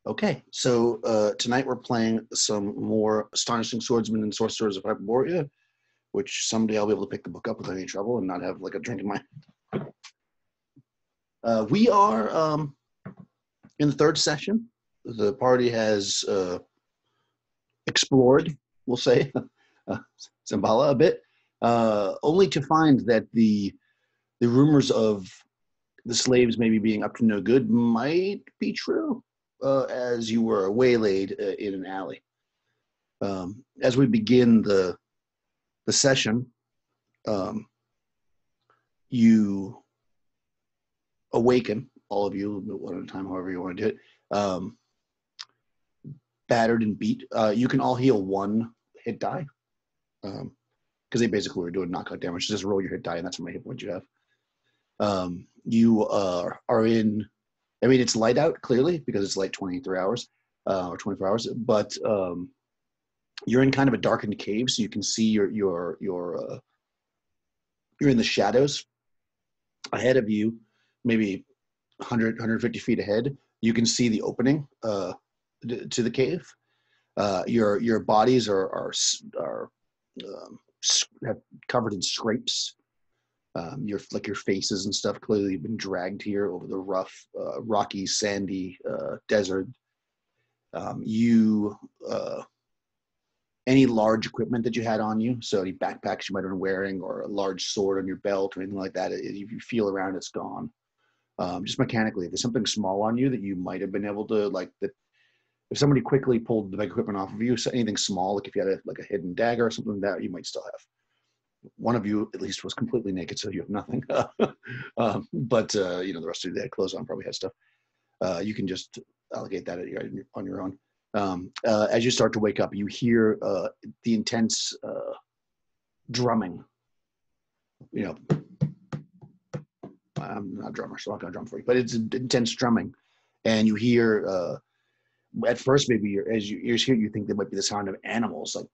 Okay, so tonight we're playing some more Astonishing Swordsmen and Sorcerers of Hyperborea, which someday I'll be able to pick the book up without any trouble and not have like a drink in my. We are in the third session. The party has explored, we'll say, Zambala a bit, only to find that the rumors of the slaves maybe being up to no good might be true, as you were waylaid in an alley. As we begin the session, you awaken, all of you, one at a time, however you want to do it, battered and beat. You can all heal one hit die, because they basically were doing knockout damage. Just roll your hit die, and that's how many hit points you have. You are in, I mean, it's light out, clearly, because it's like 23 hours, or 24 hours, but you're in kind of a darkened cave, so you can see you're in the shadows. Ahead of you, maybe 100, 150 feet ahead, you can see the opening to the cave. Your bodies are covered in scrapes. Your faces and stuff clearly been dragged here over the rough, rocky, sandy desert. Any large equipment that you had on you, so any backpacks you might have been wearing, or a large sword on your belt, or anything like that, if you feel around, it's gone. Just mechanically, if there's something small on you that you might have been able to, like, that if somebody quickly pulled the big equipment off of you, so anything small, like if you had a hidden dagger or something like that, you might still have. One of you, at least, was completely naked, so you have nothing. But the rest of you, they had clothes on, probably had stuff. You can just allocate that on your own. As you start to wake up, you hear the intense drumming. I'm not a drummer, so I'm not going to drum for you, but it's intense drumming. And you hear, at first, maybe as you hear, you think there might be the sound of animals, like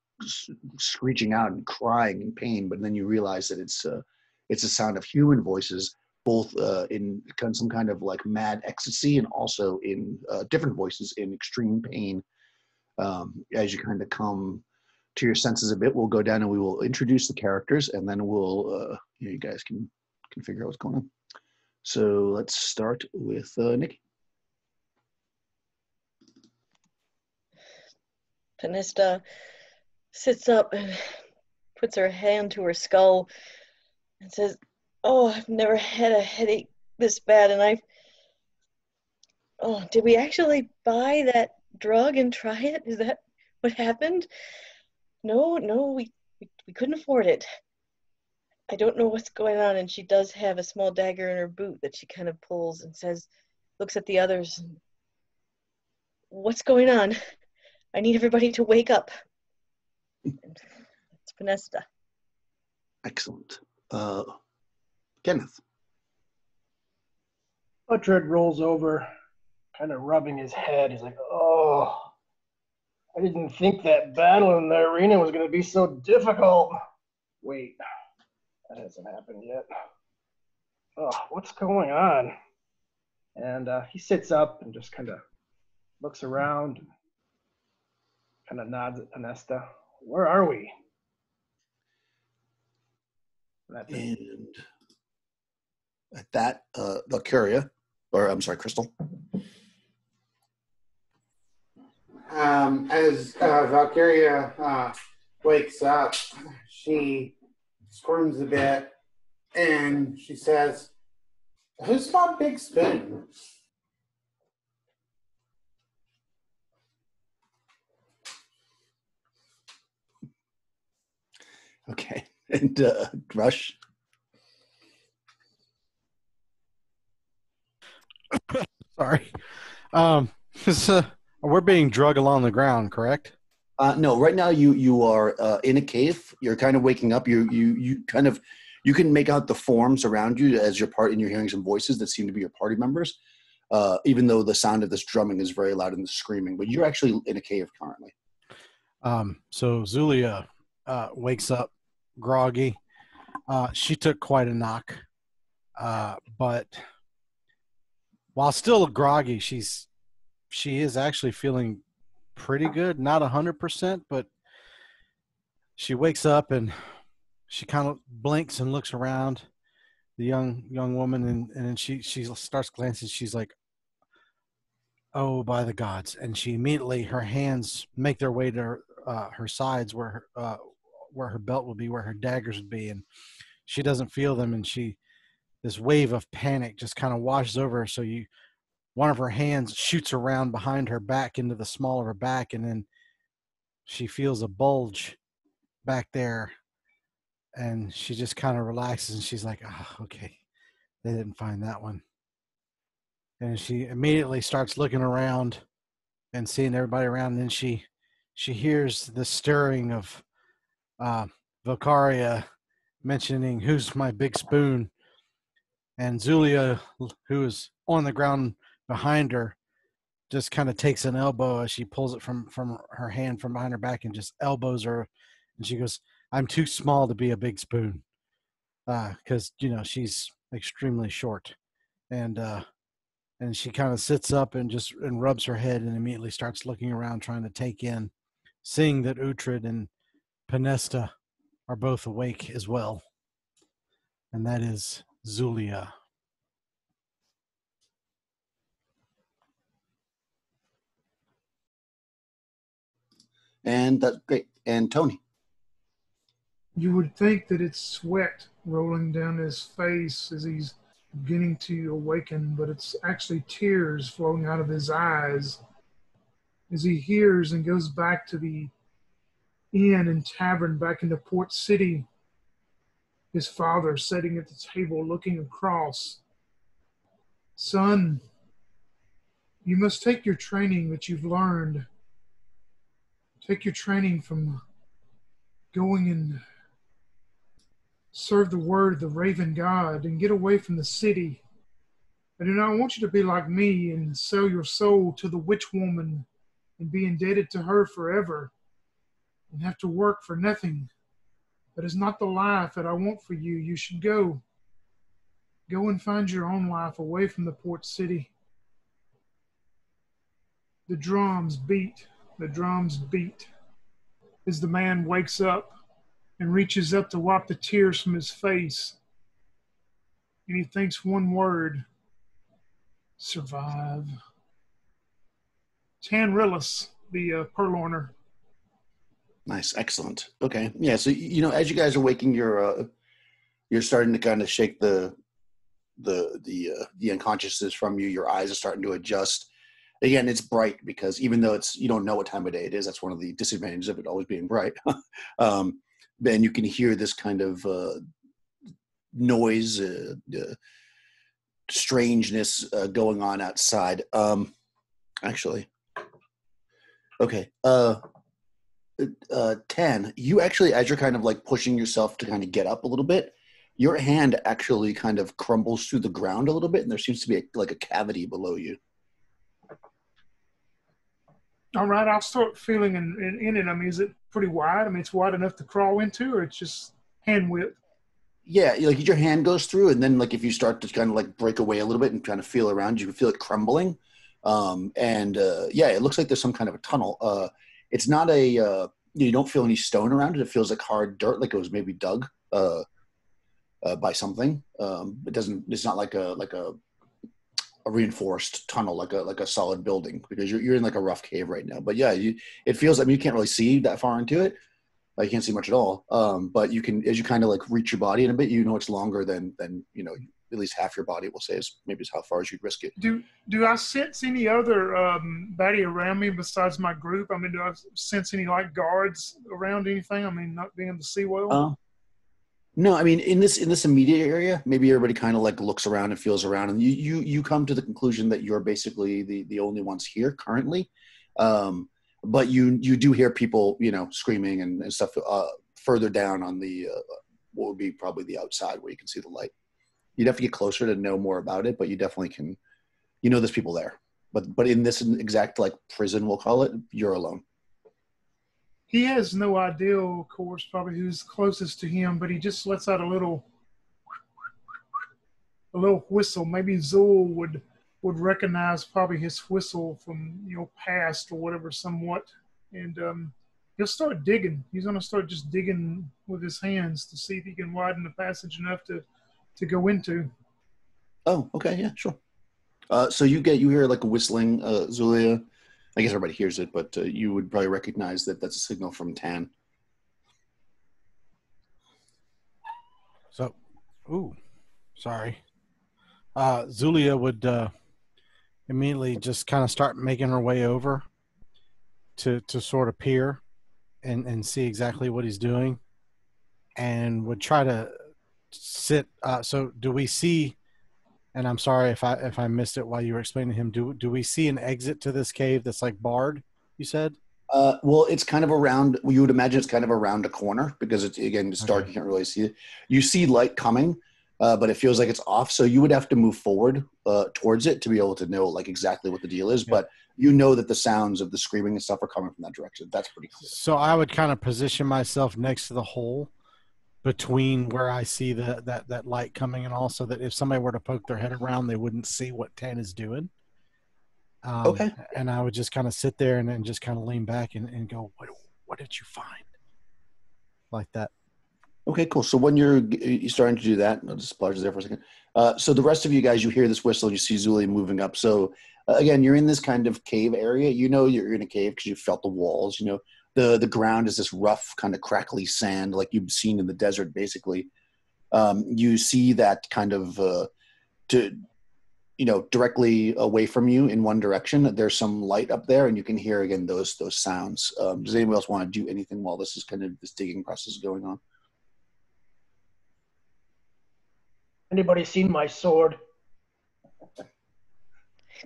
screeching out and crying in pain, but then you realize that it's a sound of human voices, both in some kind of like mad ecstasy and also in different voices in extreme pain. As you kind of come to your senses a bit, we'll go down and we will introduce the characters, and then we'll you guys can figure out what's going on. So let's start with Nikki. Panista sits up and puts her hand to her skull and says, "Oh, I've never had a headache this bad, and did we actually buy that drug and try it? Is that what happened? No, we couldn't afford it. I don't know what's going on." And she does have a small dagger in her boot that she kind of pulls and looks at the others. "What's going on? I need everybody to wake up." It's Panesta. Excellent. Kenneth. Uhtred rolls over, kind of rubbing his head. He's like, "Oh, I didn't think that battle in the arena was going to be so difficult. Wait, that hasn't happened yet. Oh, what's going on?" And he sits up and just kind of looks around, kind of nods at Panesta. "Where are we?" And at that, Valkyria, or I'm sorry, Crystal. As Valkyria wakes up, she squirms a bit and she says, "Who's got big spoon?" Okay. And Rush. Sorry. We're being drugged along the ground, correct? No, right now you are in a cave. You're kind of waking up. You can make out the forms around you as your part, and you're hearing some voices that seem to be your party members. Even though the sound of this drumming is very loud and the screaming, but you're actually in a cave currently. So Zulia wakes up groggy. She took quite a knock, but while still groggy, she's she is actually feeling pretty good, not 100%, but she wakes up and she kind of blinks and looks around, the young woman, and then she starts glancing. She's like, "Oh, by the gods!" And she immediately, her hands make their way to her sides, where her belt would be, where her daggers would be, and she doesn't feel them, and this wave of panic just kind of washes over her. So one of her hands shoots around behind her back into the small of her back, and then she feels a bulge back there, and she just kind of relaxes, and she's like, "Oh, okay, they didn't find that one." And she immediately starts looking around and seeing everybody around, and then she hears the stirring of Vocaria mentioning, "Who's my big spoon?" And Zulia, who is on the ground behind her, just kind of takes an elbow as she pulls it from her hand from behind her back and just elbows her. And she goes, "I'm too small to be a big spoon," because she's extremely short. And she kind of sits up and rubs her head and immediately starts looking around, trying to take in, seeing that Uhtred and Penesta are both awake as well. And that is Zulia. And that's great. And Tony. You would think that it's sweat rolling down his face as he's beginning to awaken, but it's actually tears flowing out of his eyes as he hears and goes back to the inn and tavern back into Port City. His father sitting at the table looking across. "Son, you must take your training that you've learned. Take your training from going and serve the word of the Raven God and get away from the city. I do not want you to be like me and sell your soul to the witch woman and be indebted to her forever and have to work for nothing. That is not the life that I want for you. You should go. Go and find your own life away from the port city." The drums beat. The drums beat as the man wakes up and reaches up to wipe the tears from his face. And he thinks one word: survive. Tanrillis, the purloiner. Nice, excellent. Okay, yeah. So as you guys are waking, you're starting to kind of shake the unconsciousness from you. Your eyes are starting to adjust. Again, it's bright because even though you don't know what time of day it is, that's one of the disadvantages of it always being bright. Then you can hear this kind of noise, strangeness going on outside. Actually, okay. 10, you actually, as you're kind of like pushing yourself to kind of get up a little bit, your hand actually kind of crumbles through the ground a little bit, and there seems to be like a cavity below you. All right, I'll start feeling in it. I mean, is it pretty wide? I mean, it's wide enough to crawl into, or it's just hand width? Yeah, like your hand goes through, and then like if you start to kind of like break away a little bit and kind of feel around, you can feel it crumbling. Yeah, it looks like there's some kind of a tunnel. It's not you don't feel any stone around it. It feels like hard dirt, like it was maybe dug by something. It's not like a reinforced tunnel, like a solid building, because you're in like a rough cave right now. But yeah, it feels, I mean, you can't really see that far into it. You can't see much at all. But you can, as you kind of like reach your body in a bit, it's longer than at least half your body, we'll say, is how far as you'd risk it. Do I sense any other baddie around me besides my group? I mean, do I sense any like guards around anything? I mean, not being able to see well. No, I mean, in this immediate area, maybe everybody kind of like looks around and feels around, and you come to the conclusion that you're basically the only ones here currently. But you do hear people, screaming and stuff further down on the what would be probably the outside where you can see the light. You'd have to get closer to know more about it, but you definitely can. There's people there, but in this exact like prison, we'll call it, you're alone. He has no idea, of course, probably who's closest to him, but he just lets out a little whistle. Maybe Zool would would recognize probably his whistle from past or whatever somewhat, and he'll start digging. He's going to start just digging with his hands to see if he can widen the passage enough to go into. Oh, okay, yeah, sure. So you hear like a whistling, Zulia. I guess everybody hears it, but you would probably recognize that that's a signal from Tan. So, sorry. Zulia would immediately just kind of start making her way over to sort of peer and see exactly what he's doing, and would try to sit. So do we see? And I'm sorry if I missed it while you were explaining to him. Do we see an exit to this cave that's like barred? You said. Well, it's kind of around. You would imagine it's kind of around a corner because it's dark. Okay. You can't really see it. You see light coming, but it feels like it's off. So you would have to move forward towards it to be able to know like exactly what the deal is. Yeah. But you know that the sounds of the screaming and stuff are coming from that direction. That's pretty clear. So I would kind of position myself next to the hole between where I see that light coming, and also that if somebody were to poke their head around, they wouldn't see what Tan is doing. Okay. And I would just kind of sit there and then just kind of lean back and go, what did you find? Like that. Okay, cool. So when you're starting to do that, I'll just pause there for a second. So the rest of you guys, you hear this whistle, you see Zulia moving up. So again, you're in this kind of cave area. You know you're in a cave because you felt the walls. You know the ground is this rough, kind of crackly sand like you've seen in the desert, basically. You see that kind of directly away from you in one direction. There's some light up there, and you can hear again those sounds. Does anyone else want to do anything while this digging process is going on? Anybody seen my sword? I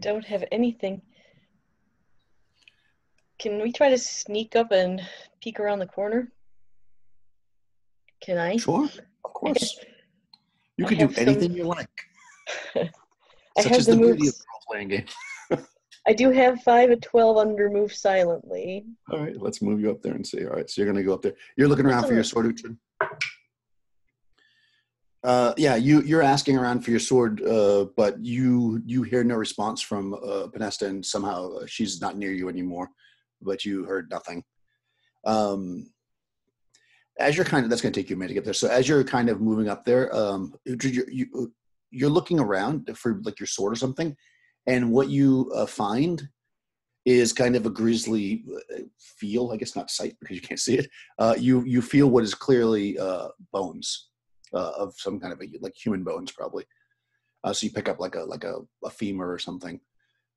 don't have anything. Can we try to sneak up and peek around the corner? Can I? Sure, of course. You can do anything you like. Such as the beauty of the role-playing game. I do have 5 at 12 under move silently. All right, let's move you up there and see. All right, so you're going to go up there. You're looking around for your sword, Uhtred? Yeah, you're asking around for your sword, but you hear no response from Pinesta, and somehow she's not near you anymore, but you heard nothing. As you're that's going to take you a minute to get there. So as you're kind of moving up there, you're looking around for like your sword or something, and what you find is kind of a grisly feel. I guess not sight because you can't see it. You feel what is clearly bones. Of some kind of like human bones, probably. So you pick up like a femur or something,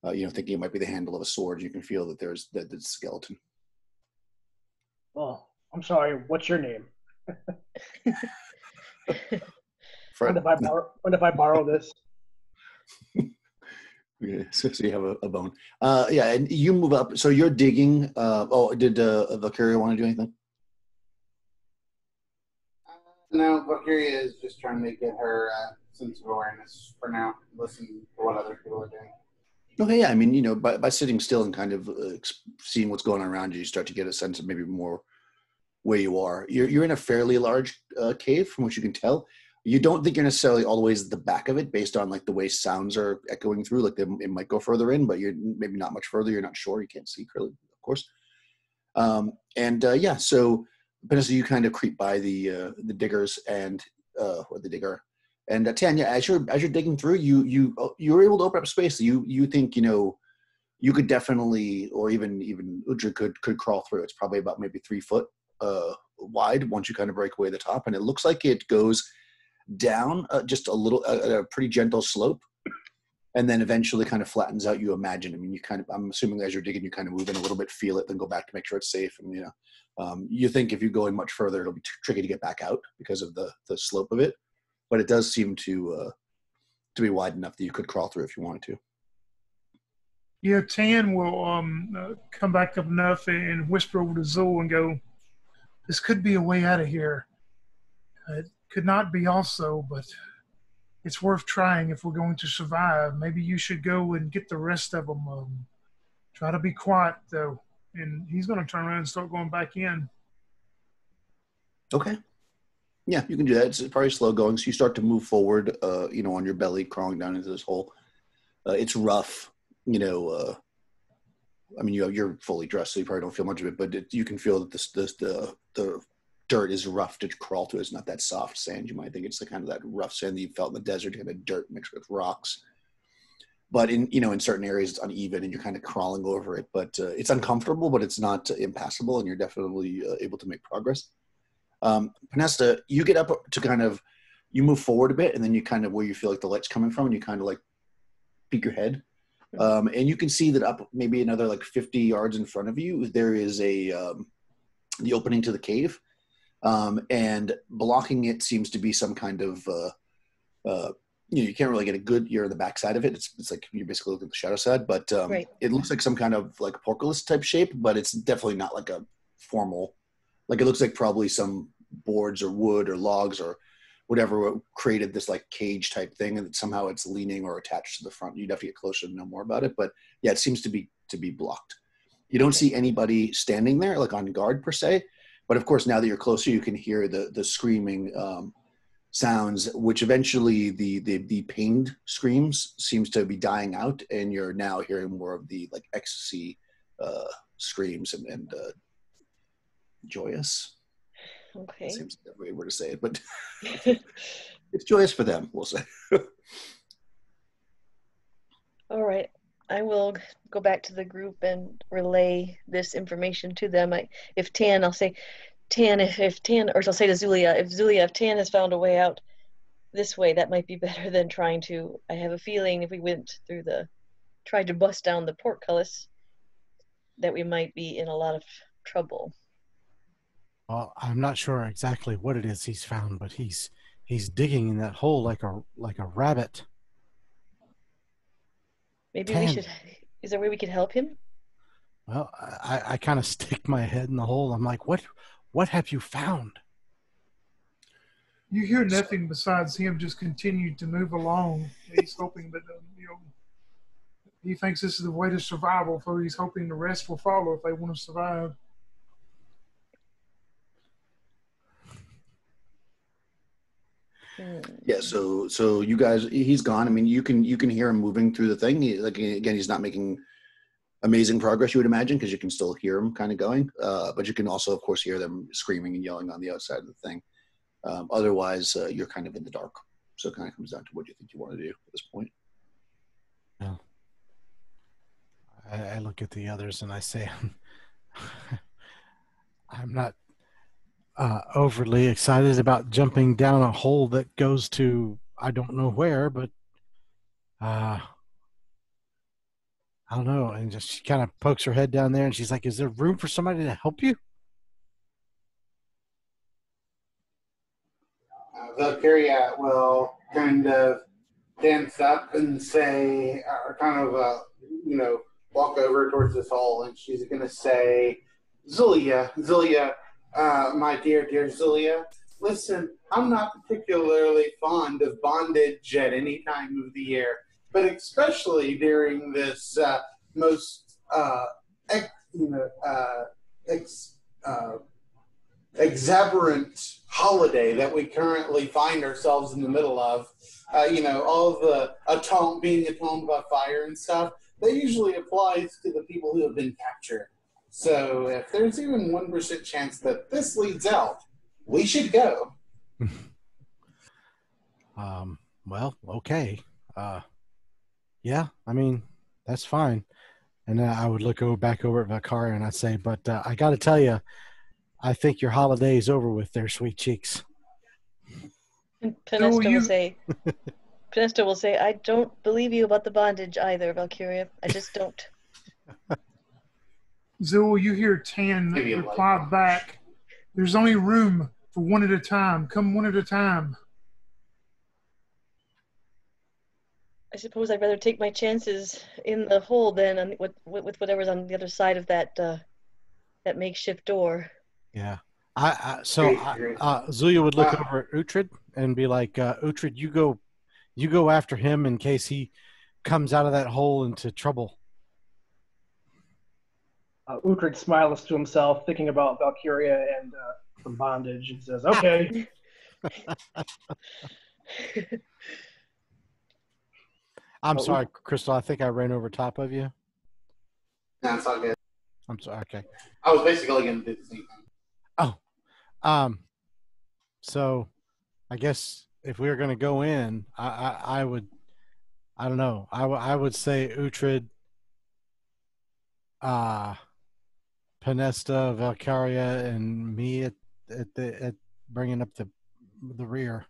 thinking it might be the handle of a sword. You can feel that there's that skeleton. Oh, I'm sorry. What's your name? Fred. When if I borrow this? Yeah, so you have a bone. Yeah, and you move up. So you're digging. Did Valkyria want to do anything? No, Valkyria is just trying to get her sense of awareness for now. Listen to what other people are doing. Okay, yeah. I mean, by sitting still and kind of seeing what's going on around you, you start to get a sense of maybe more where you are. You're in a fairly large cave, from what you can tell. You don't think you're necessarily all the way at the back of it, based on like the way sounds are echoing through. Like it might go further in, but you're maybe not much further. You're not sure. You can't see clearly, of course. So. But you kind of creep by the diggers or the digger, and Tanya, as you're digging through, you're able to open up space. You think you could definitely, or even Uhtred could crawl through. It's probably about maybe 3 foot wide once you kind of break away the top, and it looks like it goes down just a little, a pretty gentle slope, and then eventually kind of flattens out. You imagine. I mean, I'm assuming as you're digging, you kind of move in a little bit, feel it, then go back to make sure it's safe, and you think if you go in much further, it'll be tricky to get back out because of the slope of it. But it does seem to be wide enough that you could crawl through if you wanted to. Yeah, Tan will come back up enough and whisper over to Zul and go, "This could be a way out of here. It could not be also, but it's worth trying if we're going to survive. Maybe you should go and get the rest of them. Try to be quiet, though." And he's going to turn around and start going back in. Okay. Yeah, you can do that. It's probably slow going. So you start to move forward, on your belly, crawling down into this hole. It's rough, you know. I mean, you're fully dressed, so you probably don't feel much of it, but you can feel that the dirt is rough to crawl to. It's not that soft sand you might think. It's the kind of that rough sand that you felt in the desert, kind of dirt mixed with rocks. But in certain areas it's uneven and you're kind of crawling over it. But it's uncomfortable, but it's not impassable, and you're definitely able to make progress. Panesta, you get up to kind of, you move forward a bit, and then you kind of where you feel like the light's coming from, and you kind of like peek your head. And you can see that up maybe another like 50 yards in front of you, there is the opening to the cave. And blocking it seems to be some kind of, you can't really get a good, you're on the back side of it. It's like you're basically looking at the shadow side, but Right. It looks like some kind of like portcullis type shape, but it's definitely not like a formal, like it looks like probably some boards or wood or logs or whatever created this like cage type thing, and somehow it's leaning or attached to the front. You'd have to get closer to know more about it, but yeah, it seems to be blocked. You don't see anybody standing there like on guard per se, but of course now that you're closer, you can hear the screaming sounds, which eventually the pained screams seems to be dying out, and you're now hearing more of the like ecstasy screams and joyous. Okay. Seems the way to say it, but it's joyous for them, we'll say. All right. I will go back to the group and relay this information to them. If Tan, I'll say, Tan, if Tan, or I'll say to Zulia, if Tan has found a way out this way, that might be better than trying to, I have a feeling if we went through tried to bust down the portcullis, that we might be in a lot of trouble. Well, I'm not sure exactly what it is he's found, but he's digging in that hole like a rabbit. Maybe Tan. we should, is there a way we could help him? Well, I kind of stick my head in the hole. I'm like, what have you found? You hear nothing besides him just continue to move along. He's hoping that, he thinks this is the way to survival, so he's hoping the rest will follow if they want to survive. Yeah, so you guys, he's gone. I mean, you can hear him moving through the thing. Again, he's not making amazing progress, you would imagine, because you can still hear him kind of going. But you can also, of course, hear them screaming and yelling on the outside of the thing. Otherwise, you're kind of in the dark. So it kind of comes down to what you think you want to do at this point. Yeah. I look at the others and I say, I'm not overly excited about jumping down a hole that goes to I don't know where, but I don't know. And just she kind of pokes her head down there and she's like, is there room for somebody to help you? Valkyria will kind of dance up and say, or kind of, walk over towards this hole, and she's going to say, Zulia, my dear Zulia, listen, I'm not particularly fond of bondage at any time of the year, but especially during this most exuberant holiday that we currently find ourselves in the middle of. All of the being atoned by fire and stuff, that usually applies to the people who have been captured. So if there's even 1% chance that this leads out, we should go. Well, okay. Yeah, I mean, that's fine. And then I would look back over at Valkyria and I'd say, but I got to tell you, I think your holiday is over with there, sweet cheeks. And Panesta will say, I don't believe you about the bondage either, Valkyria. I just don't. Zul, you hear Tan reply back, there's only room for one at a time. Come one at a time. I suppose I'd rather take my chances in the hole than with whatever's on the other side of that makeshift door. Yeah. Zulia would look over at Uhtred and be like, Uhtred, you go after him in case he comes out of that hole into trouble. Uhtred smiles to himself, thinking about Valkyria and some bondage, and says, okay. I'm Oh. sorry, Crystal. I think I ran over top of you. No, it's all good. I'm sorry. Okay. I was basically going to do the same thing. So I guess if we were going to go in, I would, I don't know. I would say Uhtred, Panesta, Valkyria, and me at bringing up the rear.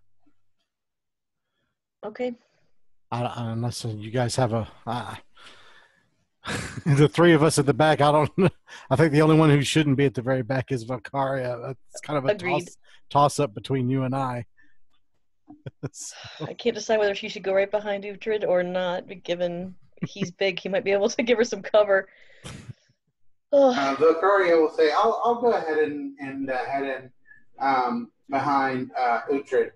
Okay. Unless you guys have a the three of us at the back. I don't. I think the only one who shouldn't be at the very back is Valkyria. That's kind of a Agreed. toss up between you and I. So, I can't decide whether she should go right behind Uhtred or not, given he's big. He might be able to give her some cover. Oh, Valkyria will say, I'll go ahead and head in behind Uhtred.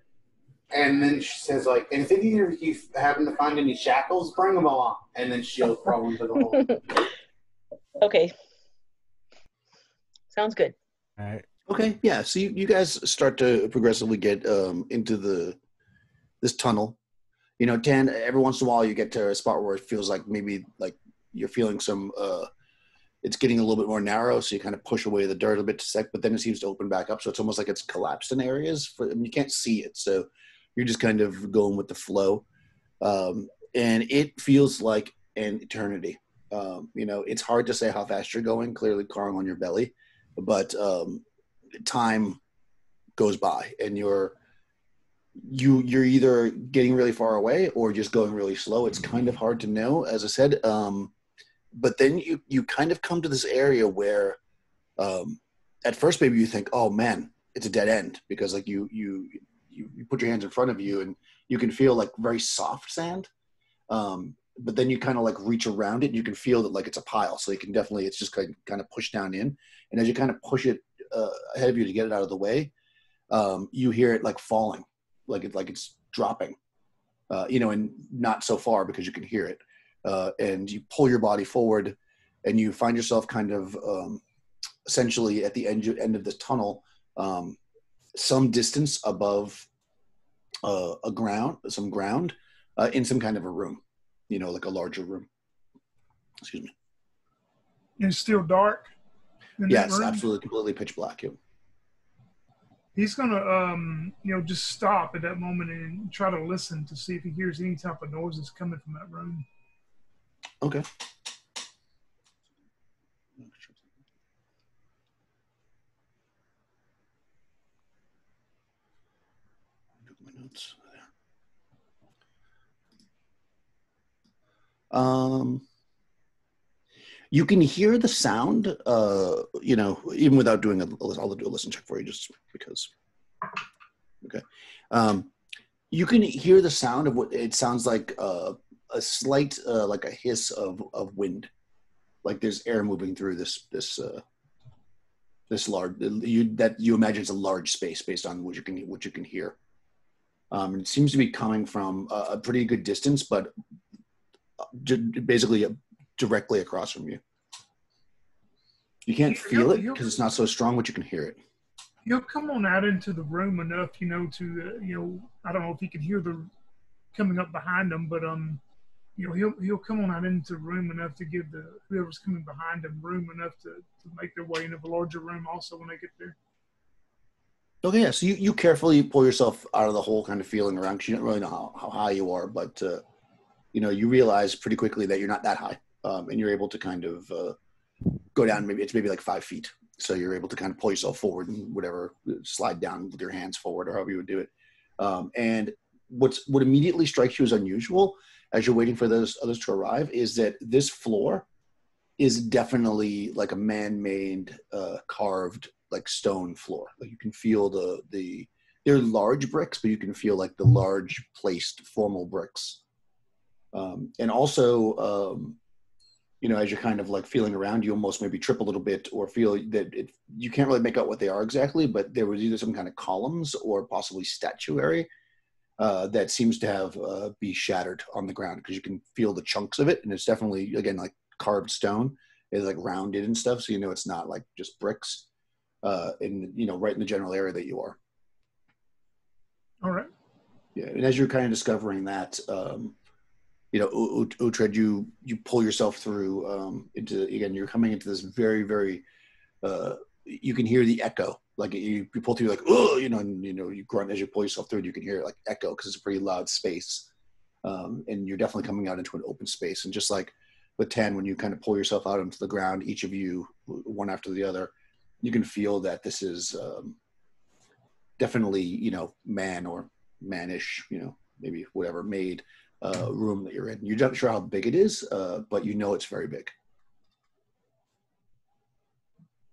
And then she says, like, and if any of you happen to find any shackles, bring them along. And then she'll throw into the hole. okay. Sounds good. all right. Okay, yeah. So you guys start to progressively get into this tunnel. You know, Dan, every once in a while you get to a spot where it feels like maybe like you're feeling some it's getting a little bit more narrow, so you kind of push away the dirt a bit to sec, but then it seems to open back up, so it's almost like it's collapsed in areas. You can't see it, so you're just kind of going with the flow. And it feels like an eternity. You know, it's hard to say how fast you're going, clearly crawling on your belly, but time goes by and you're either getting really far away or just going really slow. It's kind of hard to know, as I said. But then you kind of come to this area where at first maybe you think, oh man, it's a dead end, because like you put your hands in front of you and you can feel like very soft sand. But then you kind of like reach around it and you can feel that like it's a pile. So you can definitely, it's just kind of push down in. And as you kind of push it ahead of you to get it out of the way, you hear it like falling, like it's dropping, you know, and not so far because you can hear it. And you pull your body forward and you find yourself kind of essentially at the end of the tunnel, some distance above some ground in some kind of a room, you know, like a larger room. Excuse me. And it's still dark. In that Yes, room? absolutely, completely pitch black. Yeah. He's gonna, just stop at that moment and try to listen to see if he hears any type of noises coming from that room. Okay. My notes there. You can hear the sound, you know, even without doing I'll do a listen check for you just because. Okay. You can hear the sound of what it sounds like, a slight, like a hiss of wind. Like there's air moving through this large, that you imagine is a large space based on what you can hear. It seems to be coming from a pretty good distance, but basically directly across from you. You can't feel it because it's not so strong, but you can hear it. He'll come on out into the room enough, you know, to, I don't know if he can hear the coming up behind him, but he'll come on out into the room enough to give whoever's coming behind him room enough to make their way into the larger room also when they get there. Okay, yeah. So you carefully pull yourself out of the hole, kind of feeling around, because you don't really know how high you are, but you know, you realize pretty quickly that you're not that high, and you're able to kind of go down. Maybe like 5 feet. So you're able to kind of pull yourself forward and whatever, slide down with your hands forward or however you would do it. And what immediately strikes you as unusual as you're waiting for those others to arrive is that this floor is definitely like a man-made, carved like stone floor. Like you can feel they're large bricks, but you can feel like the large placed formal bricks. And also, you know, as you're kind of like feeling around, you almost maybe trip a little bit or feel that you can't really make out what they are exactly, but there was either some kind of columns or possibly statuary that seems to have be shattered on the ground, because you can feel the chunks of it. And it's definitely, again, like carved stone. It's like rounded and stuff. So, you know, it's not like just bricks in, you know, right in the general area that you are. All right. Yeah. And as you're kind of discovering that, Uhtred, you pull yourself through into, again, you're coming into this very, very, you can hear the echo. Like you pull through, like, oh, and you grunt as you pull yourself through, and you can hear it like echo because it's a pretty loud space. And you're definitely coming out into an open space. And just like with 10, when you kind of pull yourself out onto the ground, each of you, one after the other, you can feel that this is definitely, man or mannish, maybe whatever made room that you're in. You're not sure how big it is, but it's very big.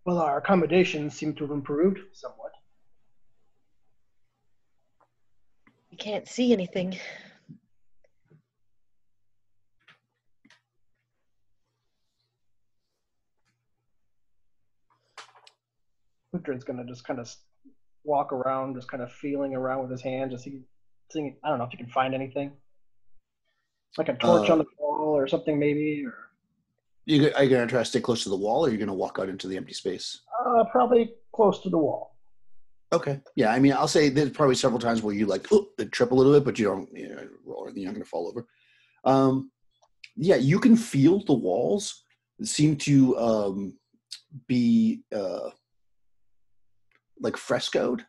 Well, our accommodations seem to have improved somewhat. We can't see anything. Uhtred's gonna just kind of walk around, just kind of feeling around with his hand, just seeing. I don't know if you can find anything, like a torch on the wall or something, maybe. Or are you gonna try to stay close to the wall, or are you gonna walk out into the empty space? Probably close to the wall. Okay. Yeah. I mean, I'll say there's probably several times where you trip a little bit, but you don't roll. You're not gonna fall over. Yeah, you can feel the walls seem to be like frescoed.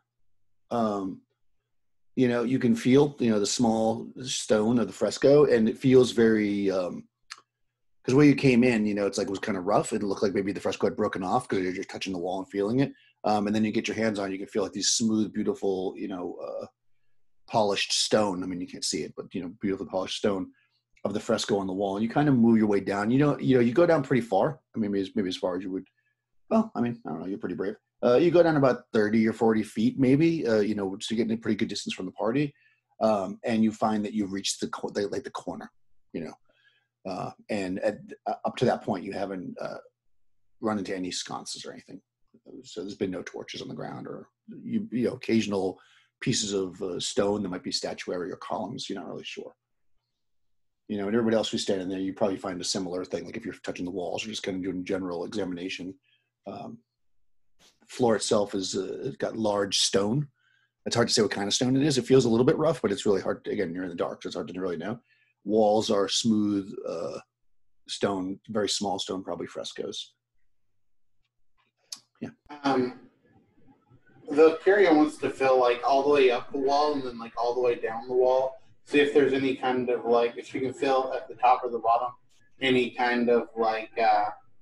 You can feel the small stone of the fresco, and it feels very because where you came in, it's like it was kind of rough. It looked like maybe the fresco had broken off because you're just touching the wall and feeling it. And then you get your hands on, you can feel like these smooth, beautiful, polished stone. I mean, you can't see it, but beautiful polished stone of the fresco on the wall. And you kind of move your way down. You go down pretty far. I mean, maybe as far as you would. Well, I mean, I don't know. You're pretty brave. You go down about 30 or 40 feet, maybe. So you're getting a pretty good distance from the party, and you find that you've reached the corner. And up to that point, you haven't run into any sconces or anything. So there's been no torches on the ground, or occasional pieces of stone that might be statuary or columns. You're not really sure. And everybody else who's standing there, you probably find a similar thing. Like if you're touching the walls, you're just kind of doing general examination. Floor itself is got large stone. It's hard to say what kind of stone it is. It feels a little bit rough, but it's really hard. Again, you're in the dark, so it's hard to really know. Walls are smooth stone, very small stone, probably frescoes. Yeah. Valkyria wants to fill like all the way up the wall and then like all the way down the wall. See if there's any kind of like, if she can fill at the top or the bottom, any kind of like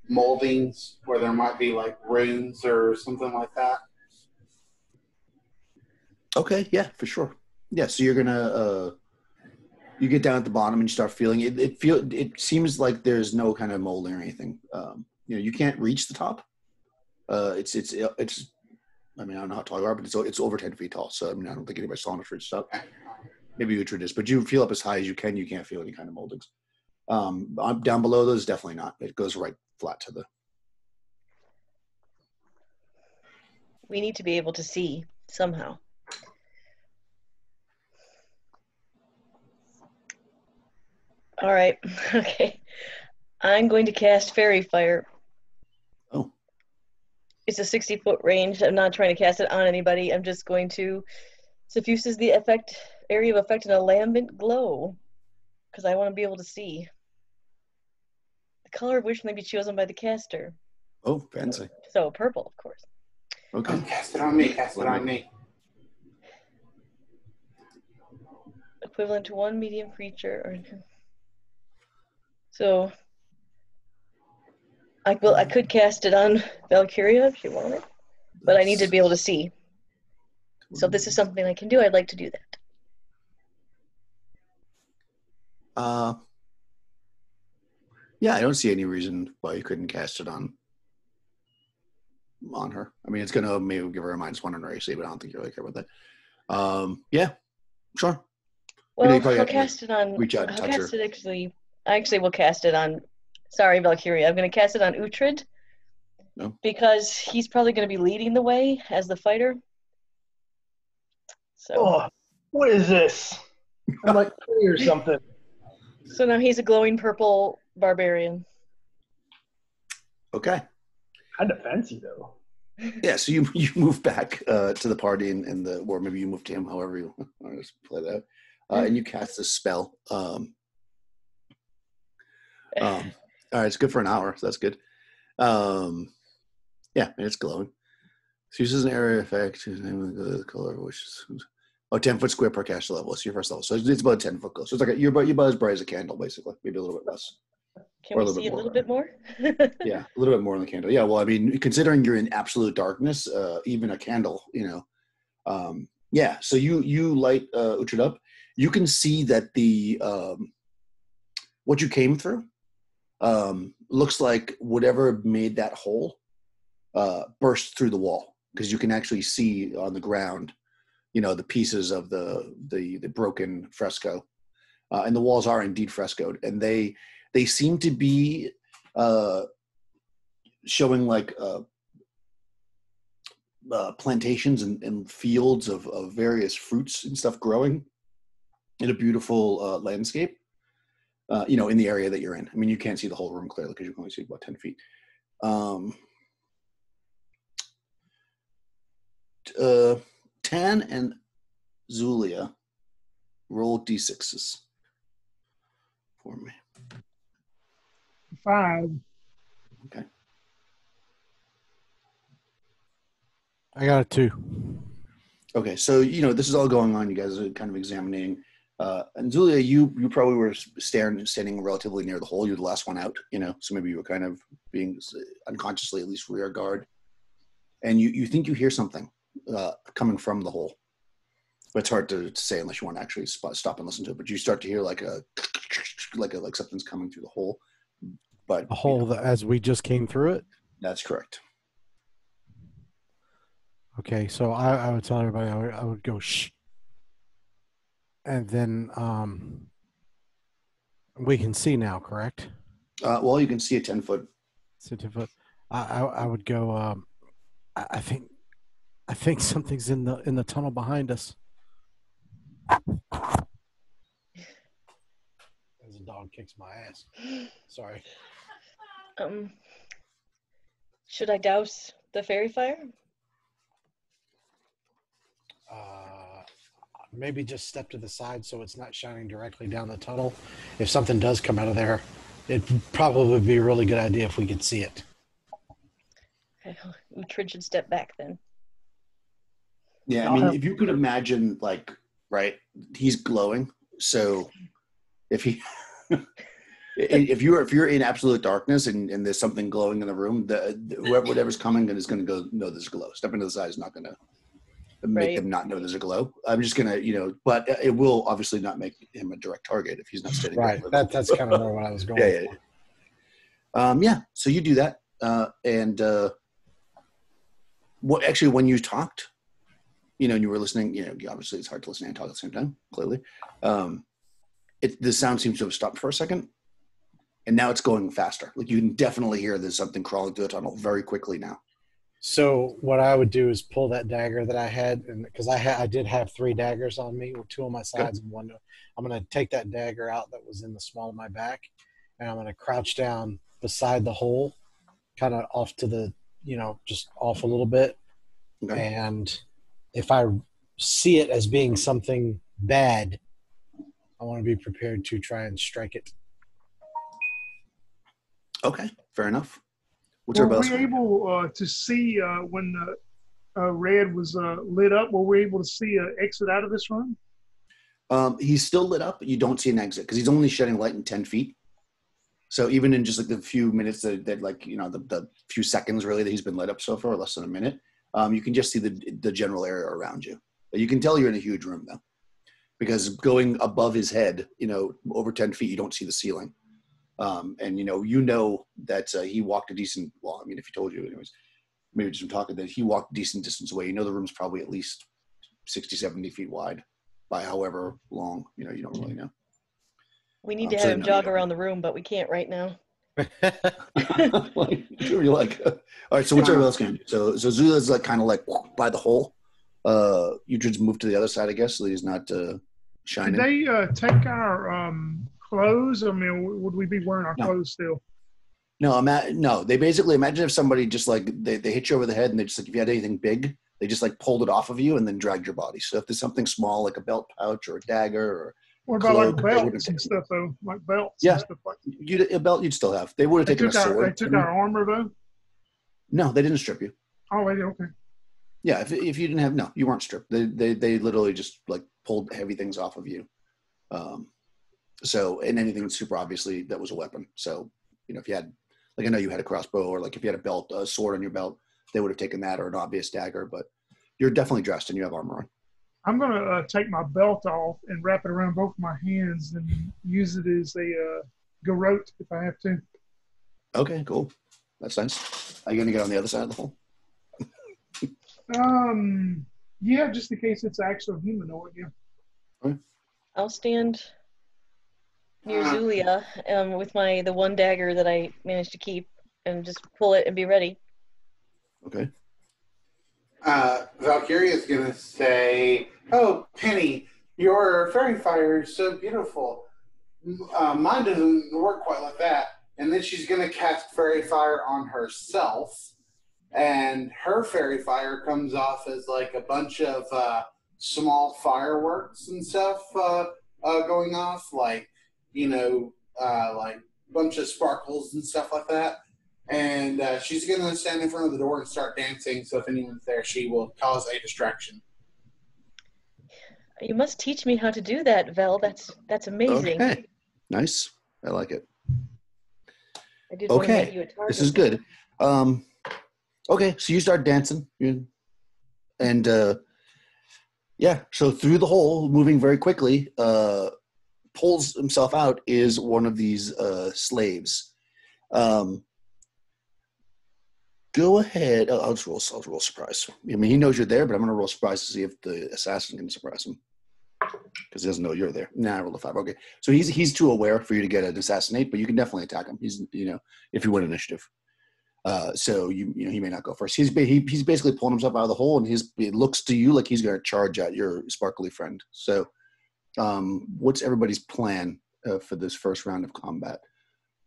moldings where there might be like runes or something like that. Okay, yeah, for sure. Yeah, so you're gonna you get down at the bottom and you start feeling it. It seems like there's no kind of molding or anything. You can't reach the top. It's. I mean, I don't know how tall you are, but it's over 10 feet tall. So I mean, I don't think anybody's tall enough to reach up. Maybe Uhtred is, but you feel up as high as you can. You can't feel any kind of moldings. Down below those, definitely not. It goes right flat to the. We need to be able to see somehow. All right. Okay. I'm going to cast Fairy Fire. Oh. It's a 60-foot range. I'm not trying to cast it on anybody. I'm just going to suffuses the area of effect in a lambent glow because I want to be able to see. The color of which may be chosen by the caster. Oh, fancy. So purple, of course. Okay. Oh, cast it on me. Cast it on me. Equivalent to one medium creature. So I could cast it on Valkyria if you want it, but I need to be able to see. So if this is something I can do, I'd like to do that. Yeah, I don't see any reason why you couldn't cast it on her. I mean, it's gonna maybe give her a -1 on her AC, but I don't think you really care about that. Yeah, sure. Well, I'll cast it on. Reach out and touch her. I actually will cast it on. Sorry, Valkyria. I'm going to cast it on Uhtred. No. Because he's probably going to be leading the way as the fighter. So. Oh, what is this? I'm like tree or something. So now he's a glowing purple barbarian. Okay. Kind of fancy though. Yeah, so you move back to the party or maybe you move to him, however you want to play that. And you cast a spell. All right, it's good for an hour, so that's good. Yeah, and it's glowing. So uses an area effect. The color, which is 10-foot square per caster level. It's your first level, so it's about 10-foot glow. So it's like you're about as bright as a candle, basically, maybe a little bit less. Can Or we a little see bit a more, little bit more? Yeah, a little bit more on the candle. Yeah, well, I mean, considering you're in absolute darkness, even a candle, yeah. So you light Uhtred up. You can see that the what you came through looks like whatever made that hole burst through the wall, because you can actually see on the ground, the pieces of the broken fresco, and the walls are indeed frescoed, and they seem to be showing like plantations and fields of various fruits and stuff growing in a beautiful landscape. In the area that you're in. I mean, you can't see the whole room clearly because you can only see about 10 feet. Tan and Zulia roll d6s for me. 5. Okay. I got a 2. Okay, so this is all going on. You guys are kind of examining. And Zulia, you probably were standing relatively near the hole. You're the last one out, so maybe you were kind of being unconsciously at least rear guard. And you think you hear something coming from the hole. But it's hard to say unless you want to actually stop and listen to it. But you start to hear like something's coming through the hole. But A hole that as we just came through it? That's correct. Okay, so I would tell everybody, I would go, shh. And then we can see now, correct? Well, you can see a 10-foot. So 10-foot. I would go, I think something's in the tunnel behind us. As a dog kicks my ass. Sorry. Should I douse the fairy fire? Maybe just step to the side so it's not shining directly down the tunnel. If something does come out of there, it'd probably be a really good idea if we could see it. Okay, Uhtred should step back then. Yeah, I mean, if you could imagine, right, he's glowing. So if he, if you're in absolute darkness and there's something glowing in the room, whatever's coming is going to go, no, there's a glow. Stepping to the side is not going to make them not know there's a glow. I'm just going to, but it will obviously not make him a direct target if he's not standing right. That's kind of more what I was going for. Yeah. So you do that. And actually, when you talked, and you were listening, obviously it's hard to listen and talk at the same time, clearly. The sound seems to have stopped for a second. And now it's going faster. Like you can definitely hear there's something crawling through the tunnel very quickly now. So what I would do is pull that dagger that I had, and because I did have 3 daggers on me, 2 on my sides and 1. I'm going to take that dagger out that was in the small of my back, and I'm going to crouch down beside the hole, kind of off to the, just off a little bit. Okay. And if I see it as being something bad, I want to be prepared to try and strike it. Okay, fair enough. What's Were our we able to see when the red was lit up? Were we able to see an exit out of this room? He's still lit up, but you don't see an exit because he's only shedding light in 10 feet. So even in just like the few minutes that the few seconds really that he's been lit up so far, less than a minute, you can just see the general area around you. But you can tell you're in a huge room though, because going above his head, over 10 feet, you don't see the ceiling. And that he walked a decent, well, I mean, if he told you anyways, maybe just from talking that he walked a decent distance away, the room's probably at least 60, 70 feet wide by however long, you don't really know. We need to have him jog around the room, but we can't right now. You're like, all right, so what's everybody else going to do? So Zula's kind of by the hole. Uhtred's moved to the other side, I guess, so he's not shining. Did they take our clothes? I mean, would we be wearing our clothes still? No, no. They basically, imagine if somebody just they hit you over the head and they just if you had anything big, they just pulled it off of you and then dragged your body. So if there's something small like a belt pouch or a dagger or What about like cloak. They wouldn't belts have and taken, stuff though? Like belts Yeah. and stuff like. a belt you'd still have. They would have They taken a took our sword. they took our armor though. No, they didn't strip you. Oh, wait, okay. Yeah, if you didn't have, no, you weren't stripped. They literally just like pulled heavy things off of you. So, and anything super obviously that was a weapon. So, if you had, like, I know you had a crossbow, or like if you had a belt, a sword on your belt, they would have taken that, or an obvious dagger. But you're definitely dressed and you have armor on. I'm gonna take my belt off and wrap it around both my hands and use it as a garrote if I have to. Okay, cool. That's nice. Are you gonna get on the other side of the hole? Yeah, just in case it's actual humanoid. Yeah. I'll stand near Zulia with the one dagger that I managed to keep and just pull it and be ready. Okay. Valkyria is going to say, "Oh, Penny, your fairy fire is so beautiful. Mine doesn't work quite like that." And then she's going to cast fairy fire on herself. And her fairy fire comes off as like a bunch of small fireworks and stuff going off, like a bunch of sparkles and stuff like that. And she's going to stand in front of the door and start dancing. So if anyone's there, she will cause a distraction. You must teach me how to do that, Vel. That's amazing. Okay. Nice. I like it. I did want to Okay. make you a target. This is good. Okay, so you start dancing, and so through the hole, moving very quickly, pulls himself out is one of these slaves. Go ahead. I'll just roll surprise. I mean, he knows you're there, but I'm going to roll surprise to see if the assassin can surprise him, because he doesn't know you're there. Nah, I rolled a 5. Okay, so he's too aware for you to get an assassinate, but you can definitely attack him. He's if you win initiative. So he may not go first. He's basically pulling himself out of the hole, and it looks to you like he's going to charge at your sparkly friend. So, what's everybody's plan for this first round of combat?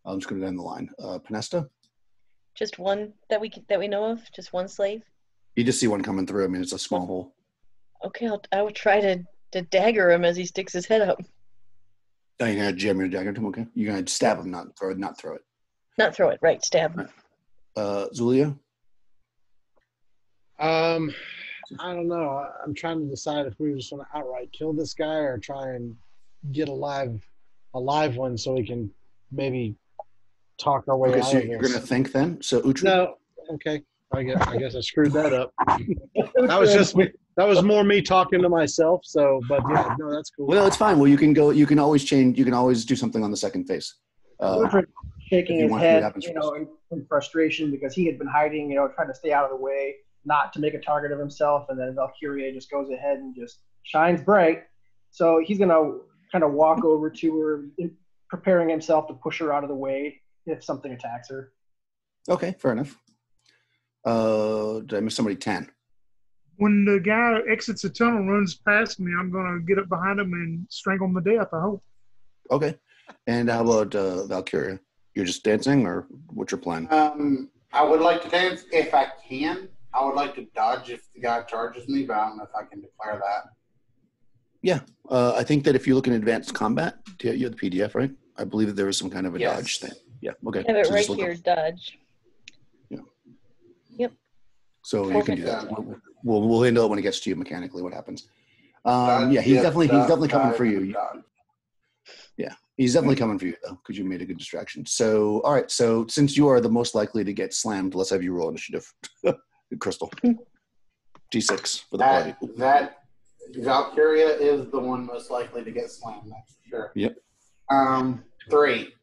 I'm just going to end the line. Penesta? Just one that we know of. Just one slave. You just see one coming through. I mean, it's a small hole. Okay, I will try to dagger him as he sticks his head up. Oh, you're going to jam your dagger to him. Okay, you're going to stab him, not throw it. Not throw it. Right, stab. Right. Zulia? I don't know. I'm trying to decide if we just want to outright kill this guy or try and get a live one so we can maybe talk our way out so of you're this. going to think then? So Uhtred? No. Okay. I guess I screwed that up. That was just me. That was more me talking to myself. So, but yeah, no, that's cool. Well, it's fine. Well, you can go. You can always change. You can always do something on the second phase. Shaking if you his want to, head, what happens first. in frustration because he had been hiding, trying to stay out of the way, not to make a target of himself. And then Valkyria just goes ahead and just shines bright. So he's going to kind of walk over to her, preparing himself to push her out of the way if something attacks her. Okay, fair enough. Did I miss somebody? 10. When the guy exits the tunnel, runs past me, I'm going to get up behind him and strangle him to death, I hope. Okay. And how about Valkyria? You're just dancing, or what's your plan? I would like to dance if I can. I would like to dodge if the guy charges me, but I don't know if I can declare that. Yeah. I think that if you look in advanced combat, you have the PDF, right? I believe that there was some kind of a Yes. dodge thing. Yeah, okay. I have it So right just look here, up- dodge. Yeah. Yep. So you can do that. We'll handle it when it gets to you mechanically, what happens. Dodge, Yeah, he's yes, definitely coming dodge, for you. dodge. Yeah, he's definitely coming for you, though, because you made a good distraction. So, all right, so since you are the most likely to get slammed, let's have you roll initiative. Crystal. D6 for the party. That Valkyria is the one most likely to get slammed, that's for sure. Yep. 3.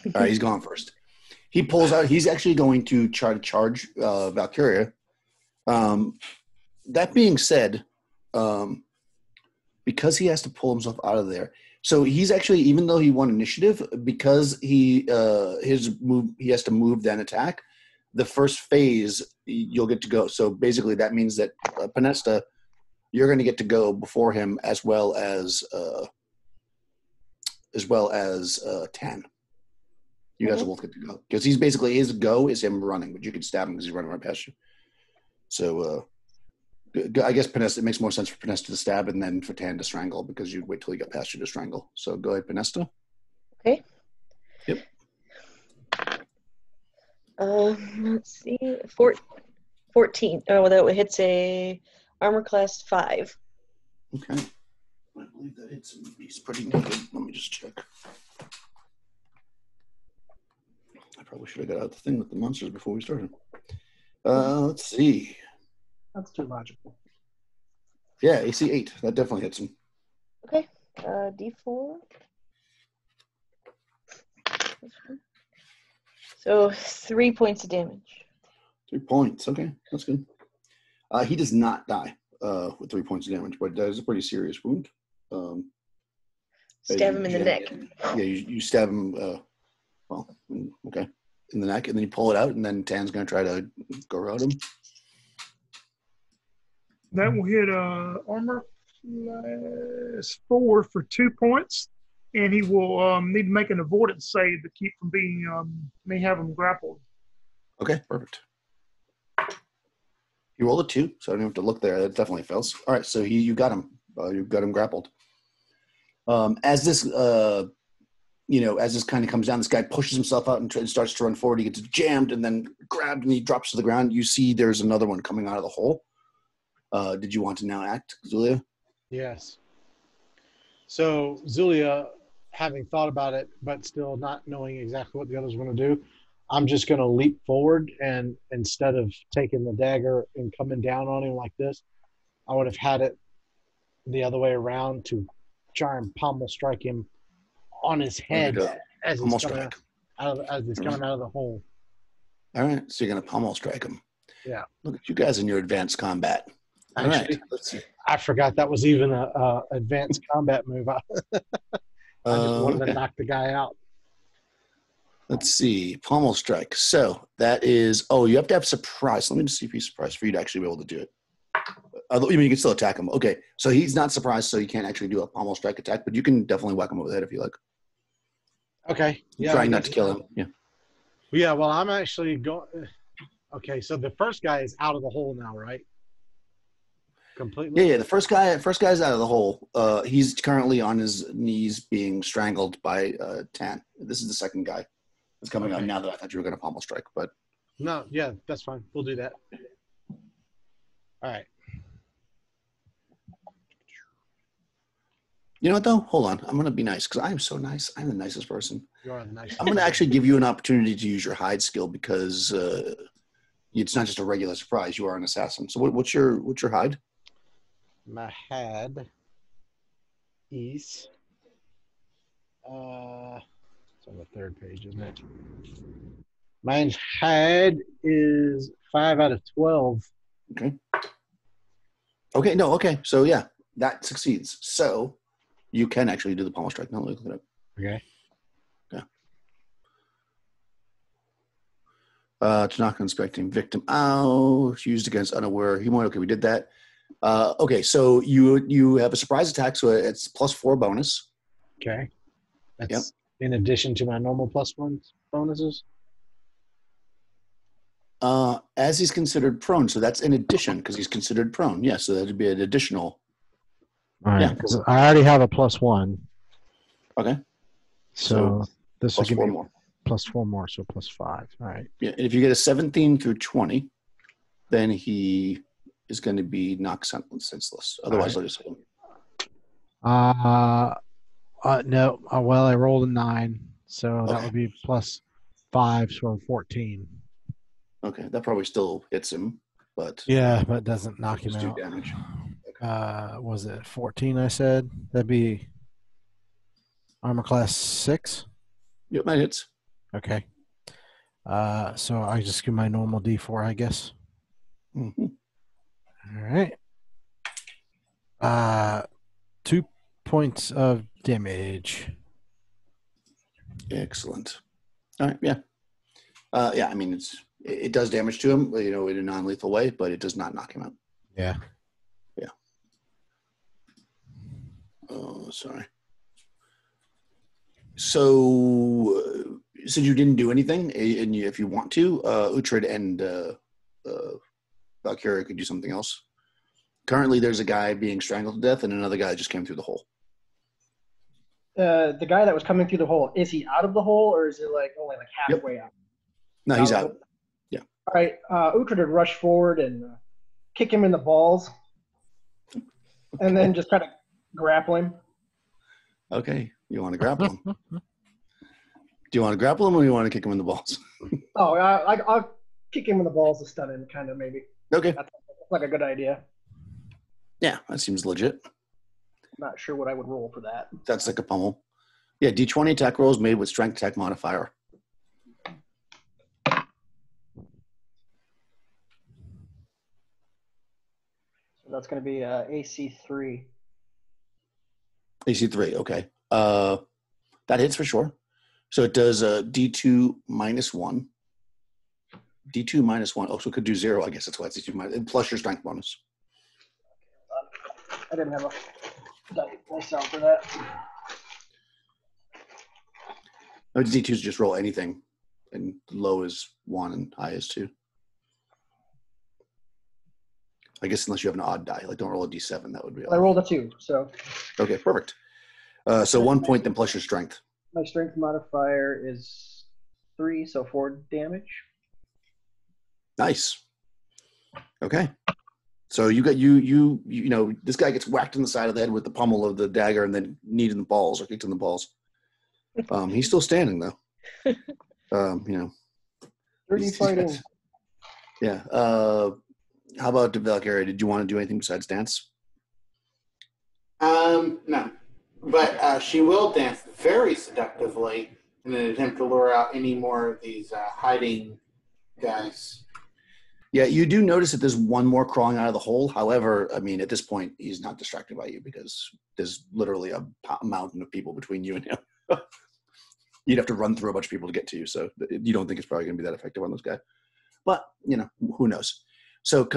All right, he's gone first. He pulls out. He's actually going to try to charge Valkyria. That being said, because he has to pull himself out of there, so he's actually, even though he won initiative, because he has to move then attack. The first phase you'll get to go. So basically, that means that Penesta, you're going to get to go before him, as well as Tan. You guys will both get to go because he's basically, his go is him running, but you can stab him because he's running right past you. So I guess Pinesta, it makes more sense for Pinesta to stab and then for Tan to strangle because you'd wait till he got past you to strangle. So go ahead, Pinesta. Okay. Yep. Let's see. 14. Oh, that hits a armor class 5. Okay. I believe that hits him. He's pretty naked. Let me just check. I probably should have got out the thing with the monsters before we started. Let's see. That's too logical. Yeah, AC 8. That definitely hits him. Okay. D4. So 3 points of damage. 3 points. Okay, that's good. He does not die with 3 points of damage, but that is a pretty serious wound. Stab him in the neck. Yeah, you stab him, okay, in the neck, and then you pull it out, and then Tan's going to try to go around him. That will hit armor class 4 for 2 points, and he will need to make an avoidance save to keep from being may have him grappled. Okay, perfect. You rolled a 2, so I don't have to look there. That definitely fails. All right, so you got him. You got him grappled. As this as this kind of comes down, this guy pushes himself out and starts to run forward. He gets jammed and then grabbed, and he drops to the ground. You see there's another one coming out of the hole. Did you want to now act, Zulia? Yes. So Zulia, having thought about it, but still not knowing exactly what the others are going to do, I'm just going to leap forward, and instead of taking the dagger and coming down on him like this, I would have had it the other way around to try and pommel strike him on his head as he's coming out of the hole. All right, so you're going to pommel strike him. Yeah. Look at you guys in your advanced combat. All Actually, right, let's see. I forgot that was even a advanced combat move. I just wanted to knock the guy out. Let's see, pommel strike. So that is, you have to have surprise. Let me just see if he's surprised for you to actually be able to do it. You can still attack him. Okay, so he's not surprised, so you can't actually do a pommel strike attack, but you can definitely whack him over the head if you like. Okay. Yeah. Trying not to kill him. Yeah. Yeah. Well, I'm actually going. Okay, so the first guy is out of the hole now, right? Completely. Yeah. The first guy's out of the hole. He's currently on his knees being strangled by Tan. This is the second guy that's coming out now that I thought you were going to pommel strike, but no. Yeah, that's fine. We'll do that. All right. You know what, though? Hold on. I'm going to be nice because I am so nice. I'm the nicest person. You are the nicest. I'm going to actually give you an opportunity to use your hide skill because it's not just a regular surprise. You are an assassin. So what's your hide? My hide is it's on the third page, isn't it? My hide is 5 out of 12. Okay. No. Okay. So yeah, that succeeds. So you can actually do the pommel strike. Now look it up. Okay. To knock inspecting victim out, used against unaware humanoid. Okay, we did that. Okay, so you have a surprise attack, so it's +4 bonus. Okay. That's in addition to my normal +1 bonuses? As he's considered prone, so that's in addition because he's considered prone. Yeah, so that would be an additional. All right, because I already have a +1. Okay. So this will give me more. +4 more, so +5. All right. Yeah, and if you get a 17 through 20, then he is going to be knocked senseless. Otherwise, I'll just hit him. No. Well, I rolled a 9, so that would be +5, so 14. Okay, that probably still hits him, but Yeah, but it doesn't knock him do out. damage. Was it 14? I said that'd be armor class 6. Yep, that hits. Okay. So I just give my normal D4, I guess. Mm-hmm. All right. 2 points of damage. Excellent. All right, yeah. Yeah, I mean, it does damage to him, in a non-lethal way, but it does not knock him out. Yeah. Yeah. Oh, sorry. So, since you didn't do anything, and if you want to, Uhtred and Valkyria could do something else. Currently, there's a guy being strangled to death, and another guy just came through the hole. The guy that was coming through the hole, is he out of the hole, or is it like only like halfway out? No, he's out. Yeah. All right. Uhtred would rush forward and kick him in the balls, and then just kind of grapple him. Okay, you want to grapple him? Do you want to grapple him, or you want to kick him in the balls? I'll kick him in the balls to stun him, kind of maybe. Okay. That's like a good idea. Yeah, that seems legit. I'm not sure what I would roll for that. That's like a pummel. Yeah, D20 attack rolls made with strength attack modifier. So that's going to be AC 3. AC 3, okay. That hits for sure. So it does D2 minus 1. D2 minus 1. Oh, so it could do 0. I guess that's why it's D2 minus, plus your strength bonus. I didn't have a dice out for that. No, D2 is just roll anything, and low is 1 and high is 2. I guess unless you have an odd die, like don't roll a D7, that would be. I rolled a 2, so. Okay, perfect. So 1 point, then plus your strength. My strength modifier is 3, so 4 damage. Nice. Okay. So you got you know this guy gets whacked in the side of the head with the pommel of the dagger and then kneed in the balls or kicked in the balls. He's still standing though. You know. Dirty fighting. Yeah. How about Valkyria? Did you want to do anything besides dance? No. But she will dance very seductively in an attempt to lure out any more of these hiding guys. Yeah, you do notice that there's one more crawling out of the hole. However, I mean, at this point, he's not distracted by you because there's literally a mountain of people between you and him. You'd have to run through a bunch of people to get to you, so you don't think it's probably going to be that effective on those guys. But, you know, who knows? So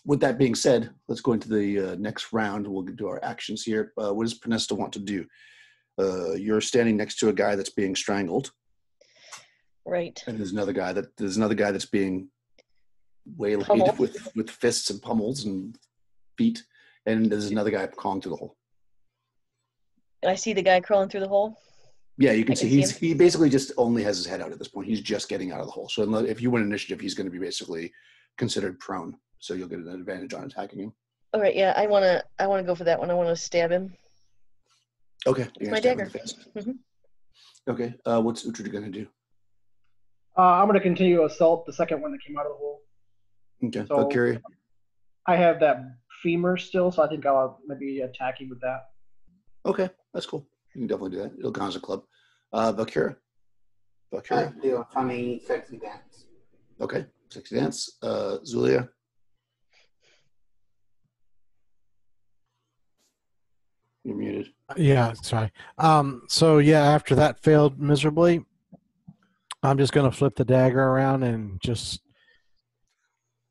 with that being said, let's go into the next round. We'll do our actions here. What does Prenesta want to do? You're standing next to a guy that's being strangled. Right. And there's another guy that's being waylaid Pummeled. with fists and pummels and feet, and there's another guy crawling through the hole. And I see the guy crawling through the hole. Yeah, you can see him. he basically just only has his head out at this point. He's just getting out of the hole. So if you win initiative, he's going to be basically considered prone. So you'll get an advantage on attacking him. All right, yeah, I wanna go for that one. I want to stab him. Okay, With you're my gonna stab him in dagger. the face. Mhm. Okay, what's Uhtred going to do? I'm going to continue to assault the second one that came out of the hole. Okay, So- Valkyria. I have that femur still, so I think I'll maybe attack you with that. Okay, that's cool. You can definitely do that. It'll count as a club. Valkyria. Valkyria. Do a funny, sexy dance. Okay, sexy dance. Zulia. You're muted. Yeah, sorry. So yeah, after that failed miserably, I'm just gonna flip the dagger around and just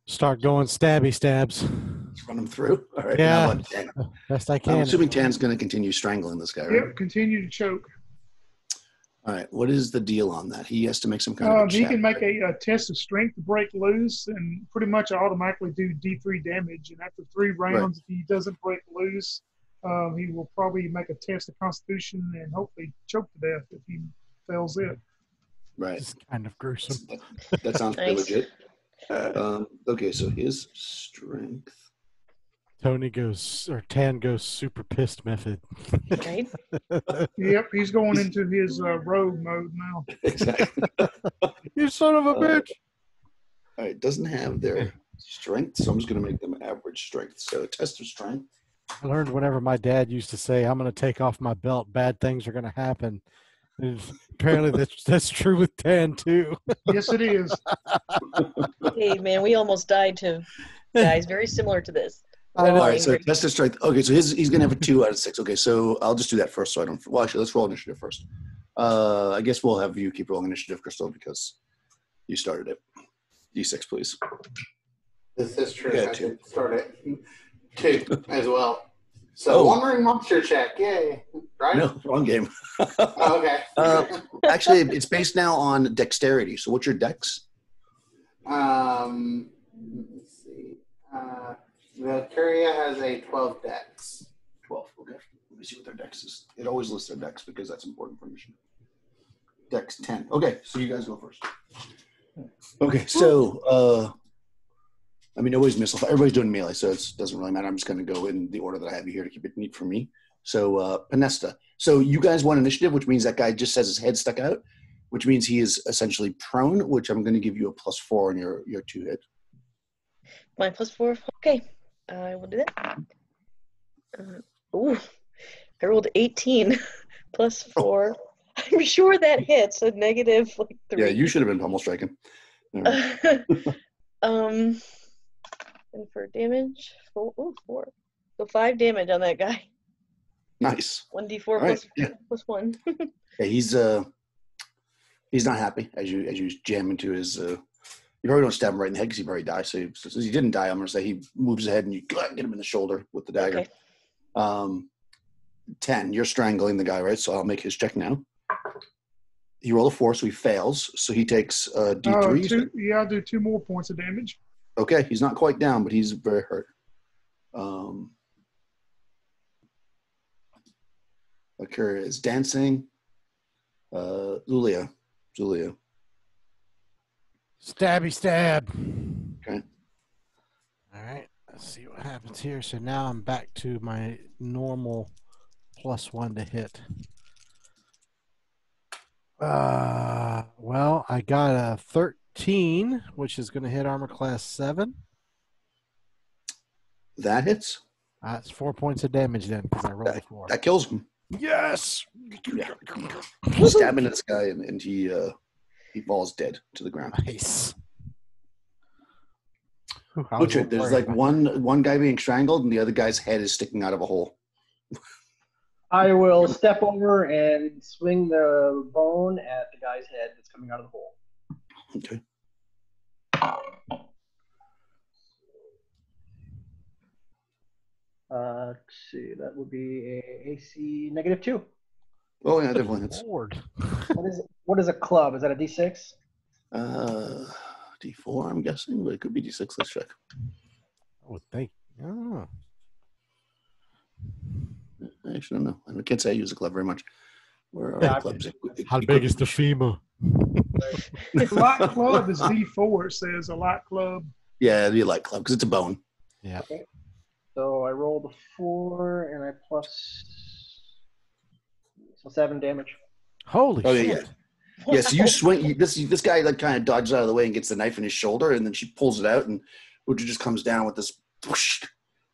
start going stabby stabs. Just run him through. All right. Yeah. How about Tan? Best I I'm can. assuming Tan's going to continue strangling this guy, right? Yep, continue to choke. All right. What is the deal on that? He has to make some kind of a He check. can make a test of strength to break loose and pretty much automatically do D3 damage. And after 3 rounds, if he doesn't break loose, he will probably make a test of constitution and hopefully choke to death if he fails it. Right. It's kind of gruesome. That sounds pretty Nice. legit. Okay, so his strength. Tan goes super pissed method. Right. Yep, he's going into his rogue mode now. Exactly. You son of a bitch! All right, doesn't have their strength, so I'm just going to make them average strength. So test of strength. I learned whenever my dad used to say, "I'm going to take off my belt, bad things are going to happen." And apparently, that's true with Tan too. Yes, it is. Hey, man, we almost died to guys very similar to this. I know. All right, so test of strength. Okay, so he's going to have a 2 out of 6. Okay, so I'll just do that first so I don't. Well, actually, let's roll initiative first. I guess we'll have you keep rolling initiative, Crystal, because you started it. D6, please. This is true. Yeah, I 2. did start it 2 as well. So Oh. wandering monster check, yay! Right? No, wrong game. Oh, okay. Actually, it's based now on dexterity. So what's your dex? Let me see. Valkyria has a 12 dex. 12. Okay. Let me see what their dex is. It always lists their dex because that's important information. Dex 10. Okay, so you guys go first. Okay, so nobody's missile. Everybody's doing melee, so it doesn't really matter. I'm just going to go in the order that I have you here to keep it neat for me. So Panesta. So you guys won initiative, which means that guy just has his head stuck out, which means he is essentially prone, which I'm going to give you a +4 on your 2 hit. My +4. Okay, I will do that. I rolled 18 +4. I'm sure that hits a negative like 3. Yeah, you should have been pummel striking. Right. And for damage, 4. So 5 damage on that guy. Nice. 1d4 Right, plus 1. Yeah, he's not happy as you jam into his. You probably don't stab him right in the head because he probably dies. So since he didn't die, I'm gonna say he moves ahead and you get him in the shoulder with the dagger. Okay. 10. You're strangling the guy, right? So I'll make his check now. He rolled a 4, so he fails. So he takes D3. I'll do 2 more points of damage. Okay, he's not quite down, but he's very hurt. Akira is dancing. Zulia. Stabby stab. Okay. All right. Let's see what happens here. So now I'm back to my normal +1 to hit. Well, I got a 13, which is going to hit armor class 7. That hits. That's 4 points of damage then because I rolled a 4. That kills him. Yes. Yeah. Stab into this guy and he falls dead to the ground. Nice. Richard, there's like one guy being strangled and the other guy's head is sticking out of a hole. I will step over and swing the bone at the guy's head that's coming out of the hole. Okay. Let's see, that would be a AC -2. Oh yeah, definitely hits. Lord. What is a club? Is that a D6? D4, I'm guessing, but it could be D6. Let's check. I would think. Oh. I actually don't know. I can't say I use a club very much. Where are the clubs? How big is the femur? A light club is D4. It says a light club. Yeah, it'd be a light club because it's a bone. Yeah. Okay. So I rolled a 4 and I so 7 damage. Holy shit. Yeah. Yeah, so you swing. This guy like kind of dodges out of the way and gets the knife in his shoulder, and then she pulls it out, and Uja just comes down with this, whoosh,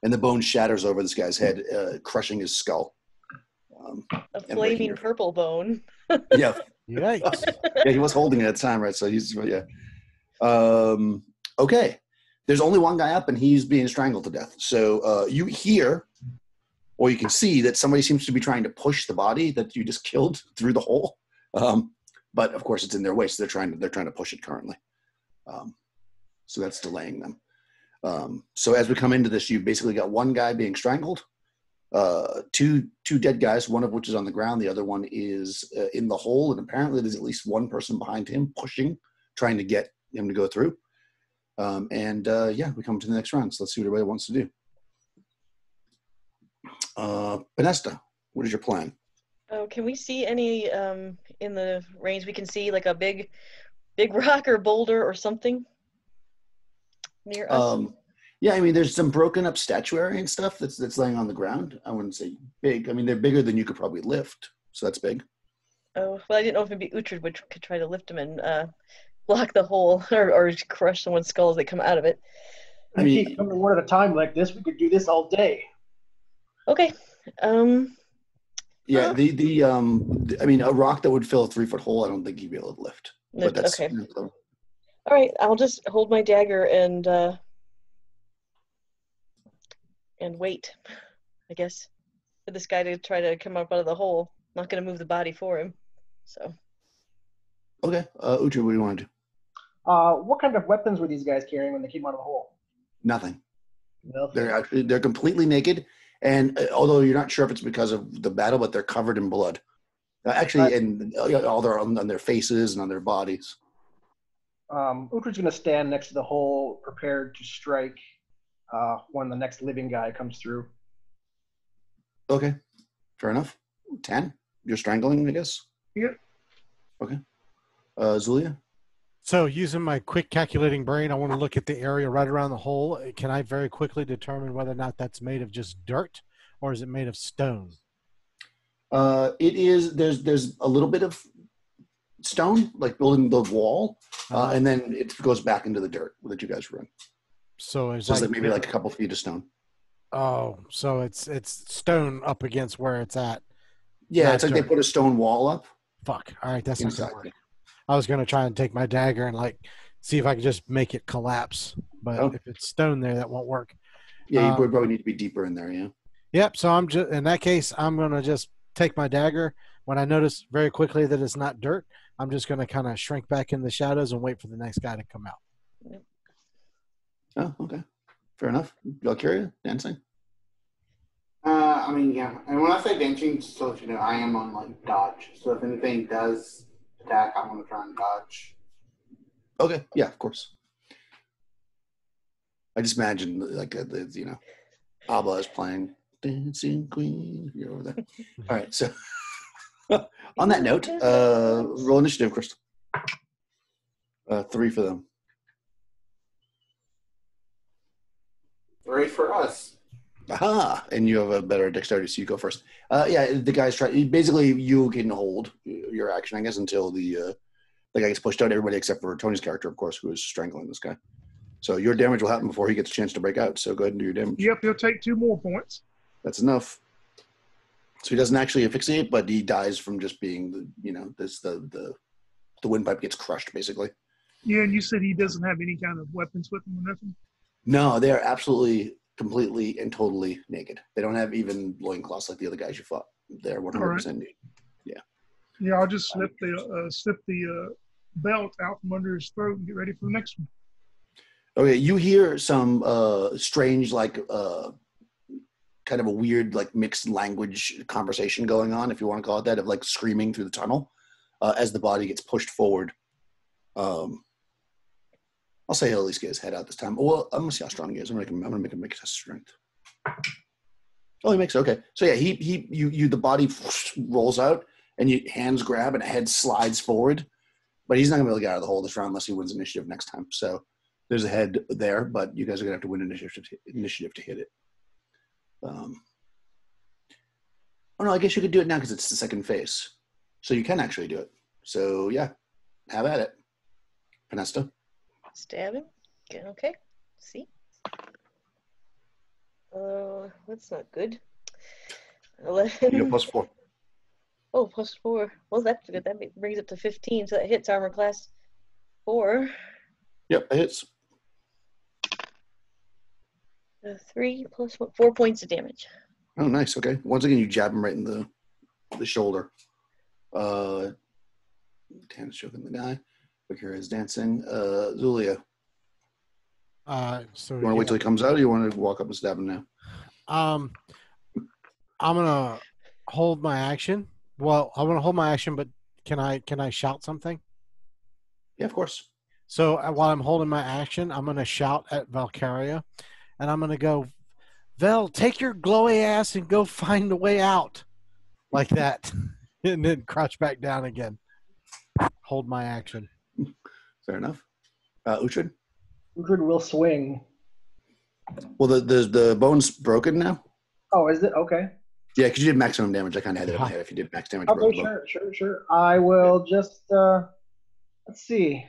and the bone shatters over this guy's head, crushing his skull. A flaming purple bone. Yeah. Yikes. Yeah, he was holding it at the time, right? So he's okay. There's only one guy up, and he's being strangled to death. So you hear, or you can see that somebody seems to be trying to push the body that you just killed through the hole. But of course, it's in their way, so they're trying to push it currently. So that's delaying them. So as we come into this, you've basically got one guy being strangled, two dead guys, one of which is on the ground, the other one is in the hole, and apparently there's at least one person behind him pushing, trying to get him to go through. We come to the next round. So let's see what everybody wants to do. Panesta, what is your plan? Oh, can we see any in the range? We can see like a big rock or boulder or something near us. Yeah, I mean, there's some broken up statuary and stuff that's laying on the ground. I wouldn't say big. I mean, they're bigger than you could probably lift, so that's big. Oh, well, I didn't know if maybe Uhtred could try to lift them and block the hole or crush someone's skull as they come out of it. I mean, keep coming one at a time like this. We could do this all day. Okay. Yeah, I mean, a rock that would fill a 3-foot hole, I don't think you'd be able to lift. But that's okay. All right, I'll just hold my dagger and wait, I guess, for this guy to try to come up out of the hole. I'm not going to move the body for him, so. Okay, Uhtred, what do you want to do? What kind of weapons were these guys carrying when they came out of the hole? Nothing. Nothing. They're completely naked. And although you're not sure if it's because of the battle, but they're covered in blood. Actually, and all their on their faces and on their bodies. Uhtred's going to stand next to the hole, prepared to strike when the next living guy comes through. Okay, fair enough. 10. You're strangling, I guess. Yep. Okay. Zulia. So using my quick calculating brain, I want to look at the area right around the hole. Can I very quickly determine whether or not that's made of just dirt or is it made of stone? It is. There's a little bit of stone, like building the wall, and then it goes back into the dirt that you guys were in. So it's So it's like maybe like a couple feet of stone. Oh, so it's stone up against where it's at. Yeah, Not it's like dirt. they put a stone wall up. Fuck. All right, that's not Inside. gonna work. I was gonna try and take my dagger and like see if I could just make it collapse, but Oh. if it's stone there, that won't work. Yeah, you would probably need to be deeper in there. Yeah. Yep. So I'm just in that case, I'm gonna just take my dagger. When I notice very quickly that it's not dirt, I'm just gonna kind of shrink back in the shadows and wait for the next guy to come out. Oh, okay. Fair enough. Valkyria dancing. I mean, yeah. And when I say dancing, just to let you know, I am on like dodge. So if anything does attack, I'm gonna try and dodge. Okay. Yeah, of course. I just imagine like ABBA is playing Dancing Queen. You're over there. All right. So on that note, roll initiative, Crystal. 3 for them. 3 for us. Aha! And you have a better dexterity, so you go first. Yeah, the guy's trying. Basically, you can hold your action, I guess, until the guy gets pushed out. Everybody except for Tony's character, of course, who is strangling this guy. So your damage will happen before he gets a chance to break out. So go ahead and do your damage. Yep, he'll take 2 more points. That's enough. So he doesn't actually asphyxiate, but he dies from just being the windpipe gets crushed, basically. Yeah, and you said he doesn't have any kind of weapons with him or nothing? No, they are absolutely, completely, and totally naked. They don't have even loincloths like the other guys you fought. They're 100% nude. Yeah, I'll just slip the belt out from under his throat and get ready for the next one. Okay, you hear some strange, like, kind of a weird, like, mixed language conversation going on, if you want to call it that, of, like, screaming through the tunnel as the body gets pushed forward. I'll say he'll at least get his head out this time. Well, I'm going to see how strong he is. I'm going to make him make a test of strength. Oh, he makes it. Okay. So, yeah, the body rolls out, and your hands grab, and a head slides forward. But he's not going to be able to get out of the hole this round unless he wins initiative next time. So there's a head there, but you guys are going to have to win initiative to hit it. Oh, no, I guess you could do it now because it's the second phase. So you can actually do it. So, yeah, have at it. Panesta. Stabbing. Okay. See. That's not good. 11. You go +4. Oh, +4. Well, that's good. That brings it to 15. So that hits armor class 4. Yep, it hits. 3 plus 1, 4 points of damage. Oh, nice. Okay. Once again, you jab him right in the shoulder. Tan's choking the guy. Bakura is dancing. Zulia. So You want to wait till he comes out, or you want to walk up and stab him now? I'm gonna hold my action. Well, I want to hold my action, but can I shout something? Yeah, of course. So while I'm holding my action, I'm gonna shout at Valkyria, and I'm gonna go, Val, take your glowy ass and go find a way out, like that, and then crouch back down again. Hold my action. Fair enough. Uhtred? Uhtred will swing. Well, the bone's broken now. Oh, is it? Okay. Yeah, because you did maximum damage. I kind of had it in my head. If you did max damage, you broke Okay, the bone. sure. I will just, let's see.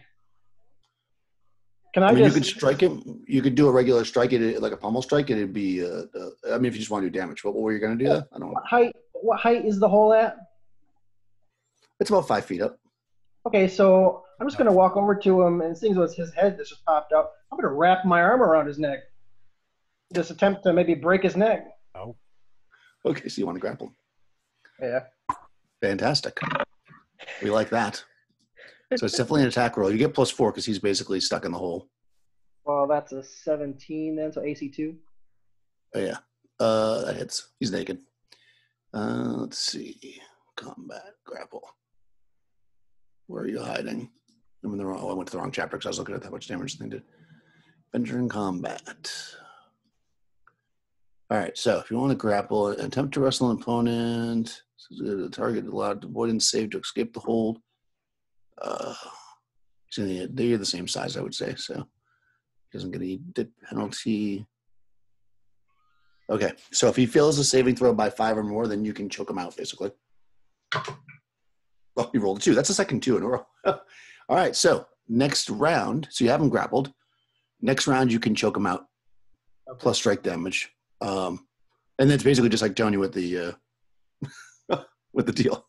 Can I mean, just... you could strike him. You could do a regular strike, like a pummel strike. It'd be, I mean, if you just want to do damage. What were you going to do there? I don't know. What height is the hole at? It's about 5 feet up. Okay, so I'm just going to walk over to him, and seeing as his head that's just popped out, I'm going to wrap my arm around his neck. Just attempt to maybe break his neck. Oh. Okay, so you want to grapple. Yeah. Fantastic. We like that. So it's definitely an attack roll. You get +4 because he's basically stuck in the hole. Well, that's a 17 then, so AC 2. Oh, yeah. That hits. He's naked. Let's see. Combat, grapple. Where are you hiding? I went to the wrong chapter because I was looking at how much damage they did. Venture in combat. All right, so if you want to grapple, attempt to wrestle an opponent, the target allowed avoidance save to escape the hold. They're the same size, I would say, so he doesn't get any penalty. Okay, so if he fails a saving throw by 5 or more, then you can choke him out, basically. Oh, you rolled a 2. That's the second 2 in a row. All right, so next round, so you have him grappled. Next round, you can choke him out, plus strike damage. And that's basically just like telling you what the with the deal.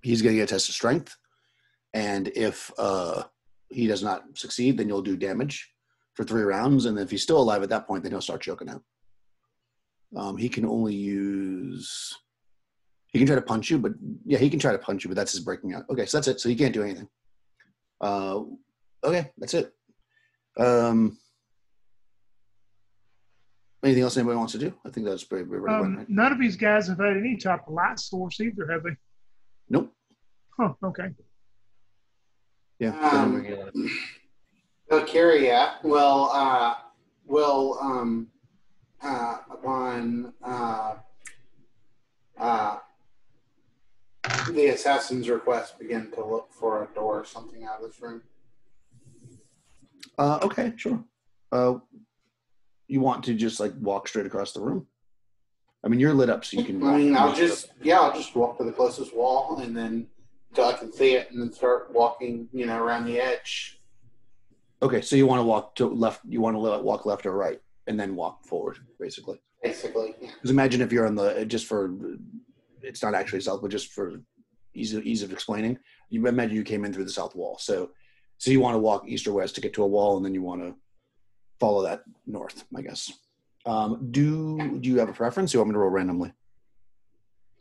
He's going to get a test of strength, and if he does not succeed, then you'll do damage for 3 rounds, and if he's still alive at that point, then he'll start choking out. He can only use. He can try to punch you, but yeah, he can try to punch you, but that's his breaking out. Okay, so that's it. So he can't do anything. Okay, that's it. Anything else anybody wants to do? I think that's pretty right? None of these guys have had any type of light source either, have they? Nope. Huh, okay. Yeah. Valkyria will upon the assassin's request begin to look for a door or something out of this room. Okay, sure. You want to just like walk straight across the room? I mean, you're lit up, so you can. I mean, I'll just walk to the closest wall, and then until I can see it, and then start walking, around the edge. Okay, so you want to walk to left. You want to walk left or right, and then walk forward, basically. Basically, yeah. Because imagine if you're on the it's not actually south, but just for ease of explaining. You imagine you came in through the south wall, so you want to walk east or west to get to a wall, and then you want to follow that north, I guess. Do you have a preference? You want me to roll randomly?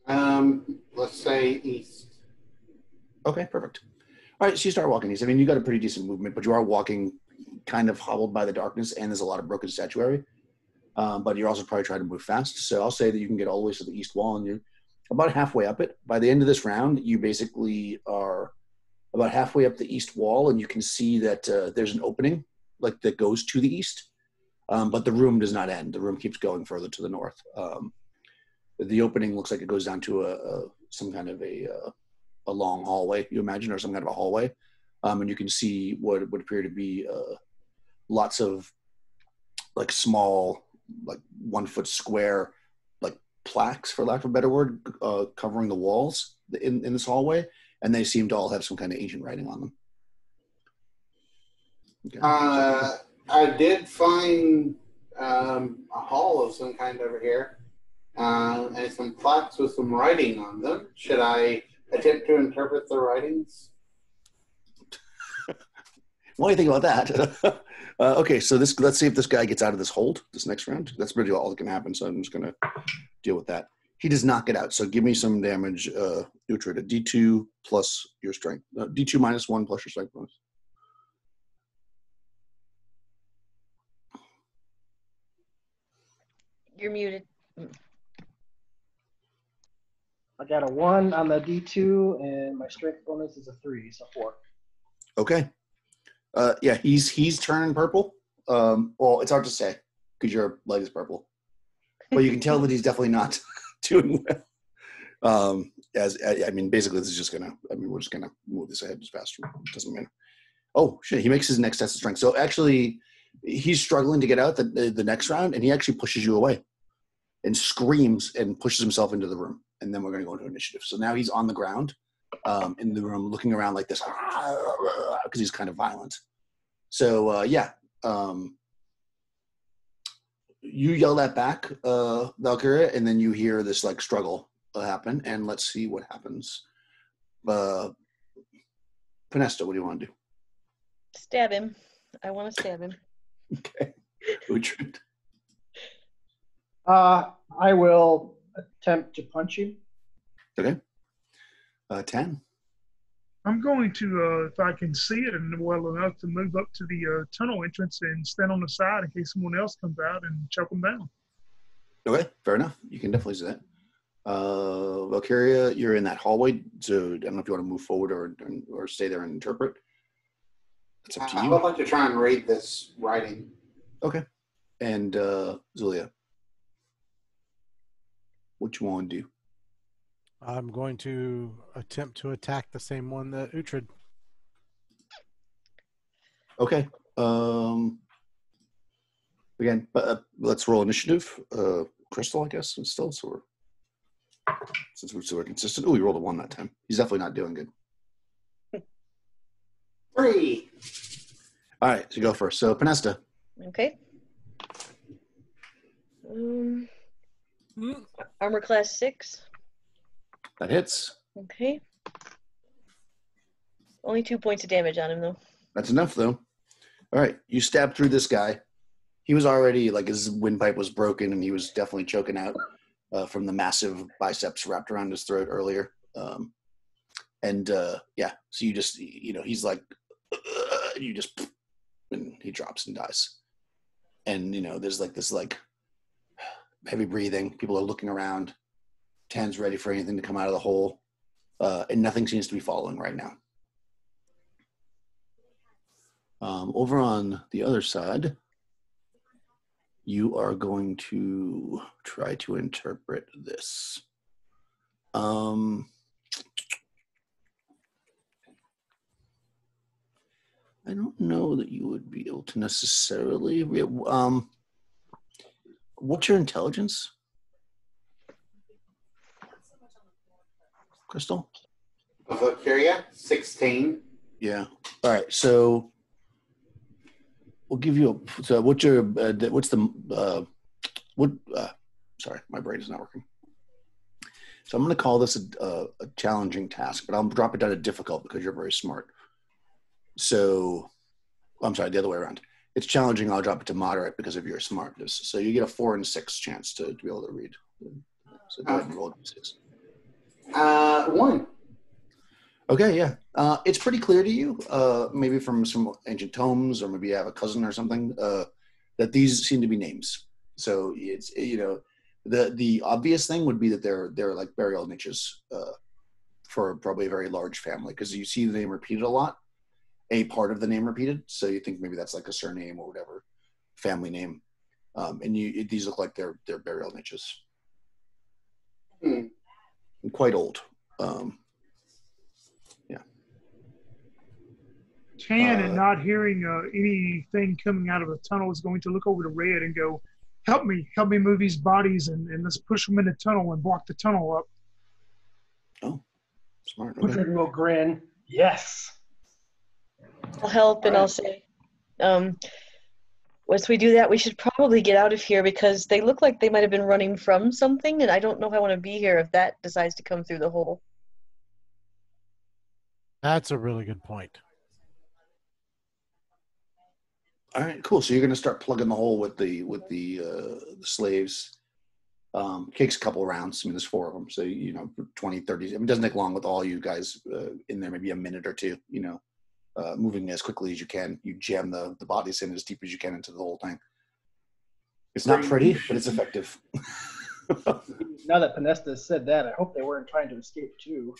Let's say east. Okay, perfect. All right, so you start walking east. I mean, you got a pretty decent movement, but you are walking kind of hobbled by the darkness, and there's a lot of broken statuary. But you're also probably trying to move fast. So I'll say that you can get all the way to the east wall, and you're about halfway up it. By the end of this round, you basically are about halfway up the east wall, and you can see that there's an opening like that goes to the east. But the room does not end. The room keeps going further to the north. The opening looks like it goes down to some kind of a long hallway, you imagine, or some kind of a hallway. And you can see what would appear to be lots of like small, like 1 foot square, like plaques, for lack of a better word, covering the walls in this hallway. And they seem to all have some kind of ancient writing on them. Okay. I did find a hall of some kind over here, and some plaques with some writing on them. Should I attempt to interpret the writings? What do you think about that? Okay, so let's see if this guy gets out of this hold this next round. That's really all that can happen, so I'm just going to deal with that. He does not get out, so give me some damage. Uhtred, a D2 plus your strength. D2 minus 1 plus your strength bonus. You're muted. I got a 1 on the D2, and my strength bonus is a 3, so 4. Okay. Yeah, he's turning purple. Well, it's hard to say because your light is purple, but you can tell that he's definitely not doing well. I mean, basically, this is just we're just gonna move this ahead as fast. It doesn't matter. Oh shit! He makes his next test of strength. So actually, he's struggling to get out the next round, and he actually pushes you away, and screams and pushes himself into the room. And then we're gonna go into initiative. So now he's on the ground, in the room, looking around like this, because he's kind of violent. So you yell that back, Valkyria, and then you hear this like struggle happen, and let's see what happens. Panesta, what do you want to do? Stab him. I want to stab him. Okay. Uhtred. I will attempt to punch you. Okay. 10. I'm going to, if I can see it and well enough, to move up to the tunnel entrance and stand on the side in case someone else comes out and choke them down. Okay, fair enough. You can definitely see that. Valkyria, you're in that hallway, so I don't know if you want to move forward or stay there and interpret. It's up to I you. would like to try and read this writing. Okay. And Zulia, what you want to do? I'm going to attempt to attack the same one that Uhtred. Okay. Again, let's roll initiative. Crystal, I guess, is still so since we're consistent. Oh, he rolled a 1 that time. He's definitely not doing good. 3. All right, so you go first. So Penesta. Okay. Armor class 6. That hits. Okay. Only 2 points of damage on him, though. That's enough, though. All right, you stab through this guy. He was already, like, his windpipe was broken, and he was definitely choking out from the massive biceps wrapped around his throat earlier. Yeah, so you just, he's like, you just, and he drops and dies. And, there's, like, this, like, heavy breathing. People are looking around. Tan's ready for anything to come out of the hole. And nothing seems to be following right now. Over on the other side, you are going to try to interpret this. I don't know that you would be able to necessarily. What's your intelligence, Crystal? Valkyria, 16. Yeah. All right. So we'll give you a. So what's your? What's the? Sorry, my brain is not working. So I'm going to call this a challenging task, but I'll drop it down to difficult because you're very smart. So, I'm sorry, the other way around. It's challenging. I'll drop it to moderate because of your smartness. So you get a 4 and 6 chance to be able to read. So go ahead and roll 6. 1. Okay, yeah. It's pretty clear to you, maybe from some ancient tomes, or maybe you have a cousin or something, that these seem to be names. So it's, the obvious thing would be that they're like burial niches for probably a very large family, because you see the name repeated a lot, a part of the name repeated. So you think maybe that's like a surname or whatever, family name. And these look like they're burial niches. And quite old. Tan, and not hearing anything coming out of the tunnel, is going to look over to Red and go, help me move these bodies, and let's push them in the tunnel and block the tunnel up. Oh, smart. Okay. Okay. Will grin. Yes. I'll help, and I'll say, once we do that, we should probably get out of here, because they look like they might have been running from something, and I don't know if I want to be here if that decides to come through the hole. That's a really good point. All right, cool. So you're going to start plugging the hole with the slaves. Takes a couple of rounds. I mean, there's 4 of them. So, 20, 30. I mean, it doesn't take long with all you guys in there, maybe a minute or two, moving as quickly as you can. You jam the bodies in as deep as you can into the whole thing. It's not pretty, but it's effective. Now that Penesta said that, I hope they weren't trying to escape too.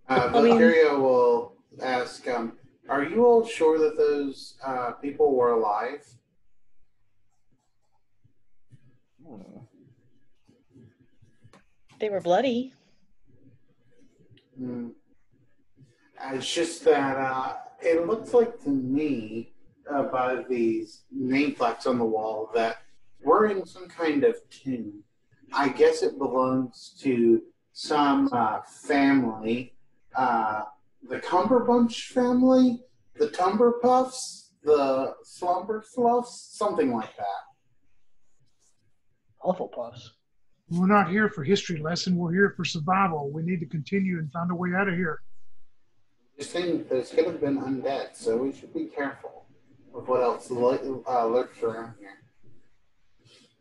Valkyria will ask, are you all sure that those people were alive? They were bloody. It's just that it looks like to me, by these name plaques on the wall, that we're in some kind of tomb. I guess it belongs to some family. The Cumberbunch family, the Tumberpuffs, the Slumberfluffs, something like that. Hufflepuffs. We're not here for history lesson. We're here for survival. We need to continue and find a way out of here. This thing, there's could have been undead, so we should be careful of what else lurks around here.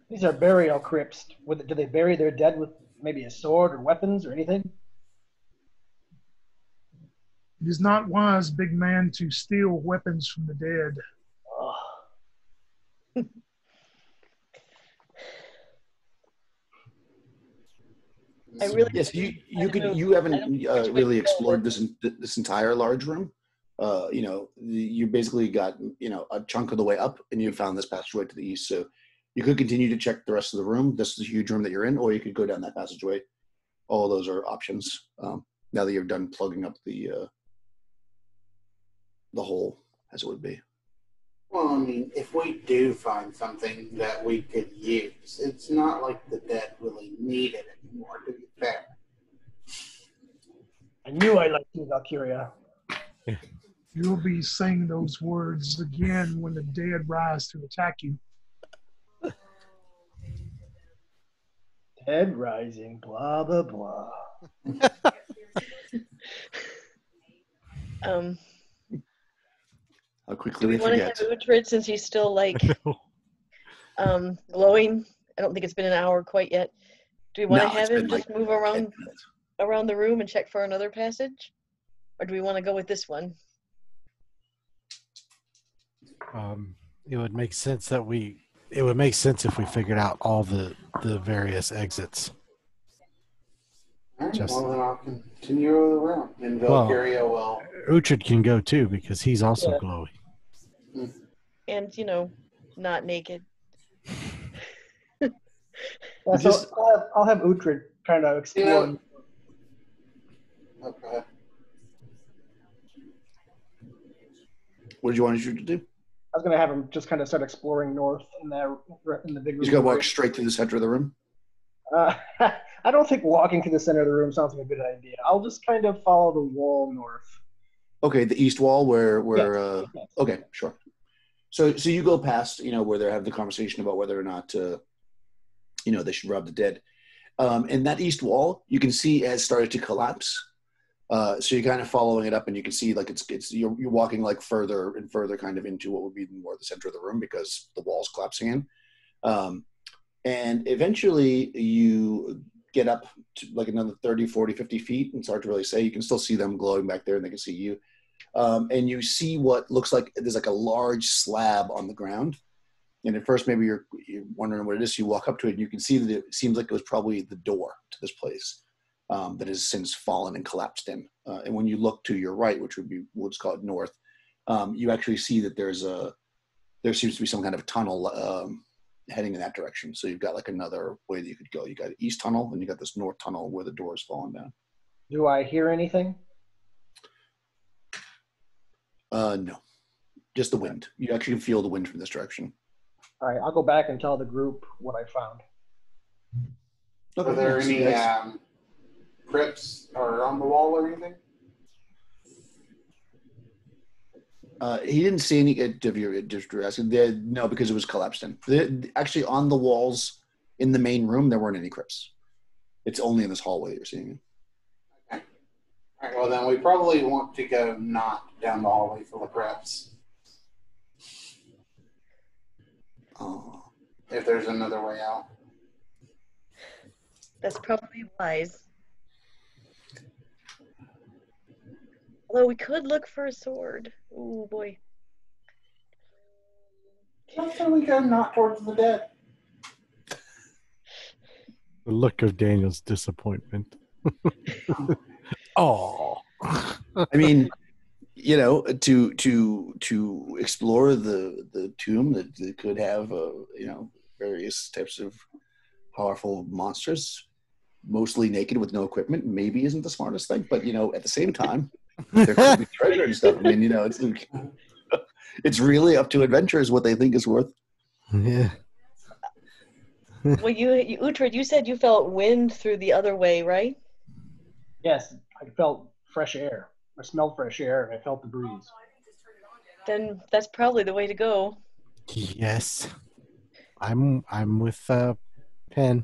These are burial crypts. Do they bury their dead with maybe a sword or weapons or anything? It is not wise, big man, to steal weapons from the dead. I really. Yes, you haven't really explored this entire large room. you basically got a chunk of the way up, and you found this passageway to the east. So you could continue to check the rest of the room. This is a huge room that you're in, or you could go down that passageway. All of those are options. Now that you've done plugging up the hole, as it would be. Well, I mean, if we do find something that we could use, it's not like the dead really need it anymore, to be fair. I knew I liked you, Valkyria. You'll be saying those words again when the dead rise to attack you. Dead rising, blah, blah, blah. How quickly Do we we want to forget. have Uhtred since he's still like glowing? I don't think it's been an hour quite yet. Do we want No, to have it's him been just like move 10 around minutes. the room and check for another passage? Or do we want to go with this one? It would make sense that it would make sense if we figured out all the various exits. All right, Just- well, then I'll continue the round. And Valkyria will... Uhtred can go too because he's also Yeah. glowy. And, not naked. Yeah, so Just- I'll have Uhtred kind of explore. Yeah. Okay. What did you want to do? I was going to have him just kind of start exploring north in the big room. He's gonna walk straight to the center of the room. I don't think walking to the center of the room sounds like a good idea. I'll just kind of follow the wall north. Okay, the east wall where Yes. okay, sure. So you go past, where they're having the conversation about whether or not they should rob the dead. And that east wall you can see has started to collapse. So you're kind of following it up, and you can see like you're walking like further and further kind of into what would be more the center of the room because the wall's collapsing in. And eventually you get up to like another 30, 40, 50 feet, and it's hard to really say. You can still see them glowing back there, and they can see you. And you see what looks like there's like a large slab on the ground. And at first, maybe you're wondering what it is. So you walk up to it, and you can see that it seems like it was probably the door to this place that has since fallen and collapsed in. And when you look to your right, which would be what's called north, you actually see that there seems to be some kind of tunnel heading in that direction. So you've got like another way that you could go. You got an east tunnel, and you got this north tunnel where the door is falling down. Do I hear anything? No, just the wind. You actually can feel the wind from this direction. All right, I'll go back and tell the group what I found. Are there so any that's- crypts or on the wall or anything? He didn't see any. If you're just asking, no, because it was collapsed in. Actually, on the walls in the main room, there weren't any crypts. It's only in this hallway that you're seeing it. All right, well, then we probably want to go not down the hallway full of crypts. Oh, If there's another way out. That's probably wise. Although we could look for a sword. Oh boy. That's how we go not towards the dead. The look of Daniel's disappointment. Oh. I mean, to explore the tomb that could have various types of powerful monsters, mostly naked with no equipment, maybe isn't the smartest thing. But at the same time, there could be treasure and stuff. I mean, it's really up to adventurers what they think is worth. Yeah. Well, you Uhtred, you said you felt wind through the other way, right? Yes, I felt fresh air. I smelled fresh air, and I felt the breeze. Then that's probably the way to go. Yes. I'm with Penn.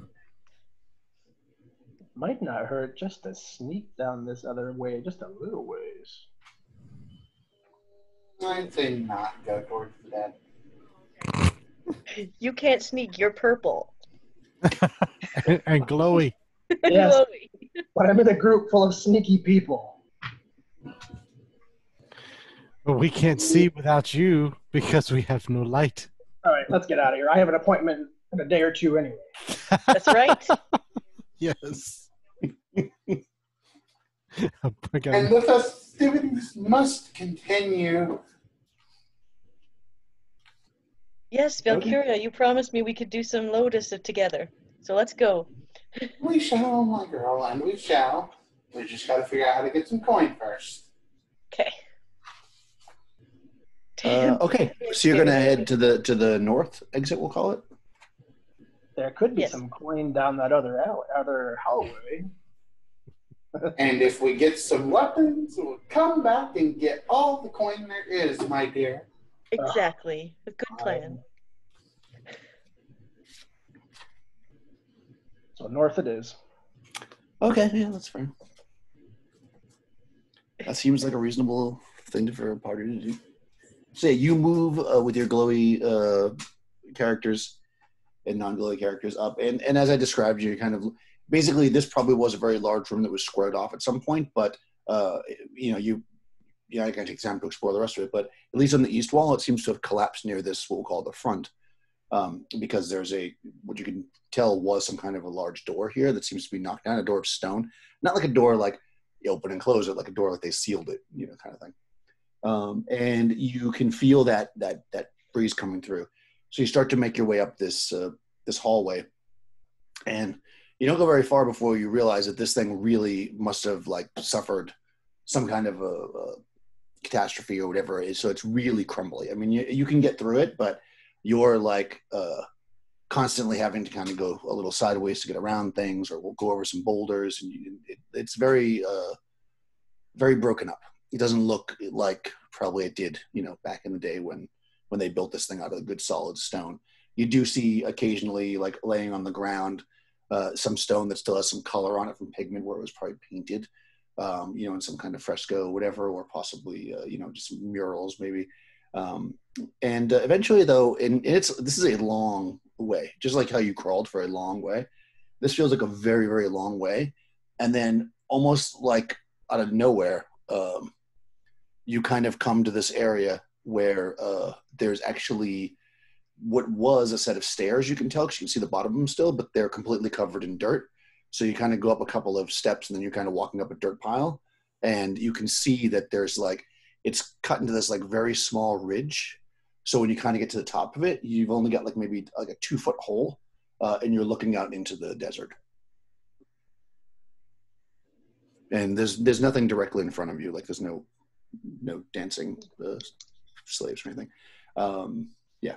Might not hurt just to sneak down this other way, just a little ways. I'd say not go towards the dead. You can't sneak. You're purple. and glowy. Yes. Chloe. But I'm in a group full of sneaky people. But we can't see without you because we have no light. All right, let's get out of here. I have an appointment in a day or two anyway. That's right. Yes. And the festivities must continue. Yes, Valkyria, you promised me we could do some Lotus together. So let's go. We shall, my girl, and we shall. We just got to figure out how to get some coin first. Okay. Okay, so you're gonna head to the north exit, we'll call it. There could be Yes. some coin down that other hallway. And if we get some weapons, we'll come back and get all the coin there is, my dear. Exactly. A good plan. So north it is. Okay, yeah, that's fair. That seems like a reasonable thing for a party to do. So yeah, you move with your glowy characters and non-glowy characters up, and as I described, you kind of basically this probably was a very large room that was squared off at some point, but I can take time to explore the rest of it. But at least on the east wall, it seems to have collapsed near this what we'll call the front, because there's what you can tell was some kind of a large door here that seems to be knocked down, a door of stone, not like a door like you open and close it, like a door like they sealed it, kind of thing. And you can feel that breeze coming through. So you start to make your way up this hallway, and you don't go very far before you realize that this thing really must have suffered some kind of a catastrophe or whatever it is. So it's really crumbly. I mean, you can get through it, but you're constantly having to kind of go a little sideways to get around things, or we'll go over some boulders, and it's very, very broken up. It doesn't look like probably it did, back in the day when they built this thing out of good solid stone. You do see occasionally, laying on the ground, some stone that still has some color on it from pigment where it was probably painted, in some kind of fresco, whatever, or possibly, just some murals maybe. And eventually, though, this is a long way, just like how you crawled for a long way. This feels like a very, very long way. And then almost like out of nowhere, you kind of come to this area where there's actually what was a set of stairs, you can tell, because you can see the bottom of them still, but they're completely covered in dirt. So you kind of go up a couple of steps, and then you're kind of walking up a dirt pile, and you can see that there's it's cut into this very small ridge. So when you kind of get to the top of it, you've only got maybe a 2-foot hole, and you're looking out into the desert. And there's nothing directly in front of you. There's no dancing slaves or anything. Yeah.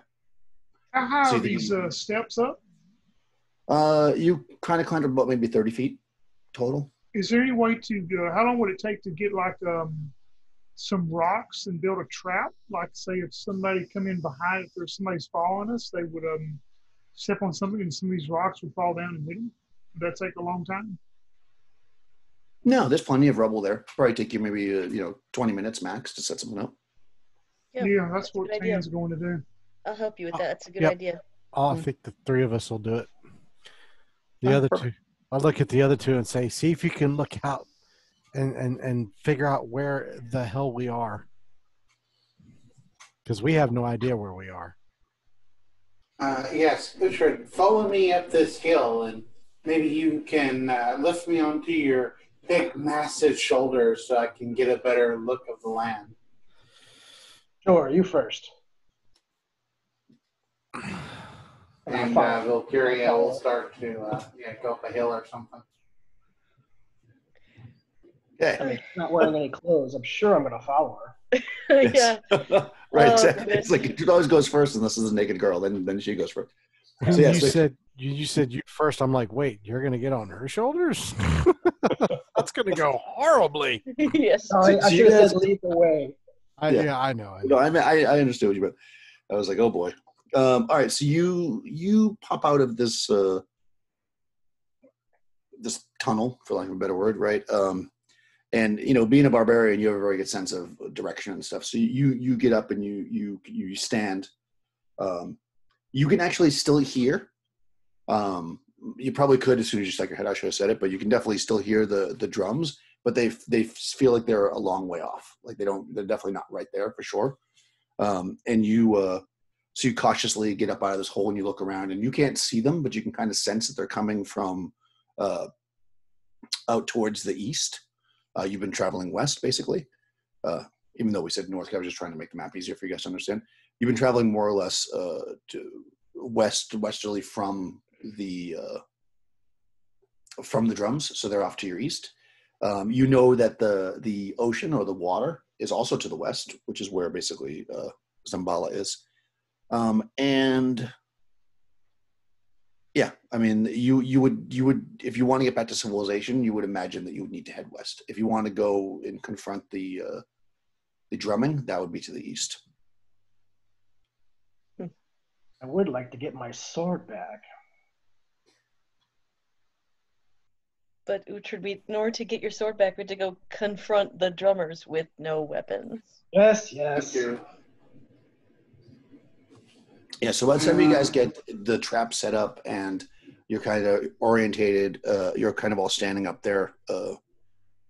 How high So are these steps up? You kind of climbed about maybe 30 feet total. Is there any way to how long would it take to get some rocks and build a trap? Say if somebody come in behind, if there's somebody's following us, they would step on something and some of these rocks would fall down and hit them. Would that take a long time? No, there's plenty of rubble there. Probably take you maybe 20 minutes max to set something up. Yeah, that's what a good idea. Tan's going to do. I'll help you with that. That's a good Yep. idea. I think the three of us will do it. The other two, I'll look at the other two and say, see if you can look out and figure out where the hell we are. Because we have no idea where we are. Yes, Uhtred, follow me up this hill, and maybe you can lift me onto your big, massive shoulders so I can get a better look of the land. Sure, you first. And Valkyria will start to go up a hill or something. Yeah. Not wearing any clothes. I'm sure I'm going to follow her. Yeah. Right, Oh, exactly. goodness. It's it always goes first unless it's a naked girl, then she goes first. So, You yeah, so- said you first. I'm like, wait, you're gonna get on her shoulders? That's gonna go horribly. Yes. Oh, I So you should have guys- said lead the way. Yeah, I know. No, I understood what you meant. I was like, oh boy. All right, so you pop out of this this tunnel, for lack of a better word, right? And being a barbarian, you have a very good sense of direction and stuff. So you get up and you stand. You can actually still hear. You probably could as soon as you stuck your head out. I should have said it, but you can definitely still hear the drums. But they feel like they're a long way off. They're definitely not right there for sure. And so you cautiously get up out of this hole and you look around, and you can't see them, but you can kind of sense that they're coming from out towards the east. You've been traveling west, basically. Even though we said north, I was just trying to make the map easier for you guys to understand. You've been traveling more or less to westerly from the drums, so they're off to your east. You know that the ocean or the water is also to the west, which is where basically Zambala is. And yeah, I mean, you would if you want to get back to civilization, you would imagine that you would need to head west. If you want to go and confront the drumming, that would be to the east. I would like to get my sword back. But Uhtred, in order to get your sword back, we had to go confront the drummers with no weapons. Yes. Thank you. Yeah, so by the time you guys get the trap set up and you're kind of orientated, you're kind of all standing up there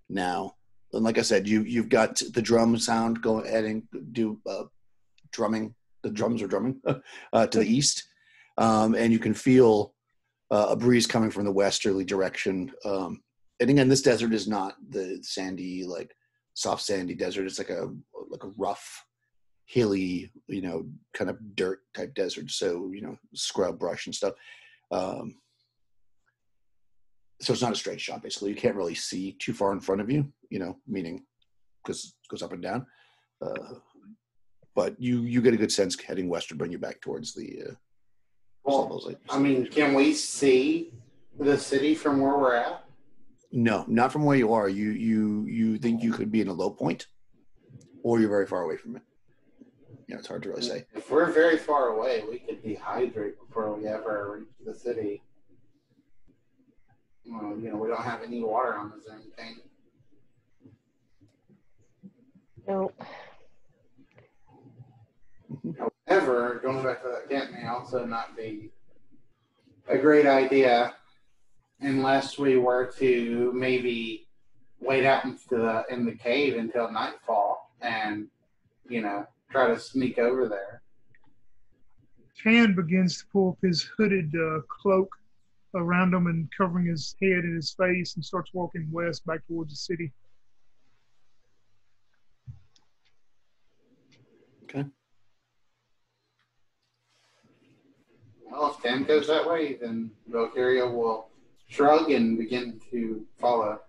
now. And like I said, you've got the drum sound going ahead and do drumming. The drums are drumming to the east, and you can feel a breeze coming from the westerly direction. And again, this desert is not the sandy, like soft sandy desert. It's like a rough, hilly, kind of dirt type desert. So scrub, brush, and stuff. So it's not a straight shot. Basically, you can't really see too far in front of you. Meaning because it goes up and down. But you get a good sense heading west to bring you back towards the. I mean, can we see the city from where we're at? No, not from where you are. You think you could be in a low point, or you're very far away from it. It's hard to really say. If we're very far away, we could dehydrate before we ever reach the city. Well, we don't have any water on us or anything. No. However, going back to that camp may also not be a great idea unless we were to maybe wait out in the cave until nightfall and try to sneak over there. Tan begins to pull up his hooded cloak around him and covering his head and his face and starts walking west back towards the city. Okay. Well, if Dan goes that way, then Valkyria will shrug and begin to follow.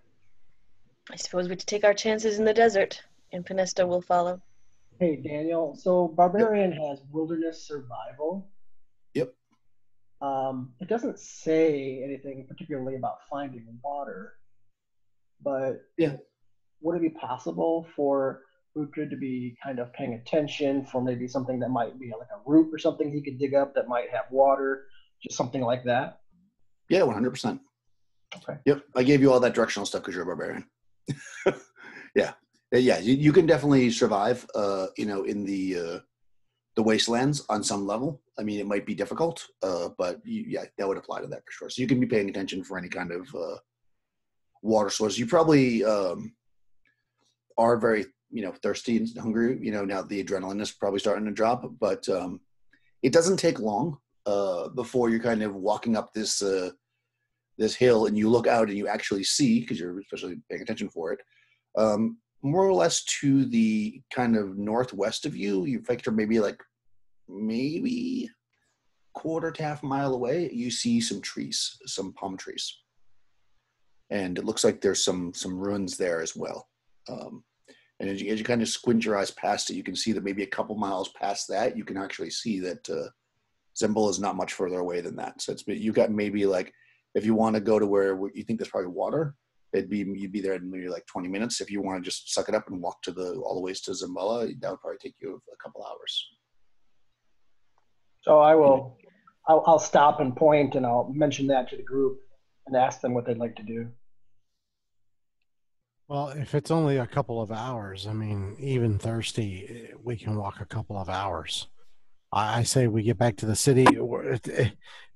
I suppose we have to take our chances in the desert, and Pinesta will follow. Hey, Daniel. So Barbarian has wilderness survival. Yep. It doesn't say anything particularly about finding water, but yeah, would it be possible for Uhtred to be kind of paying attention for maybe something that might be like a root or something he could dig up that might have water, just something like that? Yeah, 100%. Okay. Yep, I gave you all that directional stuff because you're a barbarian. Yeah, you can definitely survive, in the wastelands on some level. I mean, it might be difficult, but that would apply to that for sure. So you can be paying attention for any kind of water source. You probably are very, thirsty and hungry. Now the adrenaline is probably starting to drop, but it doesn't take long before you're kind of walking up this hill and you look out and you actually see, because you're especially paying attention for it, more or less to the kind of northwest of you. You factor maybe quarter to half mile away, you see some trees, some palm trees. And it looks like there's some ruins there as well. And as you kind of squint your eyes past it, you can see that maybe a couple miles past that, you can actually see that Zambala is not much further away than that. So you've got maybe if you want to go to where you think there's probably water, you'd be there in maybe 20 minutes. If you want to just suck it up and walk all the ways to Zambala, that would probably take you a couple hours. So I'll stop and point and I'll mention that to the group and ask them what they'd like to do. Well, if it's only a couple of hours, I mean, even thirsty, we can walk a couple of hours. I say we get back to the city.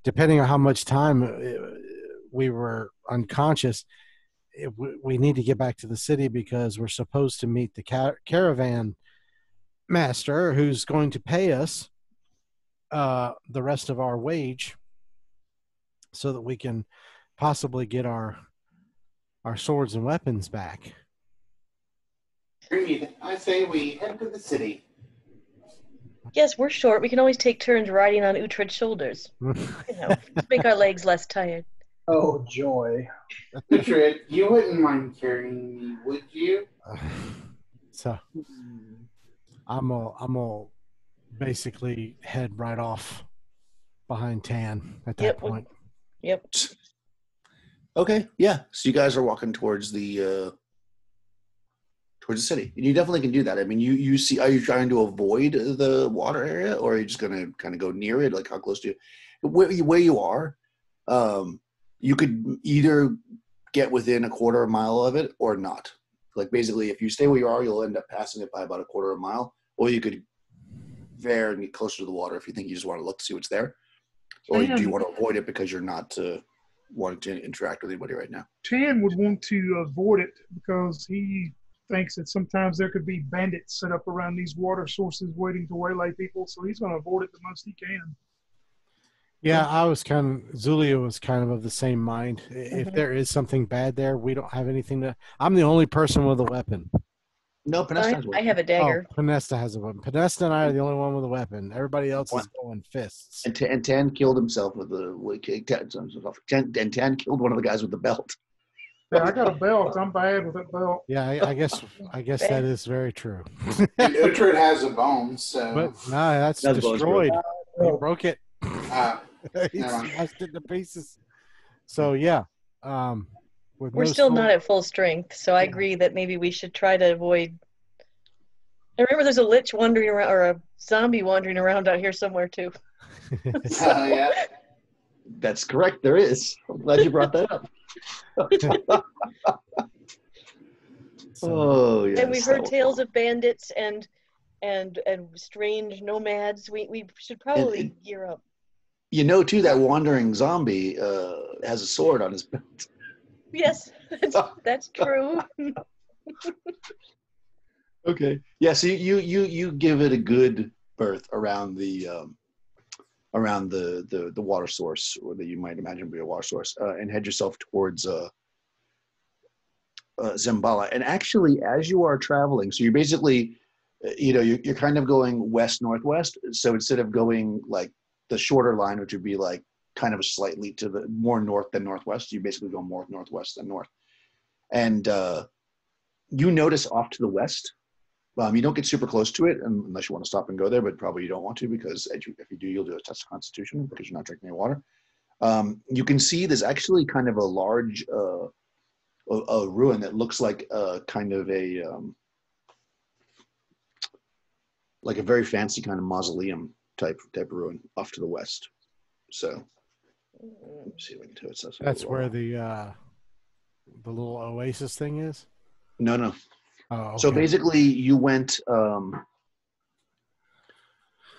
Depending on how much time we were unconscious, we need to get back to the city because we're supposed to meet the caravan master who's going to pay us the rest of our wage so that we can possibly get our swords and weapons back. Agreed. I say we head to the city. Yes, we're short. We can always take turns riding on Uhtred's shoulders. You know, to make our legs less tired. Oh, joy. Uhtred, you wouldn't mind carrying me, would you? So I'm gonna basically head right off behind Tan at that Yep. point. Yep. Okay, yeah. So you guys are walking towards the city, and you definitely can do that. I mean, you see, are you trying to avoid the water area, or are you just gonna kind of go near it? Like, how close to you? Where you are, you could either get within a quarter of a mile of it or not. Like, basically, if you stay where you are, you'll end up passing it by about a quarter of a mile, or you could veer and get closer to the water if you think you just want to look to see what's there, or do you want to avoid it because you're not wanting to interact with anybody right now? Tan would want to avoid it because he thinks that sometimes there could be bandits set up around these water sources waiting to waylay people, so he's going to avoid it the most he can. Yeah, Zulia was kind of the same mind. If there is something bad there, we don't have anything to. I'm the only person with a weapon. No, Panesta I have a dagger. Oh, Panesta has a weapon. Panesta and I are the only one with a weapon. Everybody else is going fists. And Tan killed himself with and Tan killed one of the guys with the belt. Yeah, I got a belt. I'm bad with that belt. Yeah, I guess that is very true. And Uhtred has a bone, so. But no, that's That's destroyed. He Oh, broke it. He Never mind. smashed it to pieces. So yeah, with We're no still sword- not at full strength, so I agree that maybe we should try to avoid. I remember there's a lich wandering around, or a zombie wandering around out here somewhere too. Yeah. That's correct. There is. I'm glad you brought that up. Oh yeah. And we've heard tales of bandits and strange nomads. We should probably gear up. You know, too, that wandering zombie has a sword on his belt. Yes, that's true. Okay. Yeah. So you give it a good berth around the water source, or that you might imagine be a water source, and head yourself towards Zambala. And actually, as you are traveling, so you're basically, you're kind of going west northwest. So instead of going like the shorter line, which would be like kind of slightly to the more north than northwest, you basically go more northwest than north. And you notice off to the west. You don't get super close to it unless you want to stop and go there, but probably you don't want to, because if you do, you'll do a test of constitution because you're not drinking any water. You can see there's actually kind of a large a ruin that looks like kind of a like a very fancy kind of mausoleum type ruin off to the west. So let me see if I can tell it says. That's where the little oasis thing is. No. Oh, okay. So basically, you went.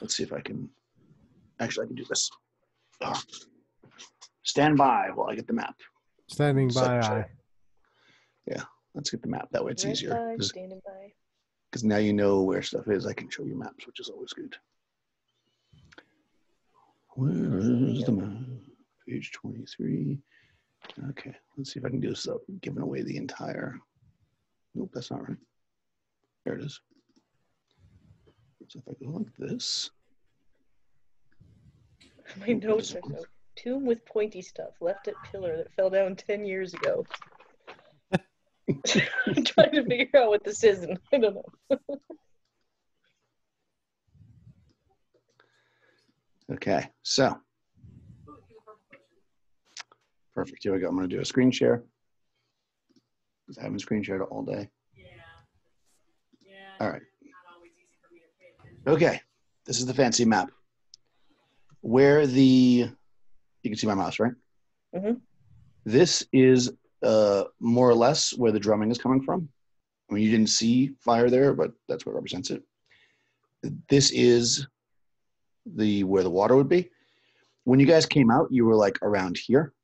Let's see if I can. Actually, I can do this. Stand by while I get the map. Standing by. Secretary. Yeah, let's get the map. That way it's Right easier. by, standing by. Because now you know where stuff is. I can show you maps, which is always good. Where is the map? Page 23. Okay, let's see if I can do this without giving away the entire. Nope, that's not right. There it is. So if I go like this. My notes are so. Tomb with pointy stuff left at pillar that fell down 10 years ago. I'm trying to figure out what this is, and I don't know. Okay, so. Perfect, here we go. I'm gonna do a screen share. Because I haven't screen shared all day. All right. Okay, this is the fancy map. Where you can see my mouse, right? Mm-hmm. This is more or less where the drumming is coming from. I mean, you didn't see fire there, but that's what represents it. This is where the water would be. When you guys came out, you were like around here.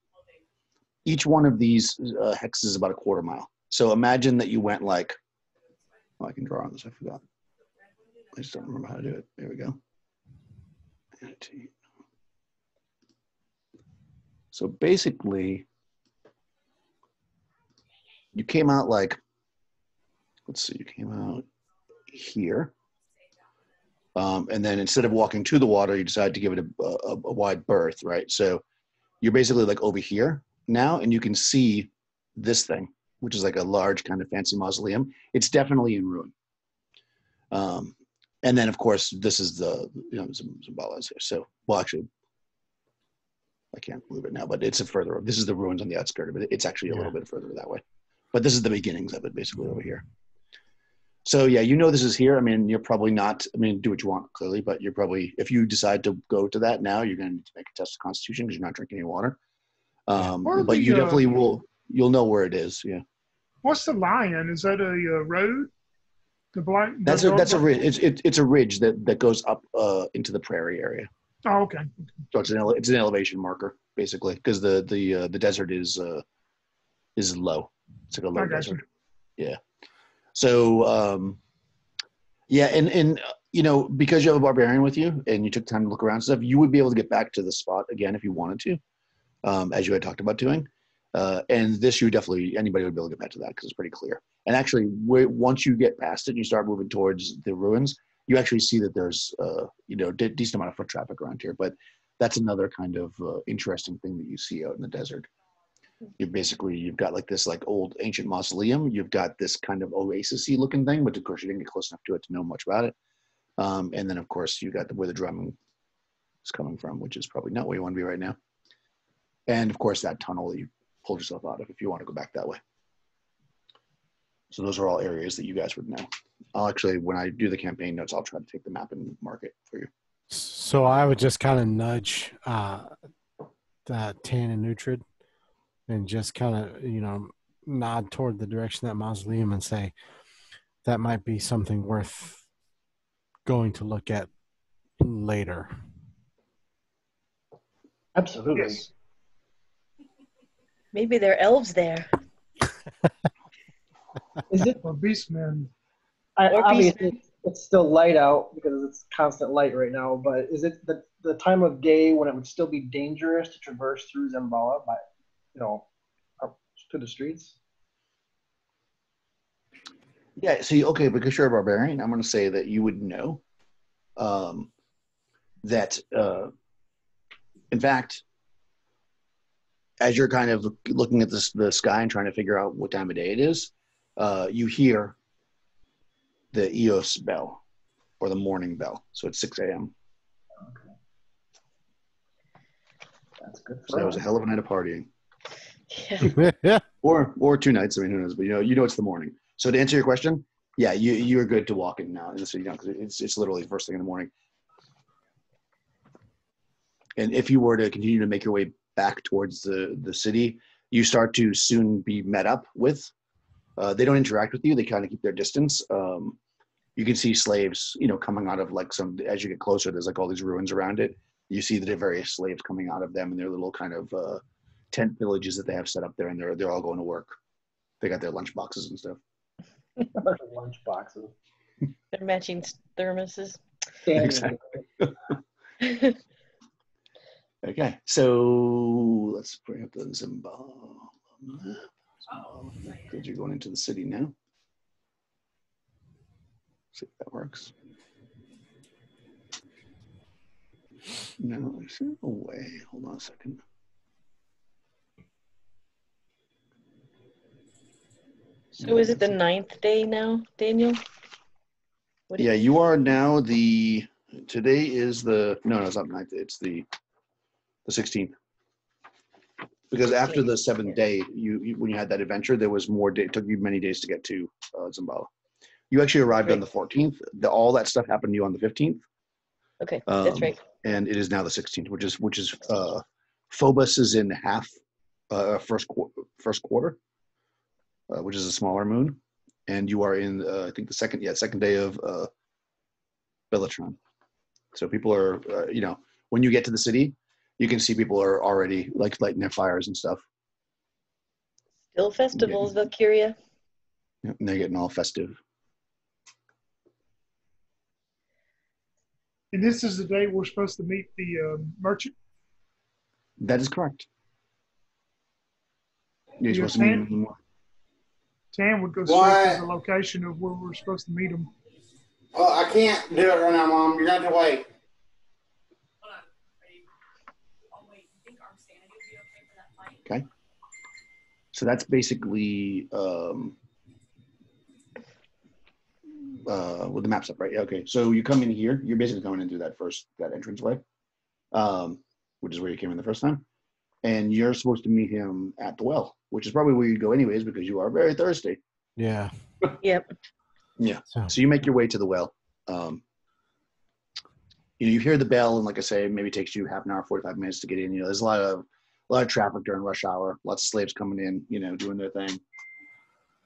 Each one of these hexes is about a quarter mile. So imagine that you went like, oh, I can draw on this, I forgot. I just don't remember how to do it. There we go. So basically, you came out like let's see, you came out here. And then instead of walking to the water, you decide to give it a wide berth, right? So you're basically like over here now, and you can see this thing, which is like a large kind of fancy mausoleum. It's definitely in ruin. And then, of course, this is the, Zambala is here. So, well, actually, I can't move it now, but it's this is the ruins on the outskirts of it. It's actually a little bit further that way. But this is the beginnings of it, basically, over here. So, yeah, this is here. I mean, you're probably not, do what you want, clearly, but you're probably, if you decide to go to that now, you're going to need to make a test of constitution because you're not drinking any water. But you definitely you'll know where it is, yeah. What's the lion? Is that a road? The black. That's a ridge. It's a ridge that goes up into the prairie area. Oh, okay. So it's an elevation marker basically because the desert is low. It's like a low desert. Yeah. So and because you have a barbarian with you and you took time to look around and stuff, you would be able to get back to the spot again if you wanted to, as you had talked about doing. And this, anybody would be able to get back to that because it's pretty clear. And actually, once you get past it and you start moving towards the ruins, you actually see that there's, decent amount of foot traffic around here. But that's another kind of interesting thing that you see out in the desert. You've got like this like old ancient mausoleum. You've got this kind of oasis-y looking thing, but of course you didn't get close enough to it to know much about it. And then of course you got where the drumming is coming from, which is probably not where you want to be right now. And of course that tunnel that you pulled yourself out of if you want to go back that way. So those are all areas that you guys would know. I'll actually, when I do the campaign notes, I'll try to take the map and mark it for you. So I would just kind of nudge Tan and Neutrid and just kind of, nod toward the direction of that mausoleum and say, that might be something worth going to look at later. Absolutely. Yes. Maybe there are elves there. Is it? Or beastmen. Obviously, it's still light out because it's constant light right now. But is it the time of day when it would still be dangerous to traverse through Zambala by, up to the streets? Yeah. So because you're a barbarian, I'm going to say that you would know that. In fact, as you're kind of looking at the sky and trying to figure out what time of day it is, you hear the Eos bell or the morning bell. So it's 6 a.m. Okay. That's good. So it was a hell of a night of partying. Yeah. or 2 nights. I mean, who knows? But it's the morning. So to answer your question, yeah, you're good to walk in now in the city because it's literally the first thing in the morning. And if you were to continue to make your way back towards the city, you start to soon be met up with. They don't interact with you. They kind of keep their distance. You can see slaves, coming out of as you get closer, there's like all these ruins around it. You see the various slaves coming out of them and their little kind of tent villages that they have set up there, and they're all going to work. They got their lunch boxes and stuff. Lunch boxes. They're matching thermoses. Exactly. Okay, so let's bring up the Zambala map. Because you're going into the city now. See if that works. No, there's no way. Hold on a second. So is it the 9th day now, Daniel? Yeah, you are now today is no, it's not the 9th. It's the 16th. Because after the 7th day, you when you had that adventure, there was more day. It took you many days to get to Zambala. You actually arrived on the 14th. All that stuff happened to you on the 15th. Okay, that's right. And it is now the 16th, which is Phobos is in half, first quarter, which is a smaller moon, and you are in I think the second day of Bellatron. So people are when you get to the city, you can see people are already lighting their fires and stuff. Still festivals, Valkyria. Yep, and they're getting all festive. And this is the day we're supposed to meet the merchant? That is correct. You're supposed to meet him. Tan would go straight to the location of where we're supposed to meet him. Well, I can't do it right now, Mom. You're going to have to wait. Okay. So that's basically with the maps up, right? Yeah, okay. So you come in here. You're basically coming in through that entranceway, which is where you came in the first time. And you're supposed to meet him at the well, which is probably where you'd go anyways because you are very thirsty. Yeah. Yep. Yeah. So you make your way to the well. You hear the bell, and like I say, maybe it takes you half an hour, 45 minutes to get in. There's a lot of traffic during rush hour. Lots of slaves coming in, doing their thing.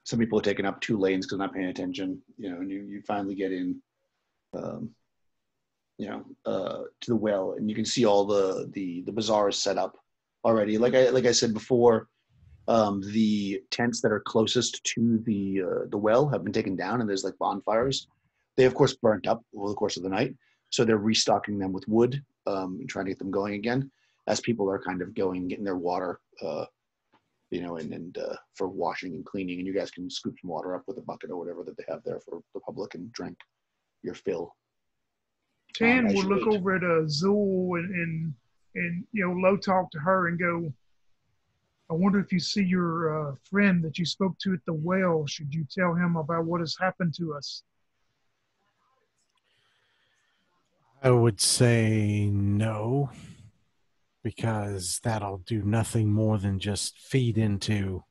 Some people are taking up 2 lanes because they're not paying attention. And you finally get in, to the well, and you can see all the bazaar is set up already. Like I said before, the tents that are closest to the well have been taken down, and there's like bonfires. They of course burnt up over the course of the night, so they're restocking them with wood and trying to get them going again as people are kind of getting their water, and for washing and cleaning. And you guys can scoop some water up with a bucket or whatever that they have there for the public and drink your fill. Tan will look over at Zool and low talk to her and go, I wonder if you see your friend that you spoke to at the well, should you tell him about what has happened to us? I would say no, because that'll do nothing more than just feed into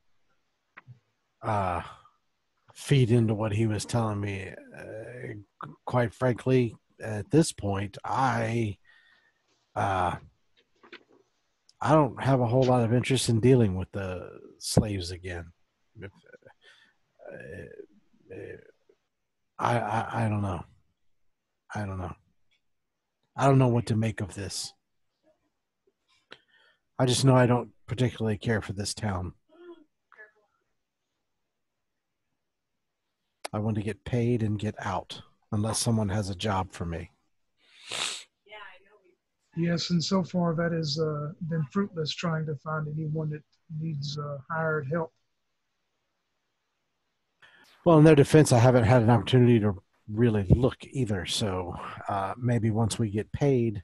what he was telling me. Quite frankly, at this point, I don't have a whole lot of interest in dealing with the slaves again. I don't know. I don't know what to make of this. I just know I don't particularly care for this town. I want to get paid and get out, unless someone has a job for me. Yes, and so far that has been fruitless, trying to find anyone that needs hired help. Well, in their defense, I haven't had an opportunity to really look either. So maybe once we get paid,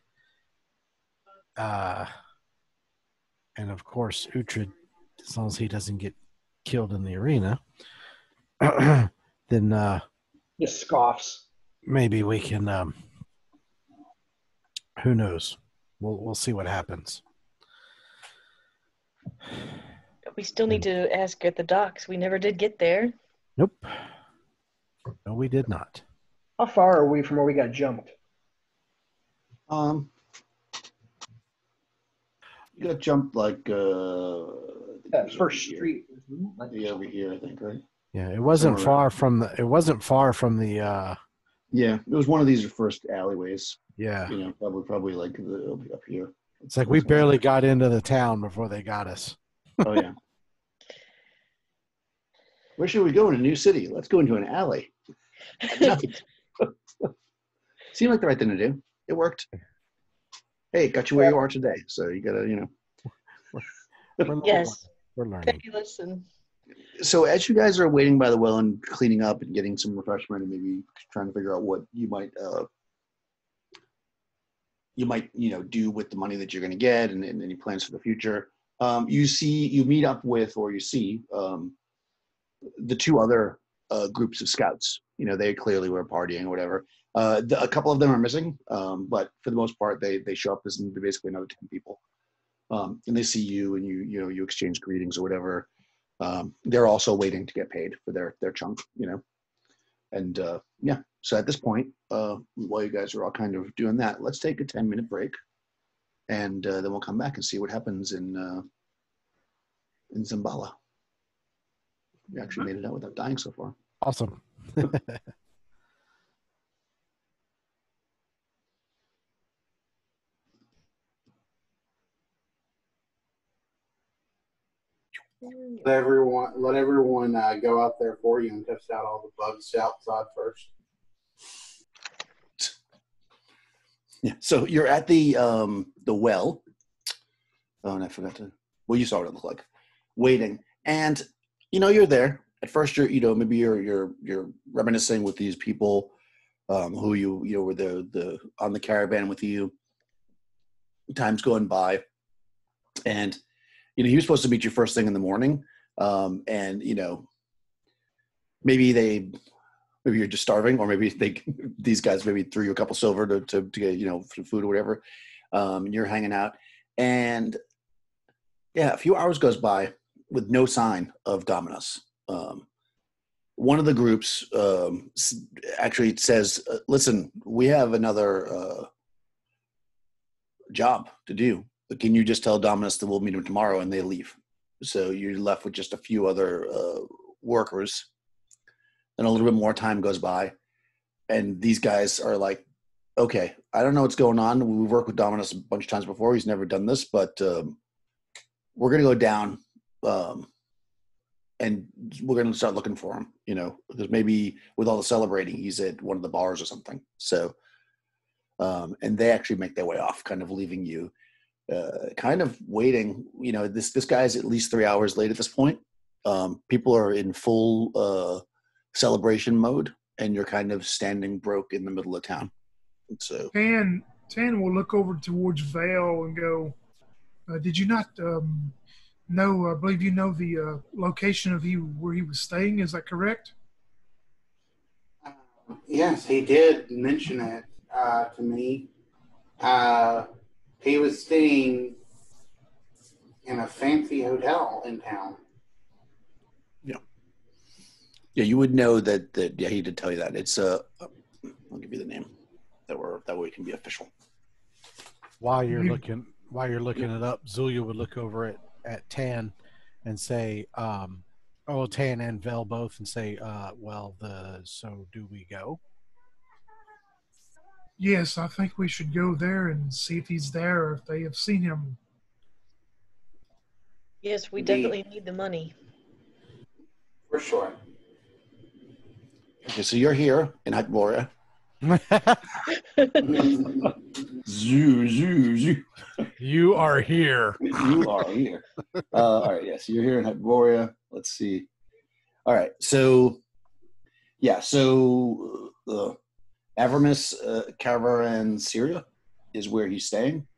and of course, Uhtred, as long as he doesn't get killed in the arena, then Just scoffs. maybe we can. Who knows? We'll see what happens. We still need to ask at the docks. We never did get there. Nope. No, we did not. How far are we from where we got jumped? You got jumped like That first street. Yeah, over here, I think, right? Yeah, it wasn't Somewhere far from the. It wasn't far from the. Yeah, it was one of these first alleyways. Yeah, Probably like up here. it's like we barely got into the town before they got us. Oh yeah. Where should we go in a new city? Let's go into an alley. Nothing. Seemed like the right thing to do. It worked. Hey, it got you where you are today. So you gotta, Yes. We're learning. Fabulous. And So as you guys are waiting by the well and cleaning up and getting some refreshment and maybe trying to figure out what you might do with the money that you're going to get and any plans for the future, you meet up with, or you see the 2 other groups of scouts. They clearly were partying or whatever. A couple of them are missing, but for the most part, they show up as basically another 10 people, and they see you and you exchange greetings or whatever. They're also waiting to get paid for their chunk, and so at this point, while you guys are all kind of doing that, let's take a 10-minute break, and then we'll come back and see what happens in Zambala. We actually made it out without dying so far. Awesome. Let everyone go out there for you and test out all the bugs outside first. Yeah. So you're at the well. Oh, and I forgot to. Well, you saw what it looked like. Waiting, and you're there, at first maybe you're reminiscing with these people who were the on the caravan with you. Time's going by, and he was supposed to meet you first thing in the morning, and maybe you're just starving, or maybe these guys maybe threw you a couple silver to get food or whatever. You're hanging out, and a few hours goes by with no sign of Dominus. One of the groups actually says, "Listen, we have another job to do. But can you just tell Dominus that we'll meet him tomorrow?" And they leave. So you're left with just a few other workers. And a little bit more time goes by, and these guys are like, "Okay, I don't know what's going on. We've worked with Dominus a bunch of times before. He's never done this, but we're going to go down, and we're going to start looking for him. Because maybe with all the celebrating, he's at one of the bars or something." So, and they actually make their way off, kind of leaving you, kind of waiting. This guy's at least 3 hours late at this point. People are in full celebration mode, and you're kind of standing broke in the middle of town. So Tan will look over towards Vale and go, "Did you not know? I believe you know the location of where he was staying. Is that correct?" Yes, he did mention it to me. He was staying in a fancy hotel in town. Yeah, you would know that. Yeah, he did tell you that. It's I'll give you the name. That way it can be official. While you're looking it up, Zulia would look over at Tan and say, Tan and Vel both, and say, so do we go? Yes, I think we should go there and see if he's there or if they have seen him. Yes, we definitely need the money. For sure. Okay, so you're here in Hyperborea. Zoo. You are here. You are here. All right, yes, you're here in Hyperborea. Let's see. All right, so Avernus Caravan Syria is where he's staying,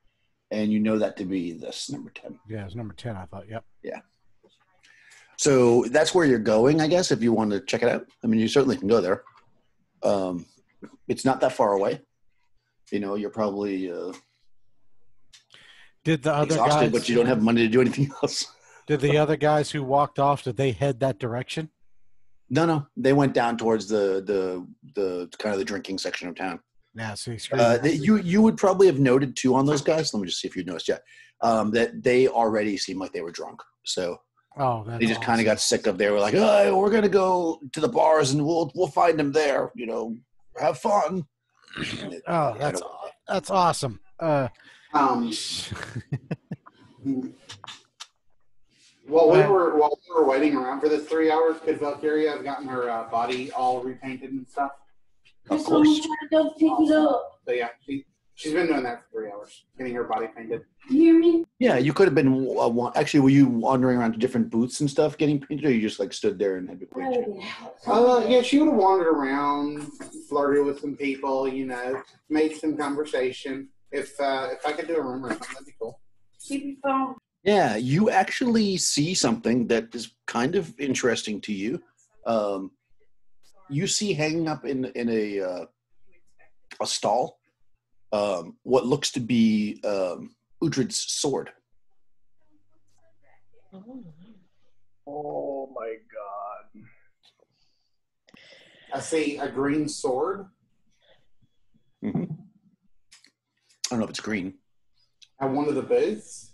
and you know that to be this number 10. Yeah, it's number 10, I thought. Yep. Yeah. So that's where you're going, I guess, if you want to check it out. I mean, you certainly can go there. It's not that far away. You're probably did the other exhausted, guys, but you don't have money to do anything else. Did the other guys who walked off, did they head that direction? No, they went down towards the kind of the drinking section of town. Yeah, so you would probably have noted too on those guys. Let me just see if you noticed. Yeah, that they already seemed like they were drunk. So they just kind of got sick of. They were like, "Oh, we're gonna go to the bars and we'll find him there. Have fun." That's awesome. While we were waiting around for this 3 hours, could Valkyria have gotten her body all repainted and stuff? Of course. So yeah, she's been doing that for 3 hours, getting her body painted. You hear me? Yeah, you could have been. Actually, were you wandering around to different booths and stuff getting painted, or you just stood there and had to paint? Yeah, she would have wandered around, flirted with some people, made some conversation. If I could do a room or something, that'd be cool. Keep your phone. Yeah, you actually see something that is kind of interesting to you. You see hanging up in a stall what looks to be Uhtred's sword. Oh my god. I see a green sword. Mm-hmm. I don't know if it's green. At one of the booths.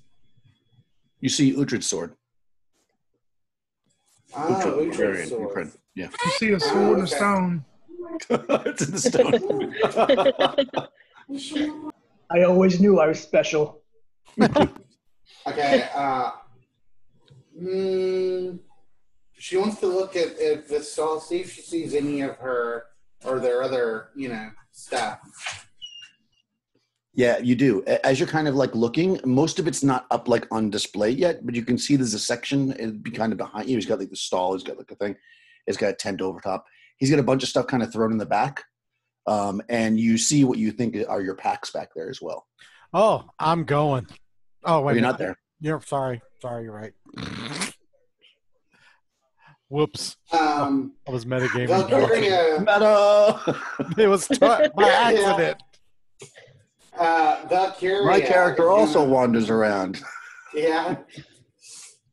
You see Uhtred's sword. Uhtred's sword. Yeah. You see a sword and a stone. It's in the stone. I always knew I was special. Okay. She wants to look at the stall, see if she sees any of her or their other, stuff. Yeah, you do. As you're kind of like looking, most of it's not up like on display yet, but you can see there's a section. It'd be kind of behind you. He's got like the stall. He's got like a thing. He's got a tent over top. He's got a bunch of stuff kind of thrown in the back, and you see what you think are your packs back there as well. Oh, I'm going. Oh, wait. You're not there. You're sorry. Sorry, you're right. Whoops. I was metagaming. Valkyria, Meta. It was by accident. Valkyria. My character is also gonna- wanders around. Yeah.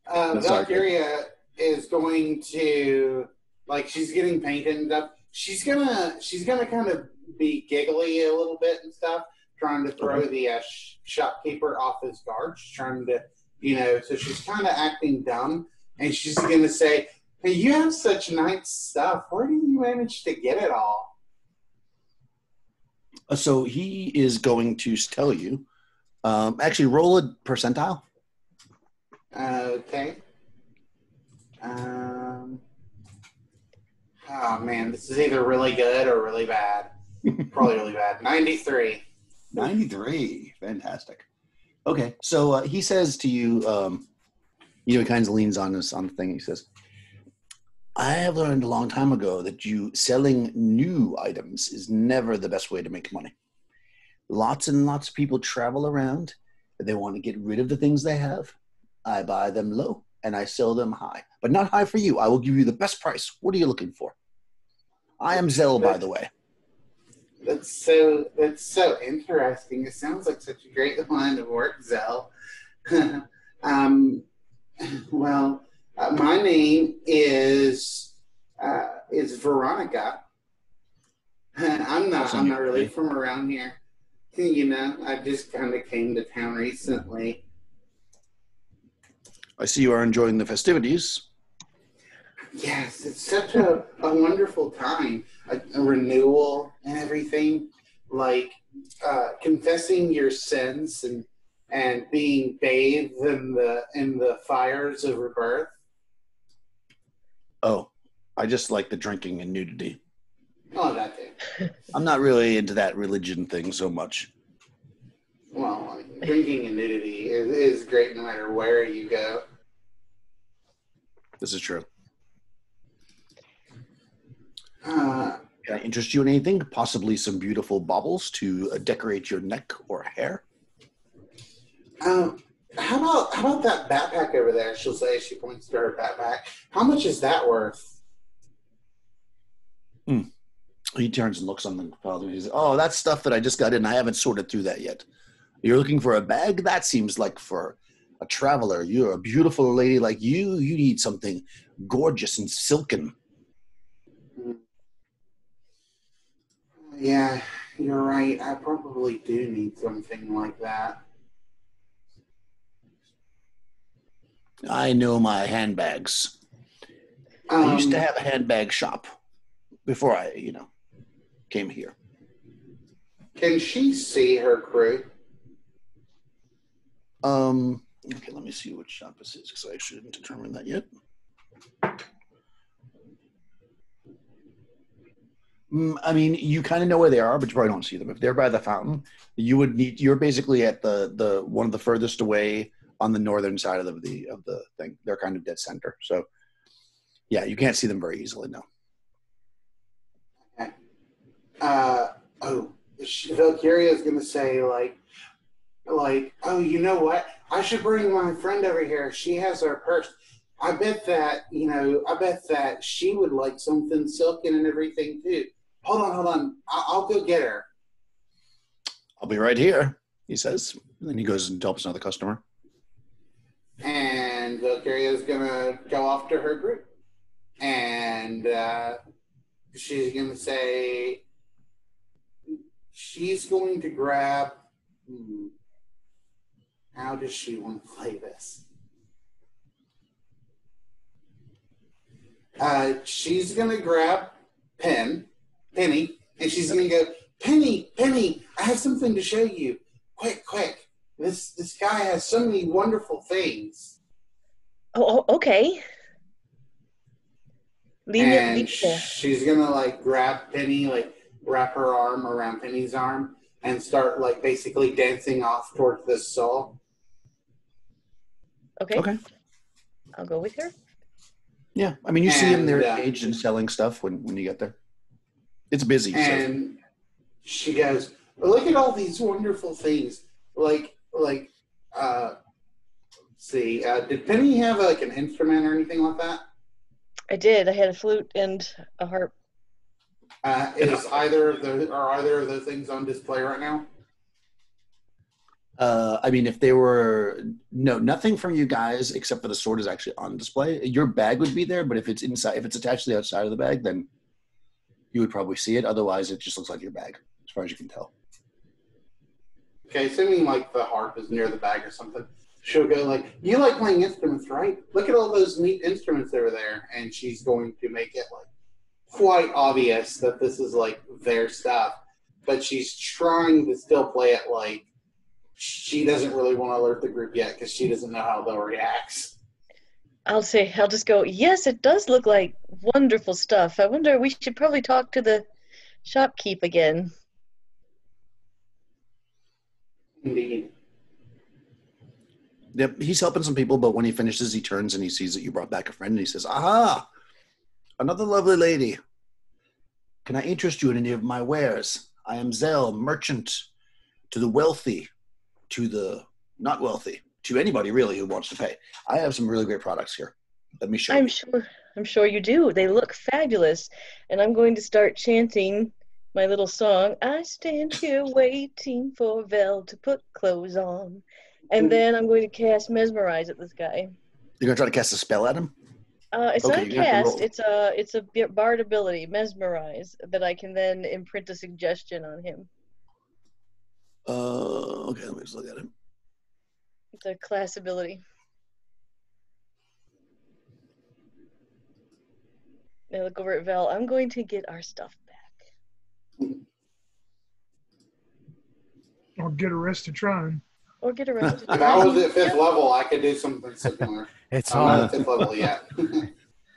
That's all good. Valkyria is going to, like, she's getting painted and stuff. She's gonna kind of be giggly a little bit and stuff, trying to throw the shopkeeper off his guard. She's trying to, so she's kind of acting dumb, and she's gonna say, "Hey, you have such nice stuff. Where do you manage to get it all?" So he is going to tell you. Actually, roll a percentile. Okay. Oh man, this is either really good or really bad. Probably really bad. 93. 93. Fantastic. Okay, so he says to you, he kind of leans on the thing. He says, "I have learned a long time ago that selling new items is never the best way to make money. Lots and lots of people travel around. They want to get rid of the things they have. I buy them low and I sell them high, but not high for you. I will give you the best price. What are you looking for? I am Zell, by the way." That's so interesting. It sounds like such a great line of work, Zell. My name is Veronica. I'm not really from around here. I just kind of came to town recently. I see you are enjoying the festivities. Yes, it's such a wonderful time. A renewal and everything, like confessing your sins and being bathed in the fires of rebirth. Oh, I just like the drinking and nudity. Oh, that too. I'm not really into that religion thing so much. Well, drinking and nudity is great no matter where you go. This is true. Uh, Can I interest you in anything? Possibly some beautiful baubles to decorate your neck or hair? How about that backpack over there? She'll say, she points to her backpack. How much is that worth? He turns and looks on the father. He says, "Oh, that's stuff that I just got in. I haven't sorted through that yet. You're looking for a bag? That seems like for a traveler. You're a beautiful lady like you. You need something gorgeous and silken." Yeah, you're right. I probably do need something like that. I know my handbags. I used to have a handbag shop before I, came here. Can she see her crew? Okay, let me see what shop this is because I shouldn't determine that yet. I mean, you kind of know where they are, but you probably don't see them. If they're by the fountain, you're basically at the one of the furthest away on the northern side of the thing. They're kind of dead center. So, yeah, you can't see them very easily, no. Valkyria is going to say, like, oh, you know what? I should bring my friend over here. She has our purse. I bet that she would like something silken and everything, too. Hold on. I'll go get her. I'll be right here, he says. And then he goes and helps another customer. And Valkyria is going to go off to her group. And she's going to say, she's going to grab, how does she want to play this? She's going to grab Penny, and she's going to go, Penny, I have something to show you. Quick. This guy has so many wonderful things. Oh, okay. Leave it there. She's going to, like, grab Penny, like, wrap her arm around Penny's arm, and start like basically dancing off towards this saw. Okay. Okay. I'll go with her. Yeah, I mean, you see them; they're And, engaged in selling stuff when you get there. It's busy. So. And she goes, "Look at all these wonderful things. Let's see, did Penny have like an instrument or anything like that? I did. I had a flute and a harp. Are either of those things on display right now? I mean, if they were nothing from you guys except for the sword is actually on display. Your bag would be there, but if it's inside, if it's attached to the outside of the bag, then you would probably see it. Otherwise, it just looks like your bag, as far as you can tell. Okay, assuming like the harp is near the bag or something, she'll go like, "You like playing instruments, right? Look at all those neat instruments over there," and she's going to make it like quite obvious that this is like their stuff, but she's trying to still play it like she doesn't really want to alert the group yet because she doesn't know how they'll react. I'll just go, yes, it does look like wonderful stuff. I wonder, we should probably talk to the shopkeep again. Indeed. Yep, he's helping some people, but when he finishes, he turns and he sees that you brought back a friend, and he says, "Aha, another lovely lady. Can I interest you in any of my wares? I am Zell, merchant to the wealthy, to the not wealthy, to anybody really who wants to pay. I have some really great products here. Let me show you." I'm sure you do. They look fabulous. And I'm going to start chanting my little song, "I stand here waiting for Vel to put clothes on." And then I'm going to cast Mesmerize at this guy. You're going to try to cast a spell at him? It's Okay, not you have to cast. It's a bard ability, Mesmerize, that I can then imprint a suggestion on him. Okay, let me just look at him. It's a class ability. Now look over at Vel. I'm going to get our stuff back. Or get arrested trying. Or get arrested. If I was at 5th level, I could do something similar. It's I'm not on. at 5th level yet.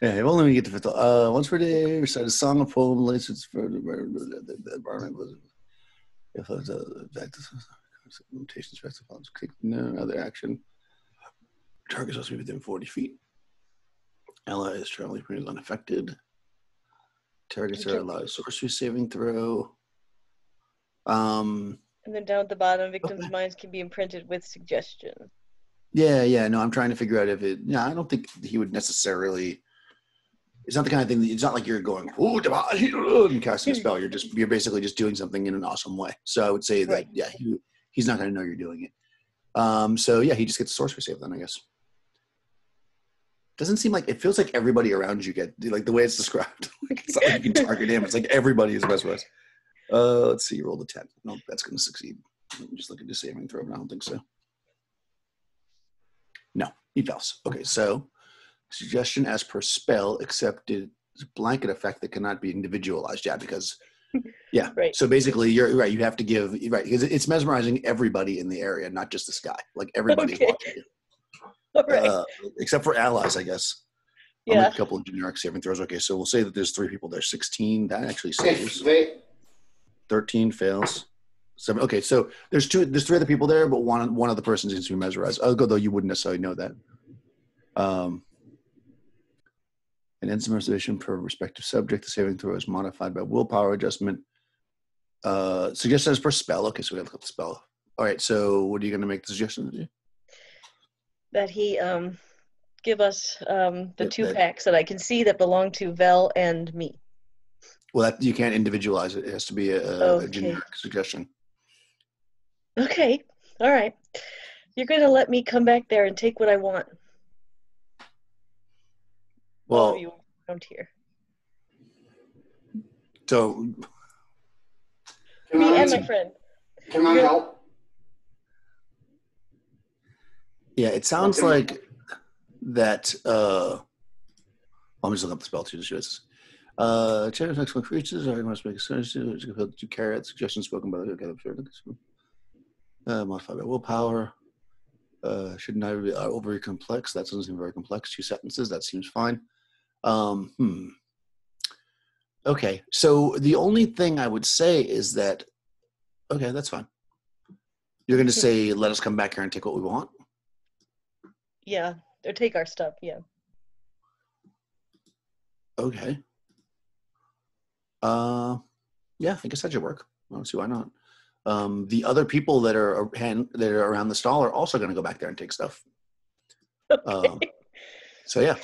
Yeah, if only we get to fifth. Once per day, recite a song, a poem, license for the environment. If it's limitations, no other action. Target supposed to be within 40 feet. Allies traveling is unaffected. Targets are allowed a sorcery saving throw. And then down at the bottom, victims' minds can be imprinted with suggestion. Yeah. No, I'm trying to figure out if it. Yeah, I don't think he would necessarily. It's not the kind of thing. It's not like you're going and casting a spell. You're basically just doing something in an awesome way. So I would say that he's not going to know you're doing it. So yeah, he just gets a sorcery save then, I guess. Doesn't seem like it feels like everybody around you get like the way it's described. Like it's not like you can target him. It's like everybody is mesmerized. Let's see. You rolled a 10. No, that's going to succeed. Let me just look at the saving throw, but I don't think so. No, he fails. Okay, so suggestion as per spell, except it's a blanket effect that cannot be individualized. Yeah, because Right. So basically, you're right. You have to give because it's mesmerizing everybody in the area, not just this guy. Like everybody's Okay. watching you. All right. Except for allies, I guess. I'll Yeah. make a couple of generic saving throws. Okay, so we'll say that there's 3 people there. 16, that actually saves. 13 fails. 7. Okay, so there's 3 other people there, but one of the persons needs to be mesmerized. Although you wouldn't necessarily know that. An instant mesmerization per respective subject. The saving throw is modified by willpower adjustment. Suggestion as per spell. Okay, so we have to look up the spell. All right, so what are you going to make the suggestion to do? That he give us the Yeah, 2 that- packs that I can see that belong to Vel and me. Well, you can't individualize it. It has to be a Okay. generic suggestion. Okay. All right. You're going to let me come back there and take what I want. All Well, of you around here. so Can Me I, and my friend. can I help? yeah, it sounds Okay. like that. I'm just looking up the spell too. Chance excellent creatures. I must make a suggestion to carry out suggestions spoken by the modified by willpower. Shouldn't I be overly complex? That doesn't seem very complex. 2 sentences. That seems fine. Okay, so the only thing I would say is that Okay, that's fine. You're going to say, let us come back here and take what we want? Yeah, or take our stuff. Yeah. Okay. Yeah, I guess that should work. I don't see why not. The other people that are around the stall are also going to go back there and take stuff. Okay. So yeah,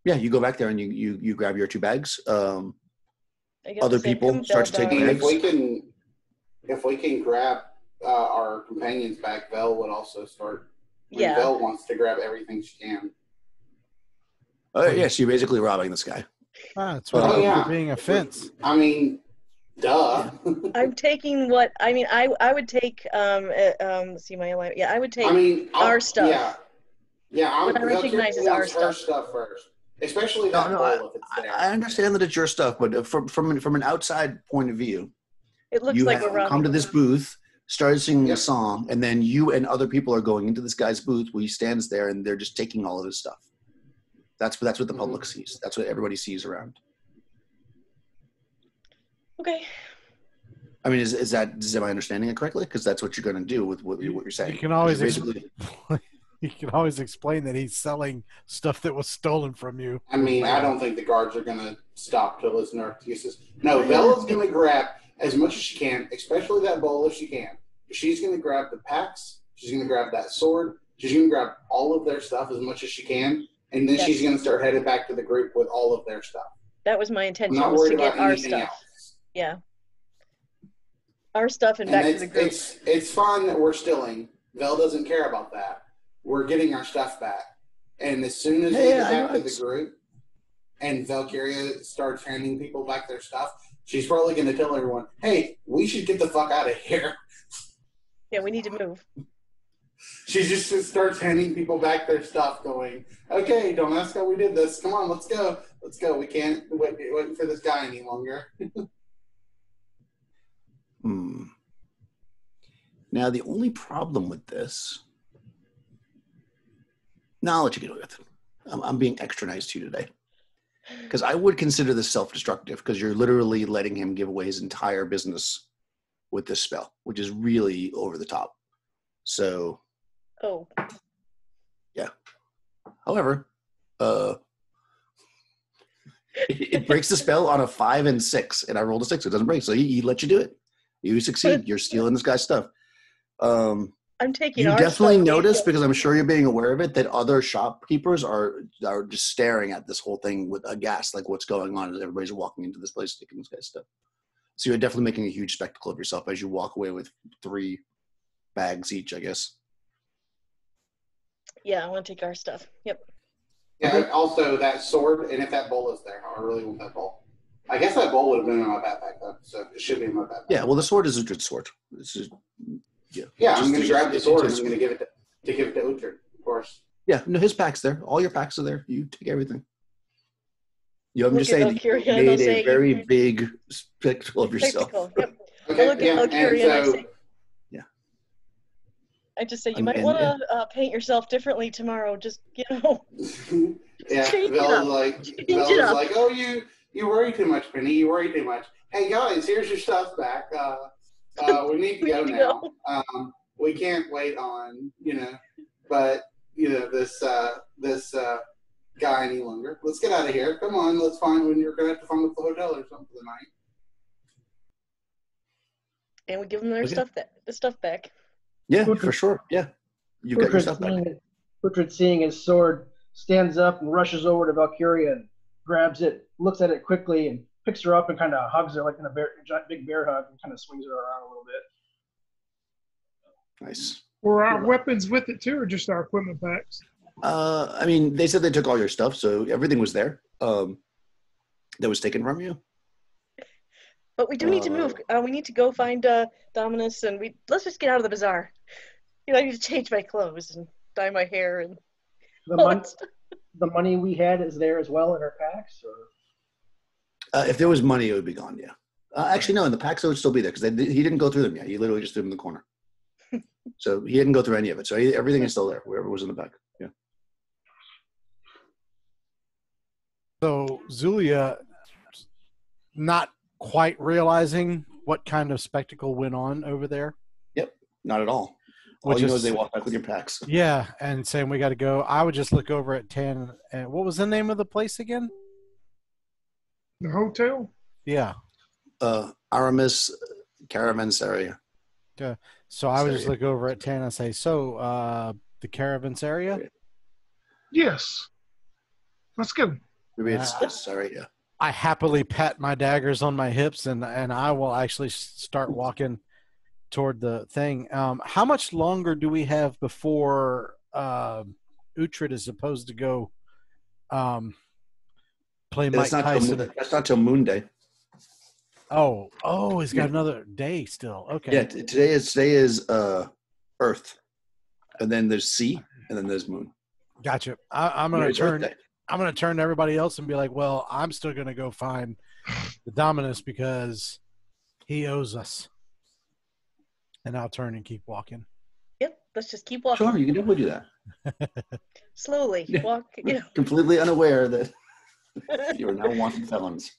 yeah, you go back there and you grab your 2 bags. I guess Other the same people come start to Bell take down. bags. If we can grab our companions back, Vel would also start. Yeah. Vel wants to grab everything she can. Yeah, so you're basically robbing this guy. That's what Oh, I was yeah. being a fence. I mean, duh. I'm taking what I mean. I would take see my alignment. Yeah, I would take I mean, our stuff. Yeah. What I recognize Valkyria is our wants her stuff. stuff first, especially No, that no, bowl if it's there. I understand that it's your stuff, but from an outside point of view, It looks you like have we're come robbing. to this booth, started singing Yep. a song, and then you and other people are going into this guy's booth where he stands there and they're just taking all of his stuff. That's what the public sees. That's what everybody sees around. Okay. I mean, am I understanding it correctly? Because that's what you're going to do with what you're saying. You can always You're basically. you can always explain that he's selling stuff that was stolen from you. I mean, I don't think the guards are going to stop to listen to our excuses. No, Bella's going to grab as much as she can, especially that bowl if she can. She's going to grab the packs. She's going to grab that sword. She's going to grab all of their stuff as much as she can, and then Yes. she's going to start headed back to the group with all of their stuff. That was my I'm intention, not was to worried get about our anything stuff. else. Yeah. Our stuff and And back to the group. it's fine that we're stealing. Vel doesn't care about that. We're getting our stuff back. And as soon as we Yeah, get I back know to the it's- group and Valkyria starts handing people back their stuff, she's probably going to tell everyone, hey, we should get the fuck out of here. Yeah, we need to move. She just starts handing people back their stuff going, okay, don't ask how we did this. Come on, let's go. Let's go. We can't wait for this guy any longer. Now, the only problem with this. Now I'll let you get away with it. I'm being extra nice to you today. Because I would consider this self-destructive because you're literally letting him give away his entire business with this spell, which is really over the top. So, Oh, however, it breaks the spell on a 5 and 6, and I rolled a 6. It doesn't break, so he let you do it. You succeed. You're stealing this guy's stuff. I'm taking You our definitely stuff. notice, because I'm sure you're being aware of it, that other shopkeepers are just staring at this whole thing with aghast, like what's going on as everybody's walking into this place taking this guy's stuff. So you're definitely making a huge spectacle of yourself as you walk away with 3 bags each, I guess. Yeah, I want to take our stuff. Yep. Yeah, also that sword, and if that bowl is there, I really want that bowl. I guess that bowl would have been in my backpack, though, so it should be in my backpack. Yeah, well, the sword is a good sword. It's just, yeah. Yeah, Just- I'm going to grab the it's- sword and it's- I'm going to give it to Uther, of course. Yeah, no, his pack's there. All your packs are there. You take everything. I'm Look just at saying that you Valkyria and made I'll a say- very big spectacle of yourself. Spectacle. Yep. Okay, look at yeah, Valkyria and I and say, Yeah. I just say you And- might and- want to paint yourself differently tomorrow. Just so, yeah, Change it Vel's up. like, Change Vel's it up. like, oh, you worry too much, Penny. You worry too much. Hey guys, here's your stuff back. We need to We go need to now. We can't wait on this guy any longer. Let's get out of here. Come on, let's find when you're gonna have to find us the hotel or something for the night. and we give them their Okay. the stuff back. Yeah, Who for could- sure. Yeah. You got your stuff back. Uhtred, seeing his sword, stands up and rushes over to Valkyria and grabs it, looks at it quickly, and picks her up and kind of hugs her like in a big bear hug and kind of swings her around a little bit. Nice. Were our weapons with it too, or just our equipment packs? I mean, they said they took all your stuff, so everything was there. That was taken from you. But we do need to move. We need to go find Dominus, and let's just get out of the bazaar. I need to change my clothes and dye my hair and The, all mon- that stuff. the money we had is there as well in our packs? Or? If there was money, it would be gone. Yeah. Actually, no. In the packs, it would still be there because he didn't go through them yet. He literally just threw them in the corner. So he didn't go through any of it. So everything is still there. Wherever was in the back. Yeah. So Zulia, not quite realizing what kind of spectacle went on over there? Not at all. All Which you know is- is they walk back with your packs. Yeah, and saying we got to go. I would just look over at Tan. And what was the name of the place again? The hotel? Yeah. Aramis Caravanseria. So I would just Sorry. look over at Tan and say, so the Caravanseria? Yes. Let's go. Maybe it's Ah. sorry. Yeah. I happily pat my daggers on my hips, and I will actually start walking toward the thing. How much longer do we have before Uhtred is supposed to go play Mike Tyson? That's not till Moon Day. Oh, he's got Yeah. another day still. Okay. Yeah. Today is Earth, and then there's Sea, and then there's Moon. Gotcha. I'm gonna It's turn. Earth Day. I'm gonna turn to everybody else and be like, "Well, I'm still gonna go find the Dominus because he owes us." And I'll turn and keep walking. Yep. Let's just keep walking Sure, you can definitely do that. slowly. Yeah. Walk. Completely unaware that you are now wanted felons.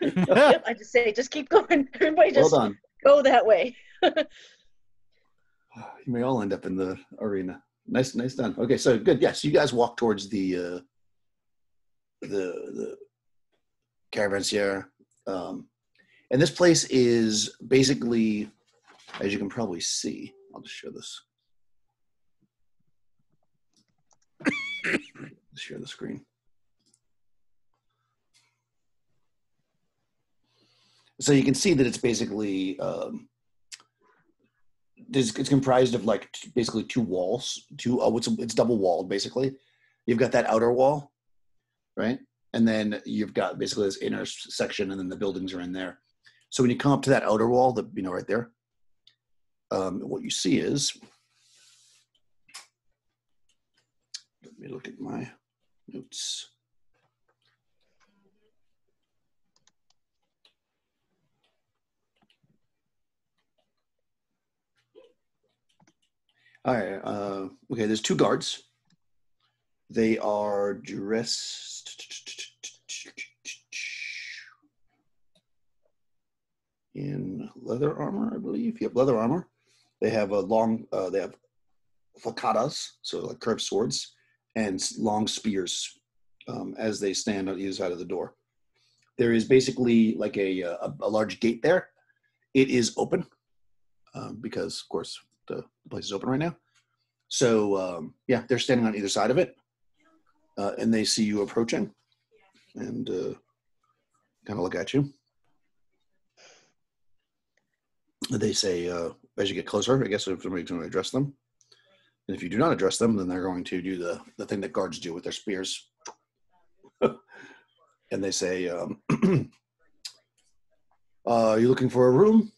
Yep, I just say, just keep going. Everybody Well just done. go that way. You may all end up in the arena. Nice done. Okay, so good. Yes, you guys walk towards the Caravanserai. And this place is basically, as you can probably see, I'll just share this. Share the screen. So you can see that it's basically it's comprised of like basically two walls. It's double walled basically. You've got that outer wall, right? And then you've got basically this inner section, and then the buildings are in there. So when you come up to that outer wall, right there, what you see is, let me look at my notes. All right. Okay, there's two guards. They are dressed in leather armor, I believe. Yep, leather armor. They have they have fakadas, so like curved swords, and long spears as they stand on either side of the door. There is basically like a large gate there. It is open because, of course, the place is open right now. So, yeah, they're standing on either side of it, and they see you approaching and kind of look at you. They say, as you get closer, I guess if somebody's going to address them. And if you do not address them, then they're going to do the thing that guards do with their spears. And they say, are you looking for a room?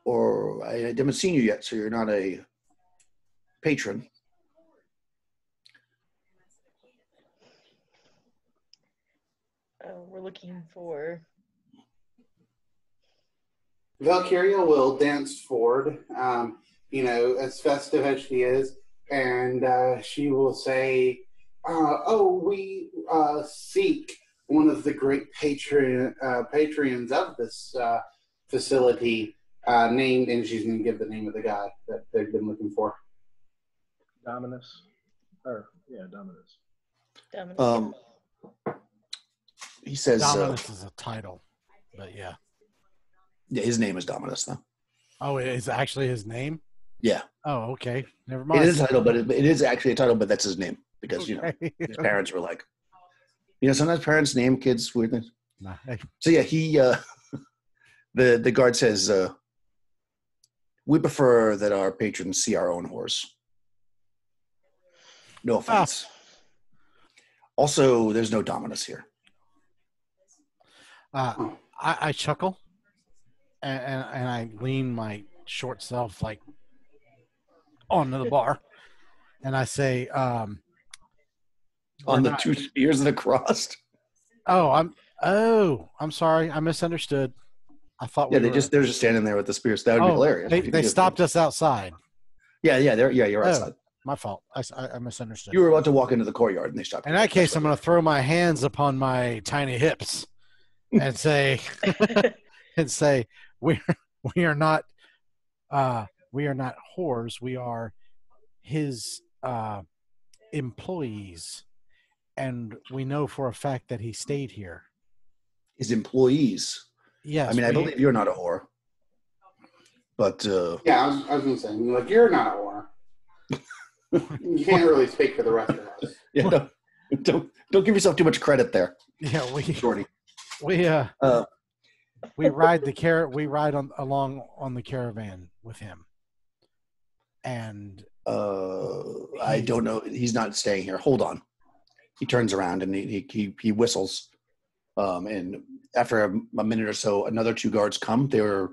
Or I haven't seen you yet, so you're not a patron. We're looking for. Valkyria will dance forward, as festive as she is, and she will say, we seek one of the great patrons of this facility, named, and she's going to give the name of the guy that they've been looking for. Dominus. Dominus. Dominus. He says, Dominus is a title, but yeah. yeah, his name is Dominus, though. Oh, it is actually his name? Yeah. Oh, okay. Never mind. It is a title, but it is actually a title, but that's his name because, Okay. his parents were like, sometimes parents name kids weird things. Nah, hey. So, yeah, he, the guard says, we prefer that our patrons see our own horse. No offense. Also, there's no Dominus here. I chuckle and I lean my short self like onto the bar, and I say, On the two spears that are crossed. I'm sorry, I misunderstood. I thought Yeah, we were, they're just standing there with the spears. That would be hilarious. They stopped us outside. Yeah, you're outside. My fault. I misunderstood. You were about to walk into the courtyard and they stopped. In that case, I'm going to throw my hands upon my tiny hips and say, we're We are not whores. We are his employees, and we know for a fact that he stayed here. His employees. Yes, I mean, I believe you're not a whore, but Yeah, I was gonna say, like, you're not a whore. You can't really speak for the rest of us. yeah, don't give yourself too much credit there, yeah, Shorty. we ride along on the caravan with him, and I don't know. He's not staying here. Hold on. He turns around and he whistles. And after a minute or so, another two guards come. They were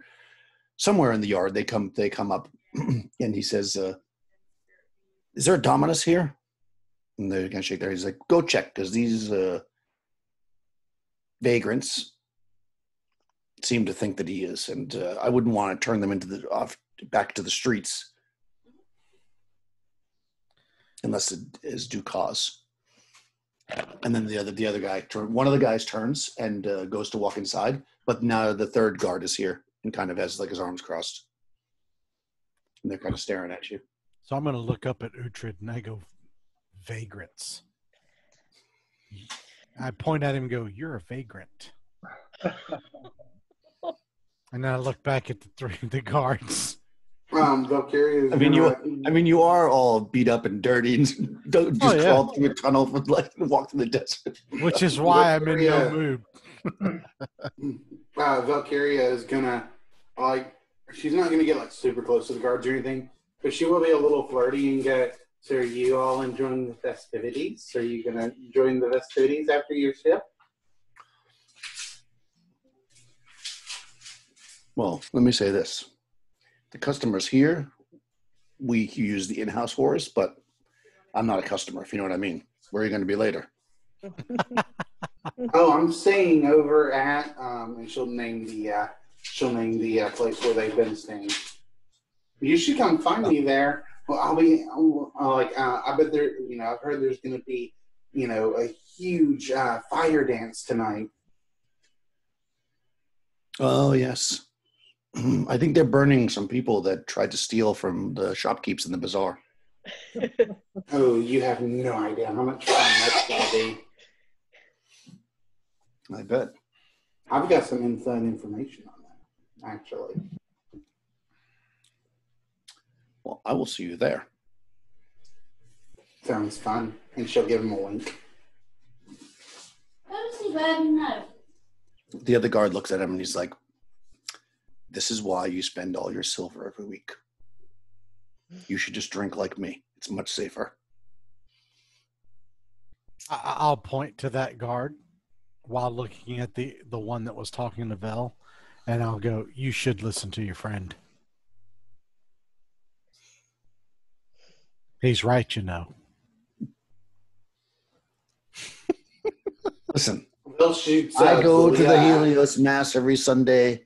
somewhere in the yard. They come up, and he says, "Is there a Dominus here?" And they're gonna shake their heads. He's like, "Go check, because these vagrants seem to think that he is, and I wouldn't want to turn them back to the streets unless it is due cause." And then the other guy, one of the guys turns and goes to walk inside, but now the third guard is here and kind of has like his arms crossed, and they're kind of staring at you. So I'm going to look up at Uhtred and I go, "Vagrants." I point at him and go, "You're a vagrant." And then I look back at the guards. Valkyria is I mean, you are all beat up and dirty, and don't just crawl through a tunnel and walk through the desert. Which is why I'm in no mood. Valkyria is gonna, like, she's not gonna get like super close to the guards or anything, but she will be a little flirty and go, "So are you all enjoying the festivities? Are you gonna join the festivities after your shift?" Well, let me say this. The customers here, we use the in-house whores, but I'm not a customer, if you know what I mean. Where are you going to be later? Oh, I'm staying over at, and she'll name the place where they've been staying. You should come find me there. Well, I'll be I bet there. I've heard there's going to be, a huge fire dance tonight. Oh, yes. I think they're burning some people that tried to steal from the shopkeepers in the bazaar. Oh, you have no idea how much fun that's going to be. I bet. I've got some inside information on that, actually. Well, I will see you there. Sounds fun. And she'll give him a wink. The other guard looks at him and he's like, "This is why you spend all your silver every week. You should just drink like me. It's much safer." I'll point to that guard while looking at the one that was talking to Vel, and I'll go, "You should listen to your friend. He's right, you know." Listen, Shoots, I go to the Helios Mass every Sunday.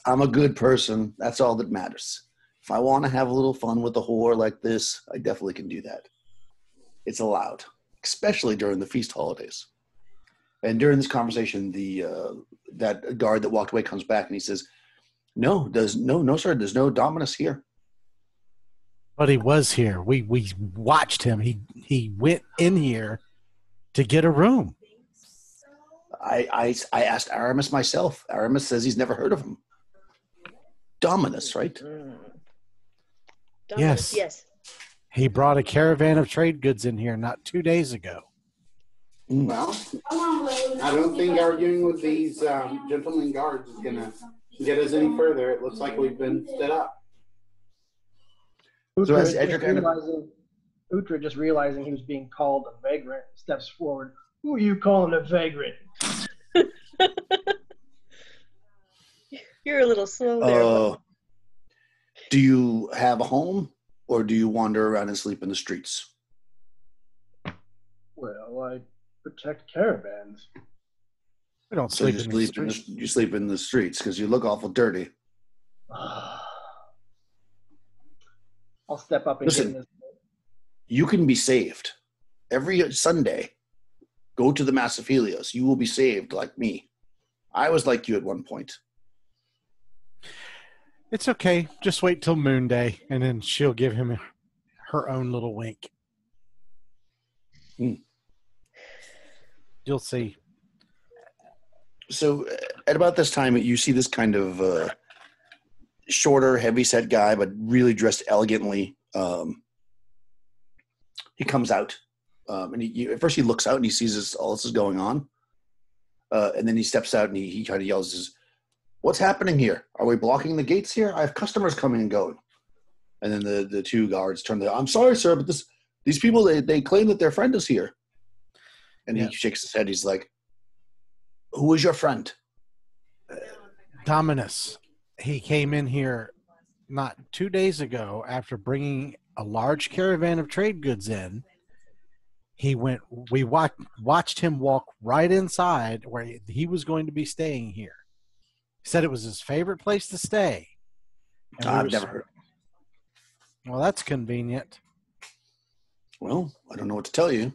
I'm a good person. That's all that matters. If I want to have a little fun with a whore like this, I definitely can do that. It's allowed, especially during the feast holidays. And during this conversation, that guard that walked away comes back and he says, "No, sir. There's no Dominus here." But he was here. We watched him. He went in here to get a room. I asked Aramis myself. Aramis says he's never heard of him. Dominus, right? Dominus, yes. He brought a caravan of trade goods in here not 2 days ago. Well, I don't think arguing with these gentlemen guards is going to get us any further. It looks like we've been set up. So as Uhtred, just realizing he was being called a vagrant, steps forward. "Who are you calling a vagrant?" You're a little slow there. Do you have a home, or do you wander around and sleep in the streets? Well, I protect caravans. We don't So sleep you in the sleep streets. you sleep in the streets because you look awful dirty. I'll step up and Listen. get in this. You can be saved. Every Sunday, go to the Mass of Helios. You will be saved like me. I was like you at one point. It's okay. Just wait till Moon Day, and then she'll give him her own little wink. Hmm. You'll see. So at about this time, you see this kind of shorter, heavy-set guy, but really dressed elegantly. He comes out, and at first he looks out and he sees all this is going on, and then he steps out and he kind of yells, "What's happening here? Are we blocking the gates here? I have customers coming and going." And then the two guards turn. "I'm sorry, sir, but these people they claim that their friend is here." And he shakes his head. He's like, "Who is your friend?" Dominus. He came in here not 2 days ago after bringing a large caravan of trade goods in. We watched him walk right inside where he was going to be staying here. He said it was his favorite place to stay. I've never heard of him. Well, that's convenient. Well, I don't know what to tell you.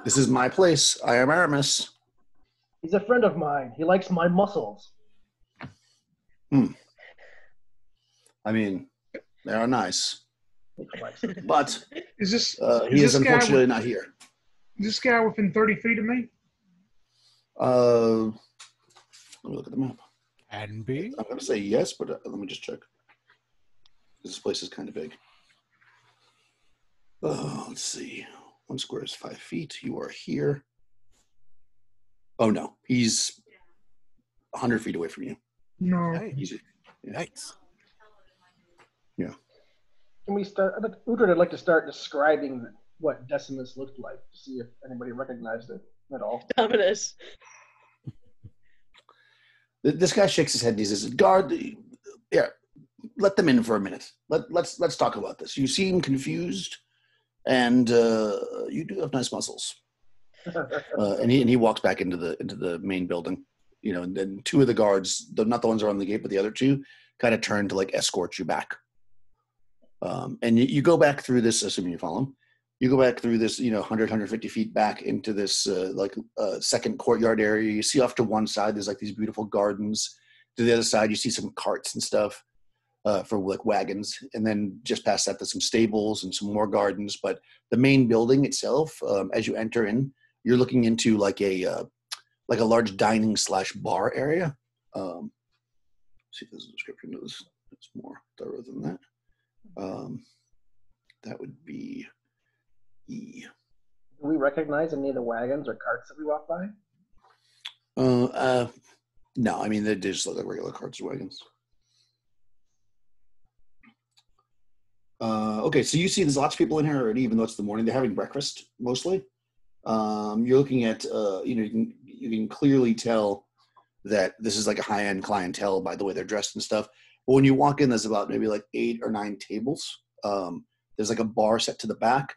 This is my place. I am Aramis. He's a friend of mine. He likes my muscles. I mean, they are nice. But Is this he is this guy unfortunately not here. Is this guy within 30 feet of me? Let me look at the map. Can be. I'm going to say yes, but let me just check. This place is kind of big. Let's see. 1 square is 5 feet. You are here. Oh, no. He's 100 feet away from you. No. Easy. Yeah. Yikes. Yeah. Can we start? Uhtred, I'd like to start describing what Decimus looked like to see if anybody recognized it at all. Dominus. This guy shakes his head and he says, "Guard, yeah, let them in for a minute. Let's talk about this. You seem confused, and you do have nice muscles." And he walks back into the main building, and then two of the guards, not the ones that are on the gate, but the other two, kind of turn to like escort you back. And you go back through this, assuming you follow him. You go back through this, 100, 150 feet back into this second courtyard area. You see off to one side, there's like these beautiful gardens. To the other side, you see some carts and stuff for like wagons. And then just past that, there's some stables and some more gardens. But the main building itself, as you enter in, you're looking into like a large dining / bar area. See if there's a description of this. It's more thorough than that. That would be E. Do we recognize any of the wagons or carts that we walk by? No, I mean they just look like regular carts and wagons. Okay, so you see there's lots of people in here already, even though it's the morning. They're having breakfast mostly. You're looking at you can clearly tell that this is like a high-end clientele by the way they're dressed and stuff. But when you walk in, there's about maybe like 8 or 9 tables. There's like a bar set to the back.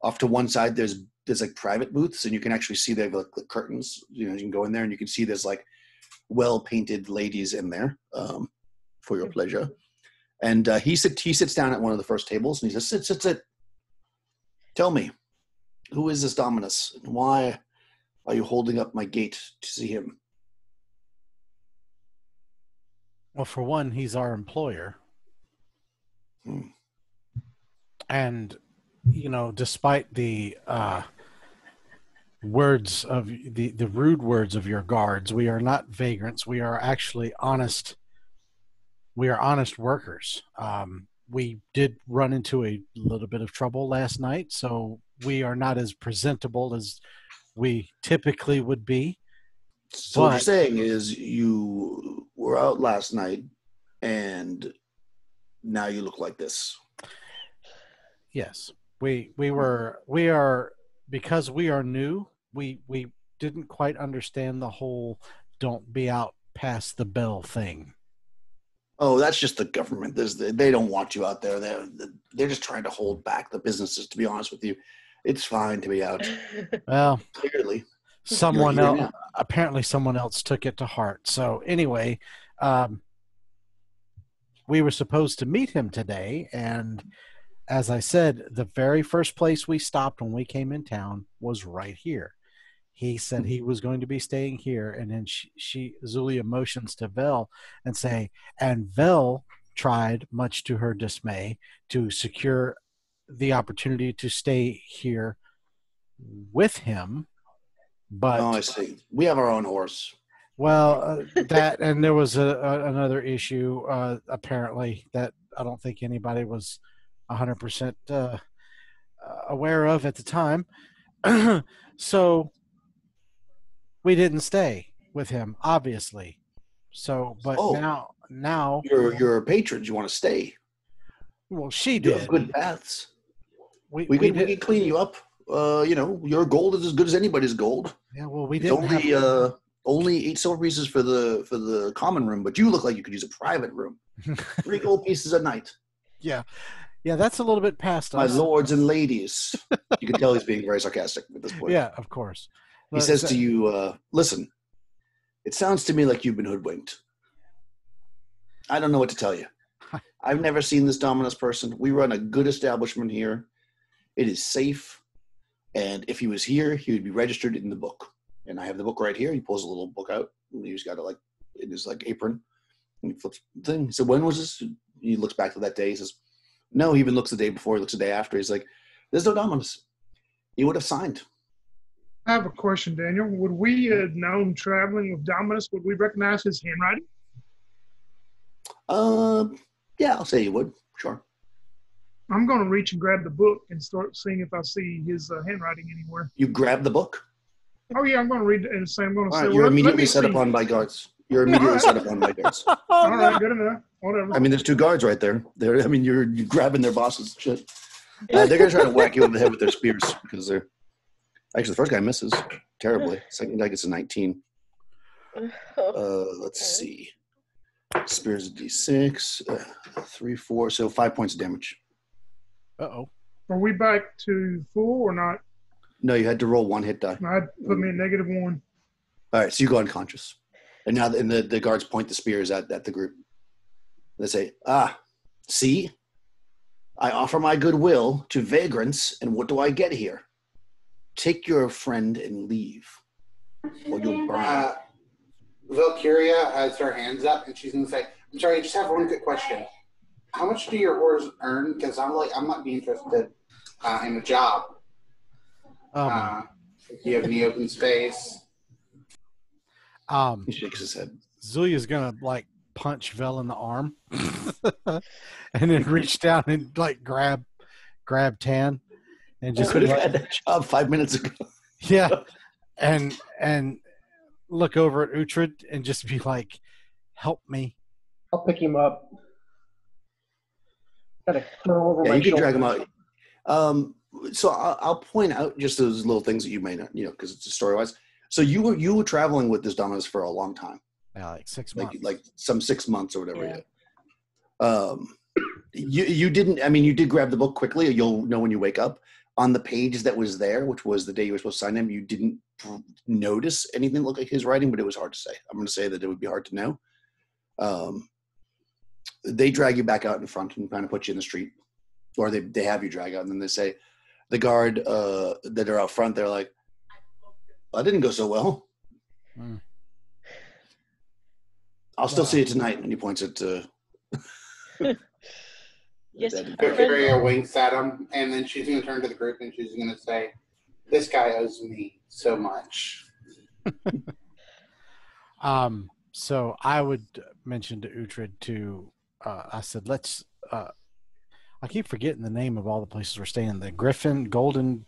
Off to one side, there's like private booths, and you can actually see the curtains. You can go in there and you can see there's like well-painted ladies in there for your pleasure. And he sits down at one of the first tables and he says, "Sit. Tell me, who is this Dominus? And why are you holding up my gate to see him?" Well, for one, he's our employer. And, despite the words of the rude words of your guards, we are not vagrants. We are actually honest. We are honest workers. We did run into a little bit of trouble last night, so we are not as presentable as we typically would be. So what you're saying is you were out last night and now you look like this. Yes. We are because we are new, we didn't quite understand the whole don't be out past the bell thing. Oh, that's just the government. They don't want you out there. They're just trying to hold back the businesses, to be honest with you. It's fine to be out. Well, clearly. Someone else, apparently someone else took it to heart. So anyway, we were supposed to meet him today. And as I said, the very first place we stopped when we came in town was right here. He said he was going to be staying here, and then Zulia motions to Vel and say, and Vel tried, much to her dismay, to secure the opportunity to stay here with him. But Oh, I see. We have our own horse. well, that, and there was another issue apparently that I don't think anybody was 100% aware of at the time. So we didn't stay with him, obviously. So, but Oh. now, You're a patron. You want to stay. well, she You have did. good baths. We We did. can clean you up. Your gold is as good as anybody's gold. Yeah, well, we It's didn't only have. only 8 silver pieces for the common room, but you look like you could use a private room. 3 gold pieces a night. Yeah, that's a little bit past My us. lords and ladies. You can tell he's being very sarcastic at this point. Yeah, of course. He says to you, listen, it sounds to me like you've been hoodwinked. I don't know what to tell you. I've never seen this Dominus person. We run a good establishment here. It is safe. And if he was here, he would be registered in the book. And I have the book right here. He pulls a little book out. And he's got it like in his like apron. And he flips the thing. He said, when was this? He looks back to that day. He says, no, he even looks the day before. He looks the day after. He's like, there's no Dominus. He would have signed. I have a question, Daniel. Would we have known traveling with Dominus? Would we recognize his handwriting? Yeah, I'll say he would. Sure. I'm going to reach and grab the book and start seeing if I see his handwriting anywhere. You grab the book. Oh yeah, I'm going to read it and say I'm going to All say. right, you're well, let immediately me set see. upon by guards. You're immediately set upon by guards. All right, good enough. Whatever. I mean, there's 2 guards right there. You're grabbing their bosses' shit. They're gonna try to whack you over the head with their spears because they're actually the first guy misses terribly. Second guy gets a 19. Let's see. Spears a d6, 3, 4, so 5 points of damage. Uh-oh. Are we back to full or not? No, you had to roll 1 hit die. I'd put me at -1. All right, so you go unconscious, and now the guards point the spears at the group. They say, see, I offer my goodwill to vagrants, and what do I get here? Take your friend and leave, or you'll burn. Valkyria has her hands up, and she's going to say, I'm sorry, I just have one quick question. How much do your whores earn? Because I might be interested in a job. If you have any open space. He shakes his head. Zulia's gonna like punch Vel in the arm, and then reach down and like grab Tan, and just Could have like, had that job 5 minutes ago. yeah, and look over at Uhtred and just be like, "Help me." I'll pick him up. Gotta curl over Yeah, my you can shoulder. drag him out. So I'll point out just those little things that you may not, because it's story-wise. So you were traveling with this Dominus for a long time, Yeah, like 6 months. like some 6 months or whatever. Yeah. You didn't. I mean, you did grab the book quickly. You'll know when you wake up. On the page that was there, which was the day you were supposed to sign him, you didn't notice anything that looked like his writing, but it was hard to say. I'm going to say that it would be hard to know. They drag you back out in front and kind of put you in the street, or they have you drag out, and then they say, the guard that are out front, they're like, that didn't go so well. Mm. I'll still see you tonight. And he points it to. Yes, That- our friend- Valkyria winks at him, and then she's going to turn to the group, and she's going to say, this guy owes me so much. So I would mention to Uhtred to, I said, let's, I keep forgetting the name of all the places we're staying. The Griffin, Golden,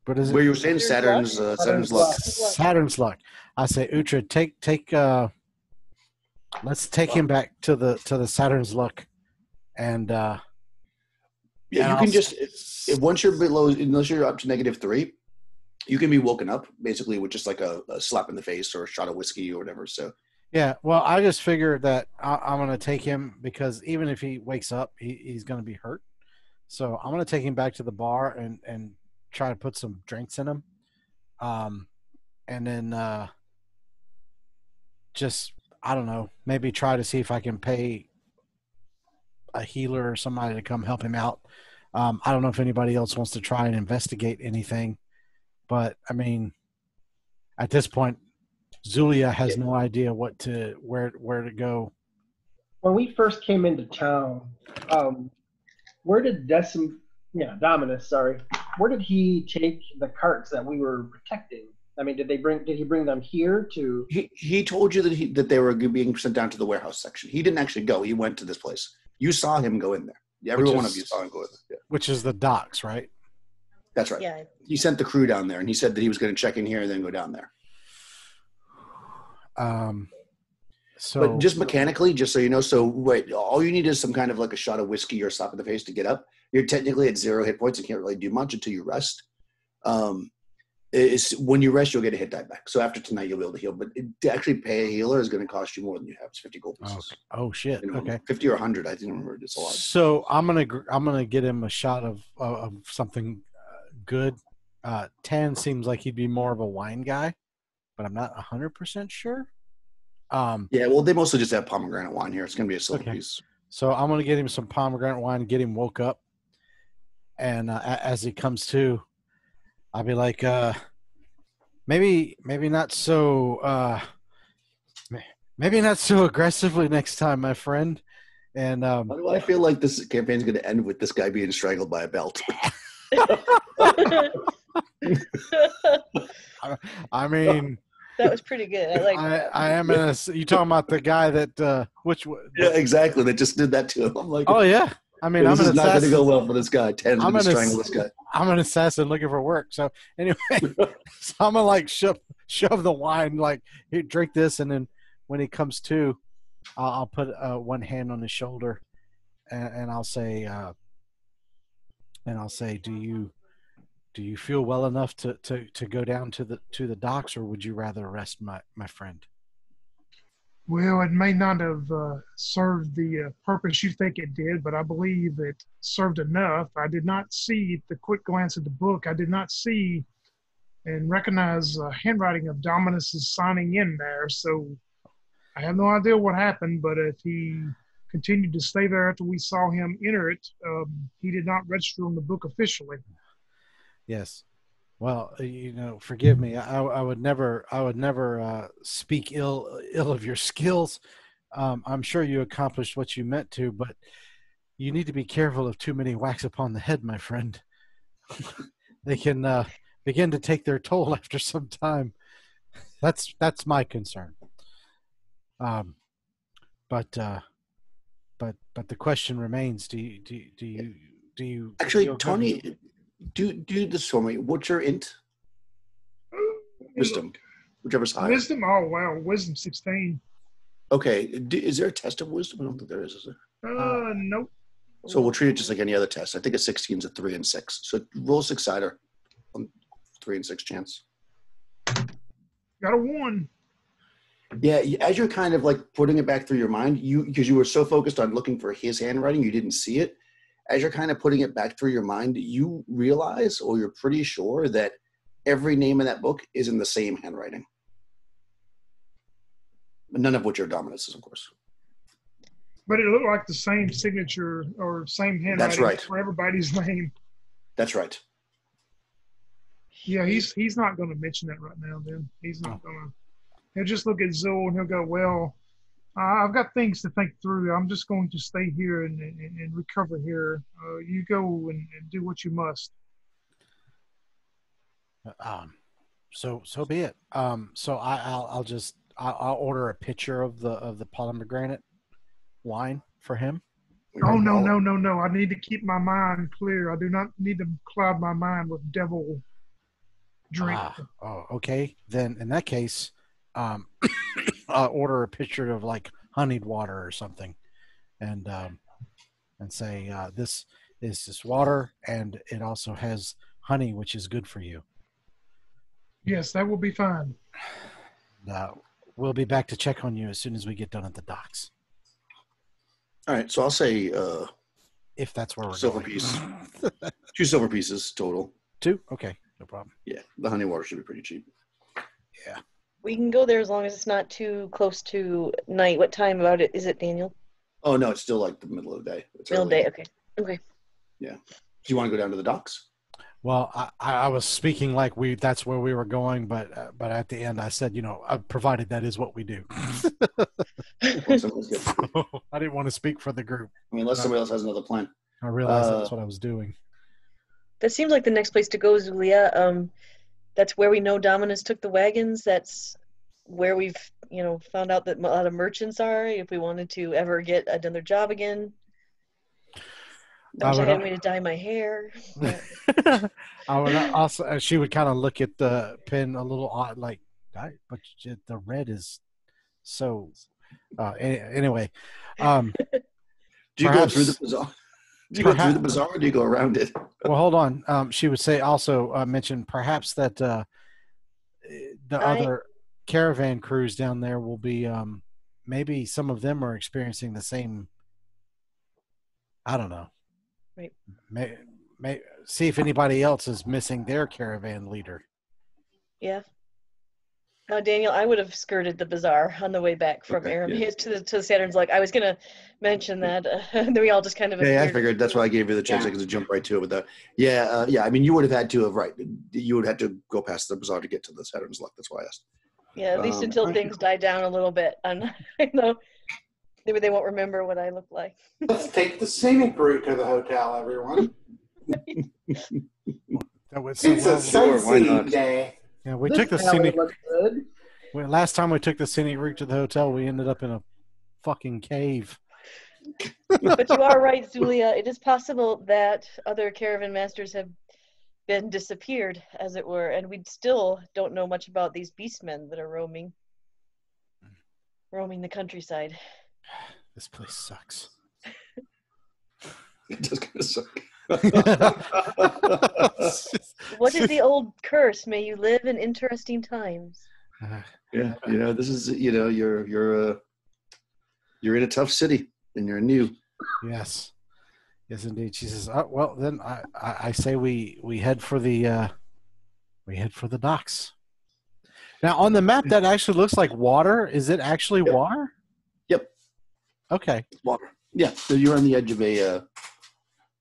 what is it? Where you were saying Saturn's Saturn's luck. Saturn's Luck. I say, Uhtred, take, let's take him back to the Saturn's Luck. And, Yeah, and you I'll can just if once you're below, unless you're up to -3, you can be woken up basically with just like a slap in the face or a shot of whiskey or whatever. So yeah, well, I just figured that I'm going to take him because even if he wakes up, he's going to be hurt. So I'm going to take him back to the bar and try to put some drinks in him. And then just, I don't know, maybe try to see if I can pay a healer or somebody to come help him out. I don't know if anybody else wants to try and investigate anything, but I mean, at this point, Zulia has no idea where to go. When we first came into town, where did Dominus, sorry, where did he take the carts that we were protecting? I mean, did he bring them here to? He told you that they were being sent down to the warehouse section. He didn't actually go. He went to this place. You saw him go in there. Every one of you saw him go in there. Yeah. Which is the docks, right? That's right. Yeah. He sent the crew down there, and he said that he was going to check in here and then go down there. But just mechanically, just so you know, all you need is some kind of like a shot of whiskey or slap in the face to get up. You're technically at 0 hit points and can't really do much until you rest. When you rest, you'll get a hit die back. So after tonight, you'll be able to heal. But to actually pay a healer is going to cost you more than you have. It's 50 gold pieces. Oh shit! Okay, 50 or 100. I didn't remember. It's a lot. So I'm gonna get him a shot of something good. 10 seems like he'd be more of a wine guy, but I'm not 100% sure. Yeah, well, they mostly just have pomegranate wine here. It's going to be a silver piece. So I'm going to get him some pomegranate wine, get him woke up. And as he comes to, I'll be like, maybe not so, maybe not so aggressively next time, my friend. And why do I feel like this campaign's going to end with this guy being strangled by a belt? I mean, that was pretty good. I like that. I am you talking about the guy that yeah, exactly. They just did that to him. I'm like, oh yeah. I mean, this is not going to go well for this guy. 10's going to strangle this guy. I'm an assassin looking for work. So anyway, so I'm gonna like shove the wine, like, here, drink this, and then when he comes to, I'll put one hand on his shoulder, and I'll say, do you feel well enough to go down to the docks, or would you rather arrest my friend? Well, it may not have served the purpose you think it did, but I believe it served enough. I did not see, at the quick glance at the book, I did not see and recognize handwriting of Dominus's signing in there. So I have no idea what happened, but if he continued to stay there after we saw him enter it, he did not register on the book officially. Yes. Well, forgive me. I would never speak ill of your skills. I'm sure you accomplished what you meant to, but you need to be careful of too many whacks upon the head, my friend. They can begin to take their toll after some time. That's my concern. But the question remains: Do you actually, Tony? Do this for me. What's your int? Wisdom, whichever's higher. Wisdom? Oh, wow. Wisdom 16. Okay. Is there a test of wisdom? I don't think there is there? Nope. So we'll treat it just like any other test. I think a 16 is a 3 and 6. So roll a 6-sider on 3 and 6 chance. Got a 1. Yeah, as you're kind of like putting it back through your mind, because you were so focused on looking for his handwriting, you didn't see it. As you're kind of putting it back through your mind, you realize, or you're pretty sure, that every name in that book is in the same handwriting. None of which are Dominus's, of course. But it looked like the same signature or same handwriting. That's right. For everybody's name. That's right. Yeah, he's not going to mention that right now. Then he's not going to. He'll just look at Zoe and he'll go, "Well, I've got things to think through. I'm just going to stay here and recover here. You go and do what you must." So be it. So I'll order a pitcher of the pomegranate wine for him. Oh no! I need to keep my mind clear. I do not need to cloud my mind with devil drink. Okay. Then in that case, I'll order a pitcher of like honeyed water or something, and say this is this water, and it also has honey, which is good for you. Yes, that will be fine. We'll be back to check on you as soon as we get done at the docks. All right, so I'll say if that's where we're silver going. piece. 2 silver pieces total. 2? Okay, no problem. Yeah, the honey water should be pretty cheap. Yeah. We can go there as long as it's not too close to night. What time about it is it, Daniel? Oh, no, it's still like the middle of the day. It's Middle early. day, okay. Okay. Yeah. Do you want to go down to the docks? Well, I was speaking like that's where we were going, but at the end I said, provided that is what we do. Well, somebody's good. So, I didn't want to speak for the group. I mean, unless somebody else has another plan. I realized that's what I was doing. That seems like the next place to go, Zulia. That's where we know Dominus took the wagons. That's where we've, found out that a lot of merchants are. If we wanted to ever get another job again. I wish I had a way to dye my hair. I would also. She would kind of look at the pin a little odd, like, but the red is so. Anyway, do you go through the bazaar? Do you go through the bazaar, or do you go around it? Well, hold on. She would say also mention perhaps that the other caravan crews down there will be maybe some of them are experiencing the same. I don't know. Right. May see if anybody else is missing their caravan leader. Yeah. Daniel, I would have skirted the bazaar on the way back from Aramis to Saturn's Luck. I was going to mention that. And then we all just kind of. Yeah, I figured that's why I gave you the chance to jump right to it with that. Yeah, I mean, you would have had to have, right. You would have had to go past the bazaar to get to the Saturn's Luck. That's why I asked. Yeah, at least until things die down a little bit. Maybe they won't remember what I look like. Let's take the scenic route to the hotel, everyone. It's a sightseeing day. Yeah, we took the scenic. Last time we took the scenic route to the hotel, we ended up in a fucking cave. But you are right, Zulia. It is possible that other caravan masters have been disappeared, as it were, and we still don't know much about these beastmen that are roaming the countryside. This place sucks. It does kind of suck. What is the old curse? May you live in interesting times. Yeah, this is you're in a tough city and you're new. Yes, indeed. She says, well, then I say we head for the docks. Now on the map, that actually looks like water. Is it actually water? Yep. Okay. Water. Yeah. So you're on the edge of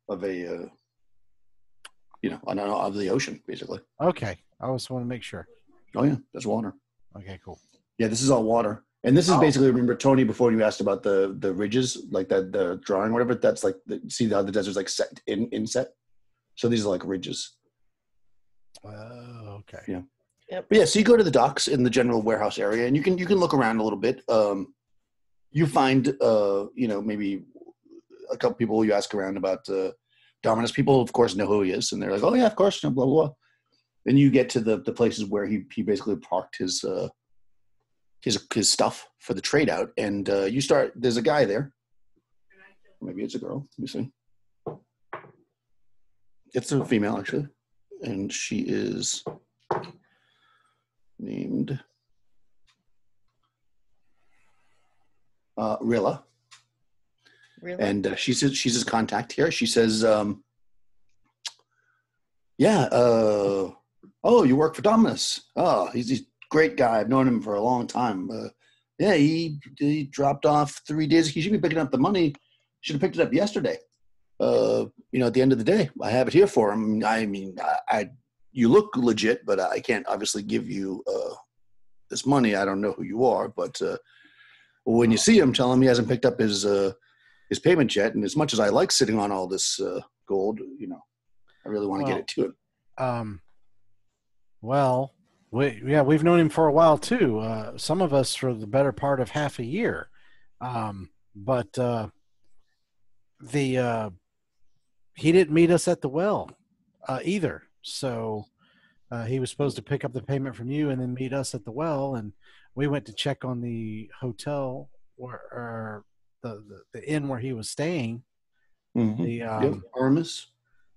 of the ocean, basically. Okay. I just want to make sure. Oh yeah, that's water. Okay, cool. Yeah, this is all water. And this is basically, remember, Tony, before you asked about the ridges, like that, the drawing, whatever, that's like, see how the desert's like set inset? So these are like ridges. Oh, okay. Yeah. Yep. But yeah, so you go to the docks in the general warehouse area, and you can look around a little bit. You find, maybe a couple people you ask around about Dominus. People, of course, know who he is, and they're like, oh, yeah, of course, blah, blah, blah. Then you get to the places where he basically parked his stuff for the trade out, and there's a guy there. Maybe it's a girl. Let me see. It's a female, actually, and she is named Rilla. Really? And she's his contact here. She says, oh, you work for Dominus. Oh, he's a great guy. I've known him for a long time. He dropped off 3 days. He should be picking up the money. Should have picked it up yesterday. At the end of the day, I have it here for him. I mean, you look legit, but I can't obviously give you this money. I don't know who you are, but when you see him, tell him he hasn't picked up his payment yet. And as much as I like sitting on all this gold, I really want to get it to him. Well, we've known him for a while too. Some of us for the better part of half a year. But he didn't meet us at the well either. So he was supposed to pick up the payment from you and then meet us at the well. And we went to check on the hotel or the inn where he was staying. Mm-hmm. The Aramis.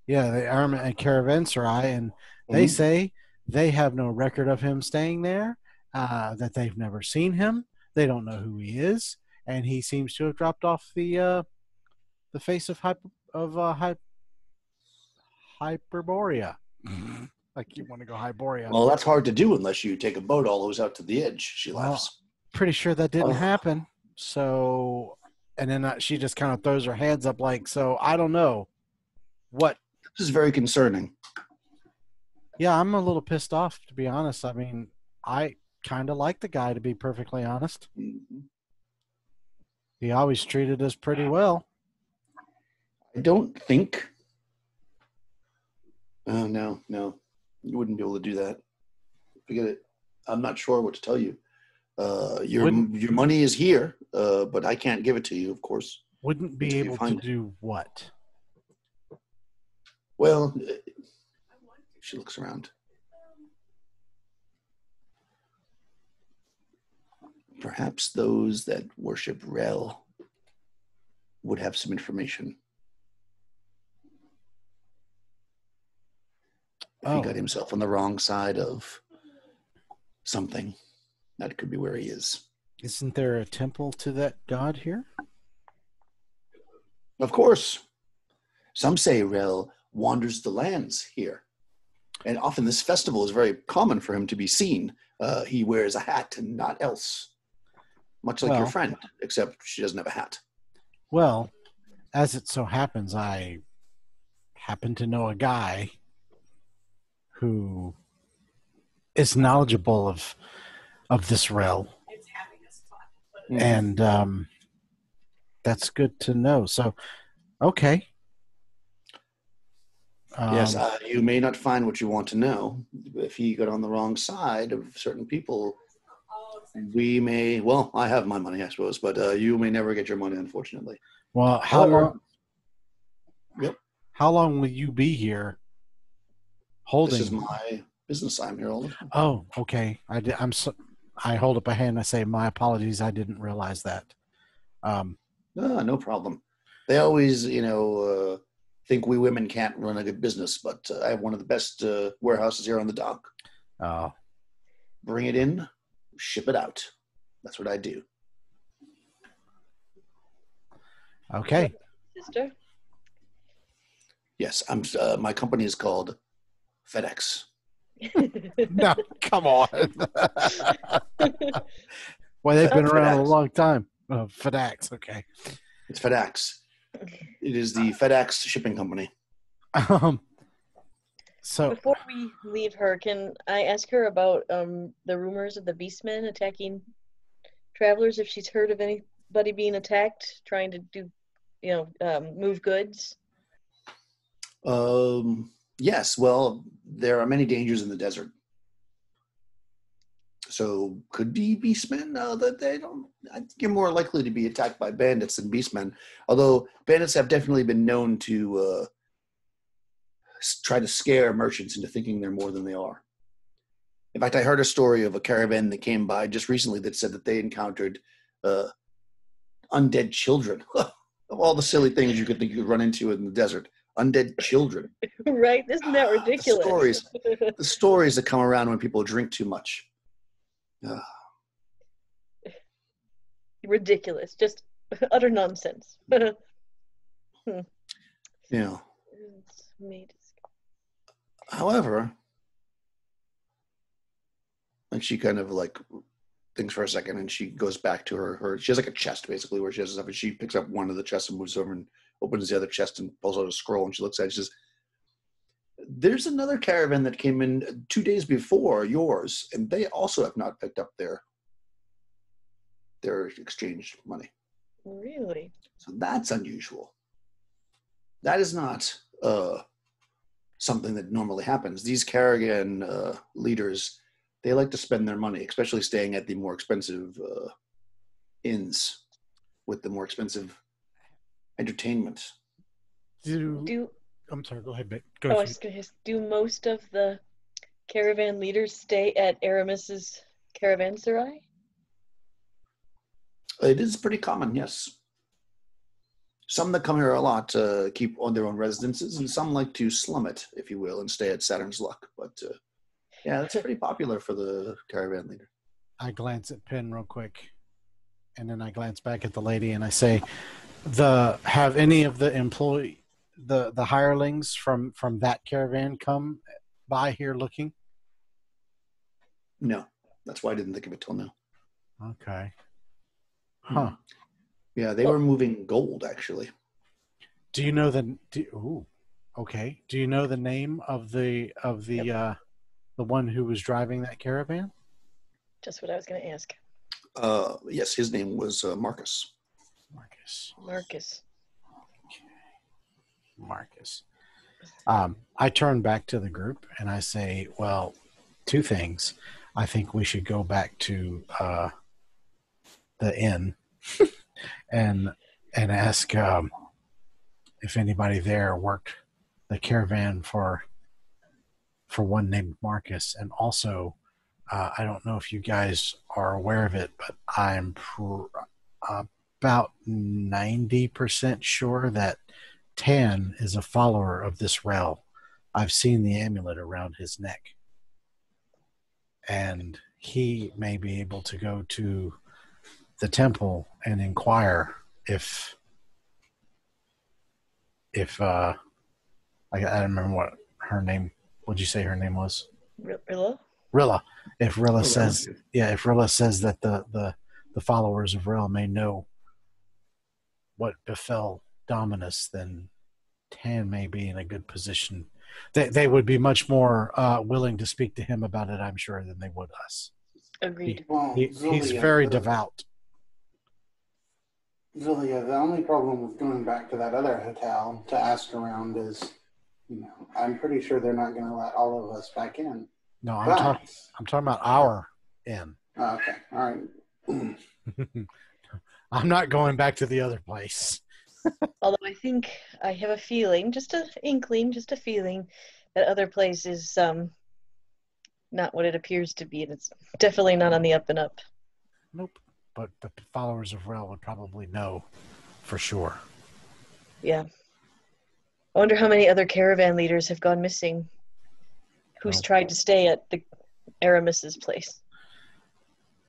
Yeah, the Aramis and Caravanserai, and they say they have no record of him staying there. That they've never seen him. They don't know who he is, and he seems to have dropped off the face of Hyperborea. Like you want to go Hyboria. Well, that's hard to do unless you take a boat all the way out to the edge. She laughs. Pretty sure that didn't happen. So, and then she just kind of throws her hands up like, so I don't know what. This is very concerning. Yeah, I'm a little pissed off, to be honest. I mean, I kind of like the guy, to be perfectly honest. Mhm. He always treated us pretty well. I don't think. Oh, no, no. You wouldn't be able to do that. Forget it. I'm not sure what to tell you. Your money is here, but I can't give it to you, of course. Wouldn't be Until you able to find it. do what? Well, she looks around. Perhaps those that worship Rel would have some information. If he got himself on the wrong side of something, that could be where he is. Isn't there a temple to that god here? Of course. Some say Rel wanders the lands here. And often this festival is very common for him to be seen. He wears a hat and not else. Much like your friend, except she doesn't have a hat. Well, as it so happens, I happen to know a guy who is knowledgeable of this Rel. And that's good to know. So, okay. Yes, you may not find what you want to know. If he got on the wrong side of certain people, we may, well, I have my money, I suppose, but you may never get your money, unfortunately. Well, However, how long will you be here holding? This is my business. I'm here all the time. Oh, okay. I hold up a hand and I say, my apologies. I didn't realize that. No problem. They always, think we women can't run a good business, but I have one of the best warehouses here on the dock. Oh. Bring it in, ship it out. That's what I do. Okay. Sister? Yes, my company is called FedEx. No, come on. Well, they've been around a long time. FedEx, okay. It's FedEx. It is the FedEx shipping company. So before we leave her, can I ask her about the rumors of the Beastmen attacking travelers? If she's heard of anybody being attacked, trying to do, move goods? Yes. Well, there are many dangers in the desert. So could be beastmen. That they don't. I think you're more likely to be attacked by bandits than beastmen. Although bandits have definitely been known to try to scare merchants into thinking they're more than they are. In fact, I heard a story of a caravan that came by just recently that said that they encountered undead children. Of all the silly things you could think you could run into in the desert, undead children. Right? Isn't that ridiculous? The stories that come around when people drink too much. Ridiculous. Just utter nonsense. Yeah. However, and she kind of like thinks for a second and she goes back to her she has like a chest basically where she has stuff, and she picks up one of the chests and moves over and opens the other chest and pulls out a scroll, and she looks at it and she says, there's another caravan that came in 2 days before yours, and they also have not picked up their exchange money. Really? So that's unusual. That is not something that normally happens. These caravan leaders, they like to spend their money, especially staying at the more expensive inns with the more expensive entertainment. I'm sorry, go ahead, babe. I was going to ask, do most of the caravan leaders stay at Aramis's caravanserai? It is pretty common, yes. Some that come here a lot keep on their own residences, and some like to slum it, if you will, and stay at Saturn's Luck. But yeah, that's pretty popular for the caravan leader. I glance at Penn real quick, and then I glance back at the lady, and I say, have any of the the hirelings from that caravan come by here looking? No, that's why I didn't think of it till now. Okay. Huh. Yeah, they were moving gold, actually. Do you know okay. Do you know the name of the The one who was driving that caravan? Just what I was going to ask. Yes, his name was Marcus. Marcus. Marcus. I turn back to the group and I say, well, two things. I think we should go back to the inn and ask if anybody there worked the caravan for one named Marcus. And also, I don't know if you guys are aware of it, but I'm about 90% sure that Tan is a follower of this Rel. I've seen the amulet around his neck. And he may be able to go to the temple and inquire if I don't remember what her name, what'd you say her name was? Rilla? Rilla. If Rilla says, if Rilla says that the followers of Rilla may know what befell Dominus, then Tan may be in a good position. They would be much more willing to speak to him about it, I'm sure, than they would us. Agreed. Well, He's Zulia, very devout. Zulia, the only problem with going back to that other hotel to ask around is, I'm pretty sure they're not going to let all of us back in. No, I'm talking about our inn. Oh, okay, all right. I'm not going back to the other place. Although I think I have a feeling, just an inkling, just a feeling, that other place is not what it appears to be. And it's definitely not on the up and up. Nope. But the followers of Rel would probably know for sure. Yeah. I wonder how many other caravan leaders have gone missing who's tried to stay at the Aramis's place.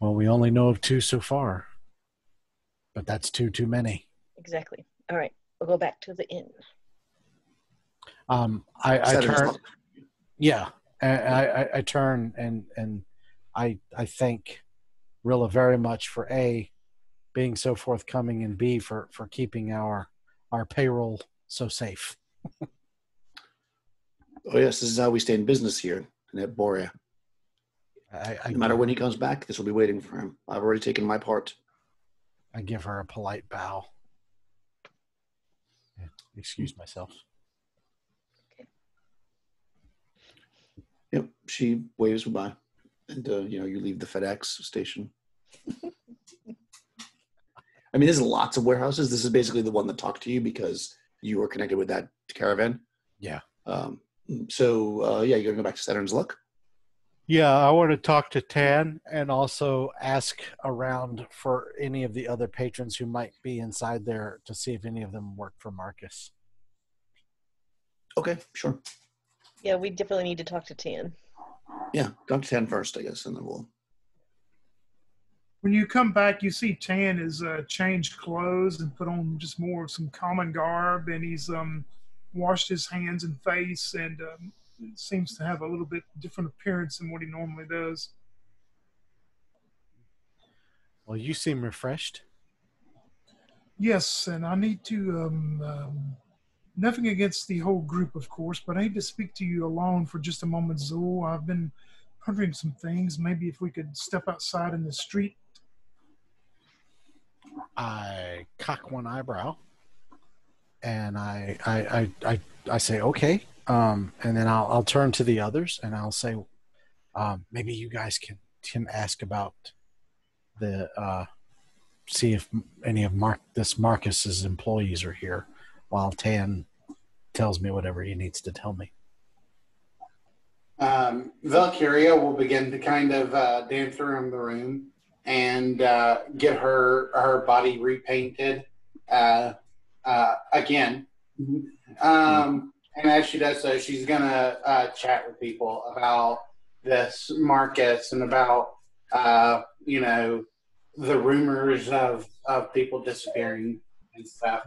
Well, we only know of 2 so far. But that's too many. Exactly. All right. We'll go back to the inn. I turn. Yeah. I turn and I thank Rilla very much for A, being so forthcoming, and B, for keeping our payroll so safe. Oh, yes, this is how we stay in business here in Borea. No matter when he comes back, this will be waiting for him. I've already taken my part. I give her a polite bow. Excuse myself. Okay. Yep, she waves goodbye. And, you leave the FedEx station. I mean, there's lots of warehouses. This is basically the one that talked to you because you were connected with that caravan. Yeah. So you're going to go back to Saturn's Luck? Yeah, I want to talk to Tan and also ask around for any of the other patrons who might be inside there to see if any of them work for Marcus. Okay, sure. Yeah, we definitely need to talk to Tan. Yeah, talk to Tan first, I guess, and then we'll... When you come back, you see Tan has changed clothes and put on just more of some common garb, and he's washed his hands and face, and seems to have a little bit different appearance than what he normally does. Well, you seem refreshed. Yes, and I need to, nothing against the whole group, of course, but I need to speak to you alone for just a moment, Zool. I've been pondering some things. Maybe if we could step outside in the street. I cock one eyebrow, and I say, okay. And then I'll turn to the others and I'll say, maybe you guys can ask about see if any of Marcus's employees are here while Tan tells me whatever he needs to tell me. Valkyria will begin to kind of dance around the room and get her body repainted again. And as she does so, she's going to chat with people about this Marcus and about, the rumors of people disappearing and stuff.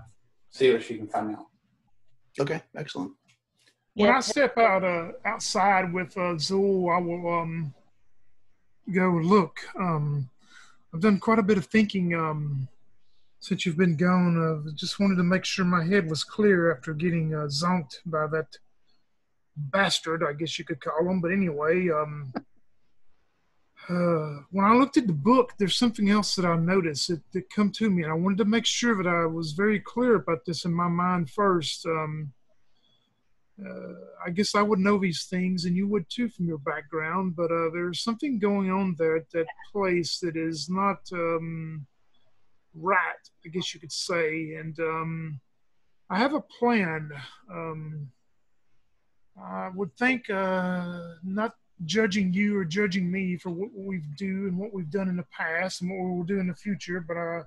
See what she can find out. Okay, excellent. When I step outside with Zool, I will go, look, I've done quite a bit of thinking since you've been gone. Just wanted to make sure my head was clear after getting zonked by that bastard, I guess you could call him. But anyway, when I looked at the book, there's something else that I noticed that come to me, and I wanted to make sure that I was very clear about this in my mind first. I guess I would know these things, and you would too from your background, but there's something going on there at that place that is not right, I guess you could say. And I have a plan. I would think not judging you or judging me for what we do and what we've done in the past and what we will do in the future, but I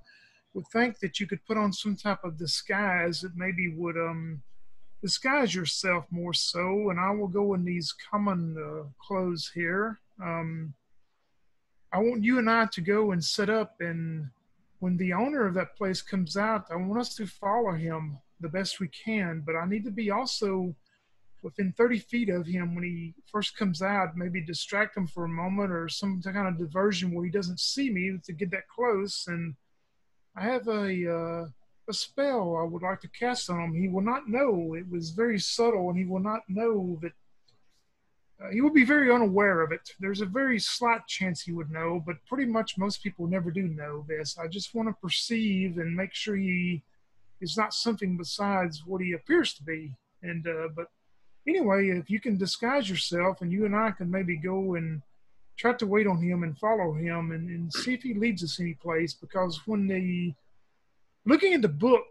would think that you could put on some type of disguise that maybe would disguise yourself more so, and I will go in these common clothes here. I want you and I to go and set up, and when the owner of that place comes out, I want us to follow him the best we can, but I need to be also within 30 feet of him when he first comes out, maybe distract him for a moment or some kind of diversion where he doesn't see me to get that close. And I have a spell I would like to cast on him. He will not know. It was very subtle, and he will not know that. He will be very unaware of it. There's a very slight chance he would know, but pretty much most people never do know this. I just want to perceive and make sure he is not something besides what he appears to be. And but anyway, if you can disguise yourself, and you and I can maybe go and try to wait on him and follow him and see if he leads us any place, because when looking at the book,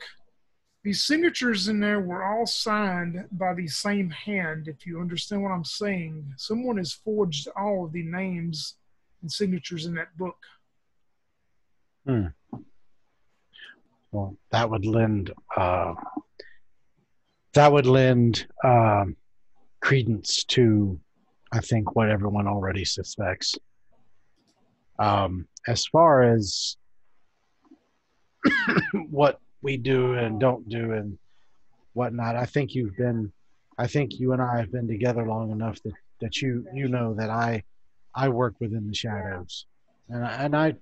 these signatures in there were all signed by the same hand, if you understand what I'm saying. Someone has forged all of the names and signatures in that book. Well, that would lend credence to, I think, what everyone already suspects. As far as what we do and don't do and whatnot, I think you and I have been together long enough that you know that I work within the shadows, and I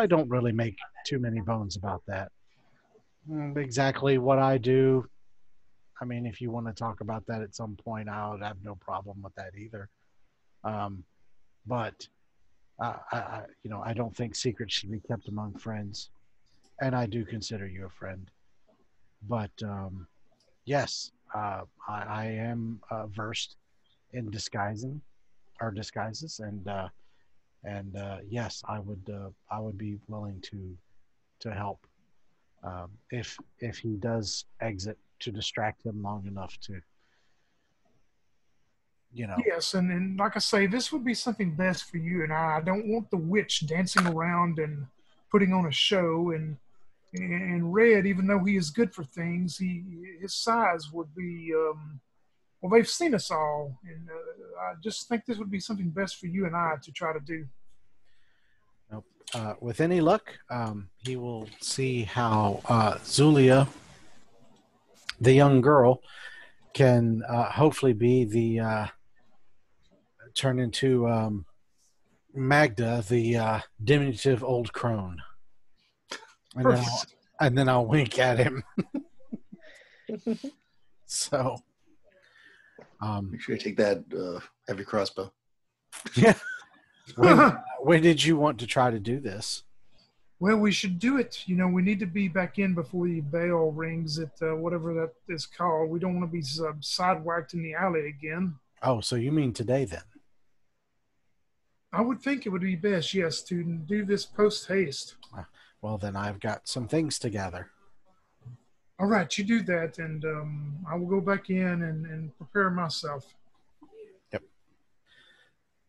don't really make too many bones about that. Exactly what I do, I mean, if you want to talk about that at some point, I would have no problem with that either. But I don't think secrets should be kept among friends, and I do consider you a friend. But yes, I am versed in disguising or disguises, and yes, I would be willing to help if he does exit, to distract him long enough to, Yes, and like I say, this would be something best for you and I. I don't want the witch dancing around and putting on a show. And Red, even though he is good for things, his size would be well, they've seen us all, and I just think this would be something best for you and I to try to do. With any luck, he will see how Zulia, the young girl, can hopefully be the turn into Magda, the diminutive old crone. And then I'll wink at him. So, make sure you take that heavy crossbow. Yeah. When did you want to try to do this? Well, we should do it. We need to be back in before the bell rings at whatever that is called. We don't want to be sidewhacked in the alley again. Oh, so you mean today then? I would think it would be best, yes, to do this post haste. Well, then I've got some things to gather. All right, you do that, and I will go back in and prepare myself. Yep.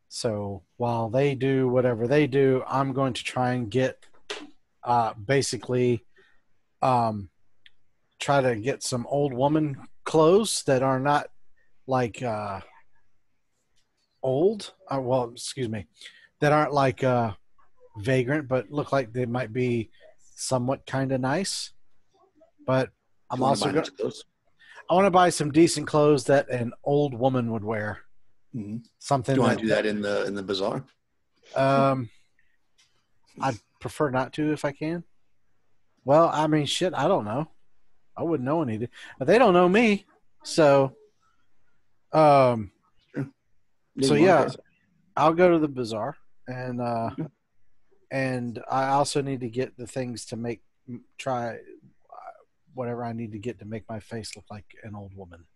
So while they do whatever they do, I'm going to try and get basically try to get some old woman clothes that are not like old. Well, excuse me, that aren't like vagrant, but look like they might be somewhat kind of nice. But I'm also going to. I want to buy some decent clothes that an old woman would wear. Mm-hmm. Something. Do you want to do that in the bazaar? I'd prefer not to if I can. Well, I mean, shit, I don't know. I wouldn't know anything. But they don't know me. So, So you wanna yeah, pay. I'll go to the bazaar, and Mhm. and I also need to get the things to try whatever I need to get to make my face look like an old woman.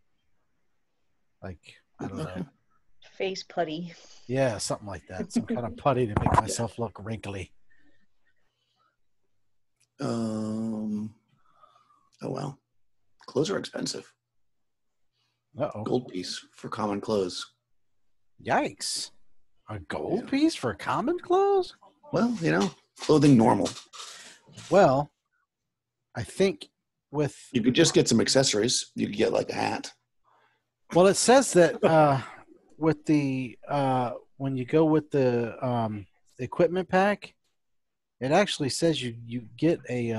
Like, I don't know. Okay. Face putty. Yeah, something like that. Some kind of putty to make myself look wrinkly. Oh well, clothes are expensive. Uh-oh. Gold piece for common clothes. Yikes. A gold Yeah. piece for common clothes? Well, clothing normal. Well, I think with You could just get some accessories. You could get like a hat. well, it says that with the when you go with the equipment pack, it actually says you get a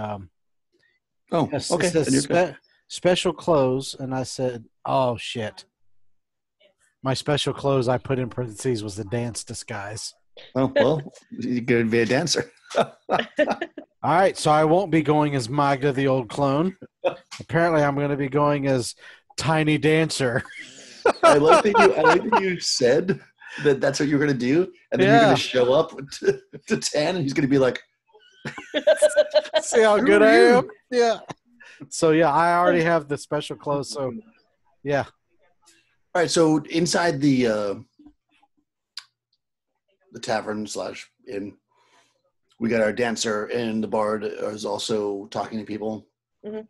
Oh, yes, okay. it says Then you're good. special clothes, and I said, oh shit. My special clothes I put in parentheses was the dance disguise. Oh, well, you could be a dancer. All right, so I won't be going as Magda the old clone. Apparently, I'm going to be going as Tiny Dancer. I like that you said that that's what you're going to do, and then you're Yeah. going to show up to 10, and he's going to be like, See how Who good are I you? am? Yeah. So yeah, I already have the special clothes. So yeah, all right. So inside the tavern / inn, we got our dancer, and the bard is also talking to people. Mhm.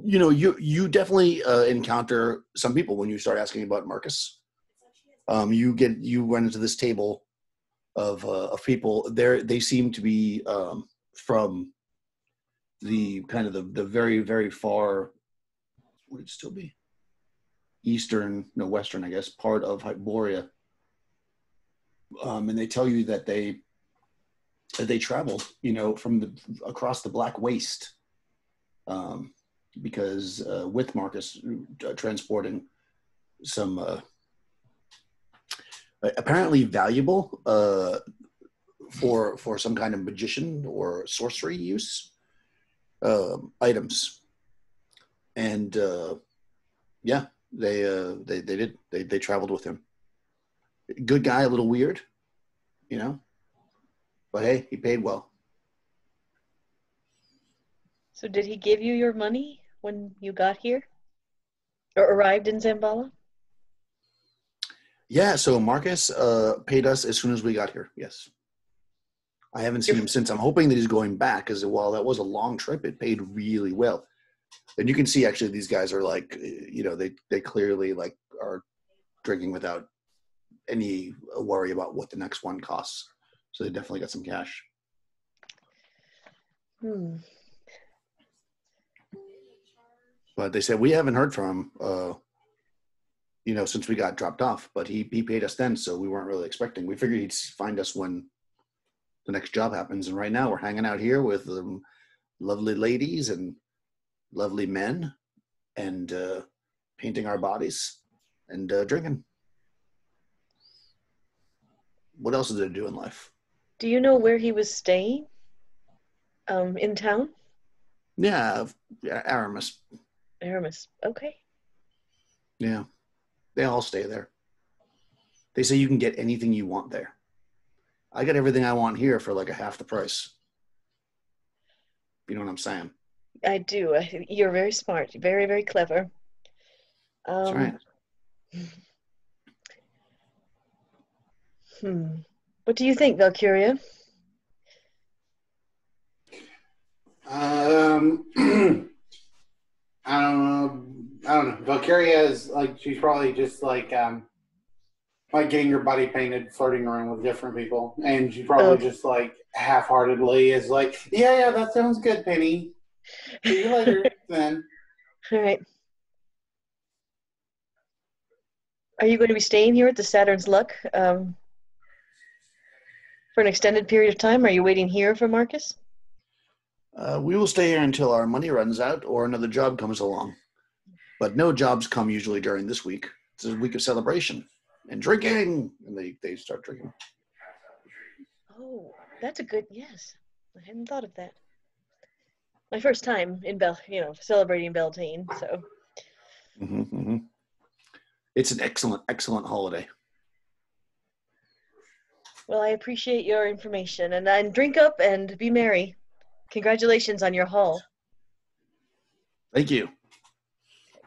You definitely encounter some people when you start asking about Marcus. You run into this table of people. They seem to be from the kind of the very, very far, would it still be western, I guess, part of Hyboria. And they tell you that they traveled, from across the Black Waste, because with Marcus transporting some apparently valuable for some kind of magician or sorcery use items, and yeah, they traveled with him. Good guy, a little weird, but hey, he paid well. So did he give you your money when you got here? Or arrived in Zambala? Yeah, so Marcus paid us as soon as we got here. Yes. I haven't seen him since. I'm hoping that he's going back, because while that was a long trip, it paid really well. And you can see actually these guys are like, they clearly like are drinking without any worry about what the next one costs. So they definitely got some cash. But they said we haven't heard from him, since we got dropped off. But he paid us then, so we weren't really expecting. We figured he'd find us when the next job happens. And right now we're hanging out here with lovely ladies and lovely men, and painting our bodies and drinking. What else is there to do in life? Do you know where he was staying? In town? Yeah, Aramis. Aramis. Okay. Yeah, they all stay there. They say you can get anything you want there. I got everything I want here for like a half the price. You know what I'm saying? I do. You're very smart. Very, very clever. That's right. What do you think, Valkyria? I don't know. Valkyria is like, she's probably just like getting her body painted, flirting around with different people, and she probably just like half-heartedly is like, yeah, that sounds good, Penny. See you later, then. All right. Are you going to be staying here at the Saturn's Luck for an extended period of time? Are you waiting here for Marcus? We will stay here until our money runs out or another job comes along. But no jobs come usually during this week. It's a week of celebration and drinking, and they start drinking. Oh, that's a good, yes. I hadn't thought of that. My first time in celebrating Beltane, so. Mm-hmm. It's an excellent, excellent holiday. Well, I appreciate your information, and drink up and be merry. Congratulations on your haul. Thank you.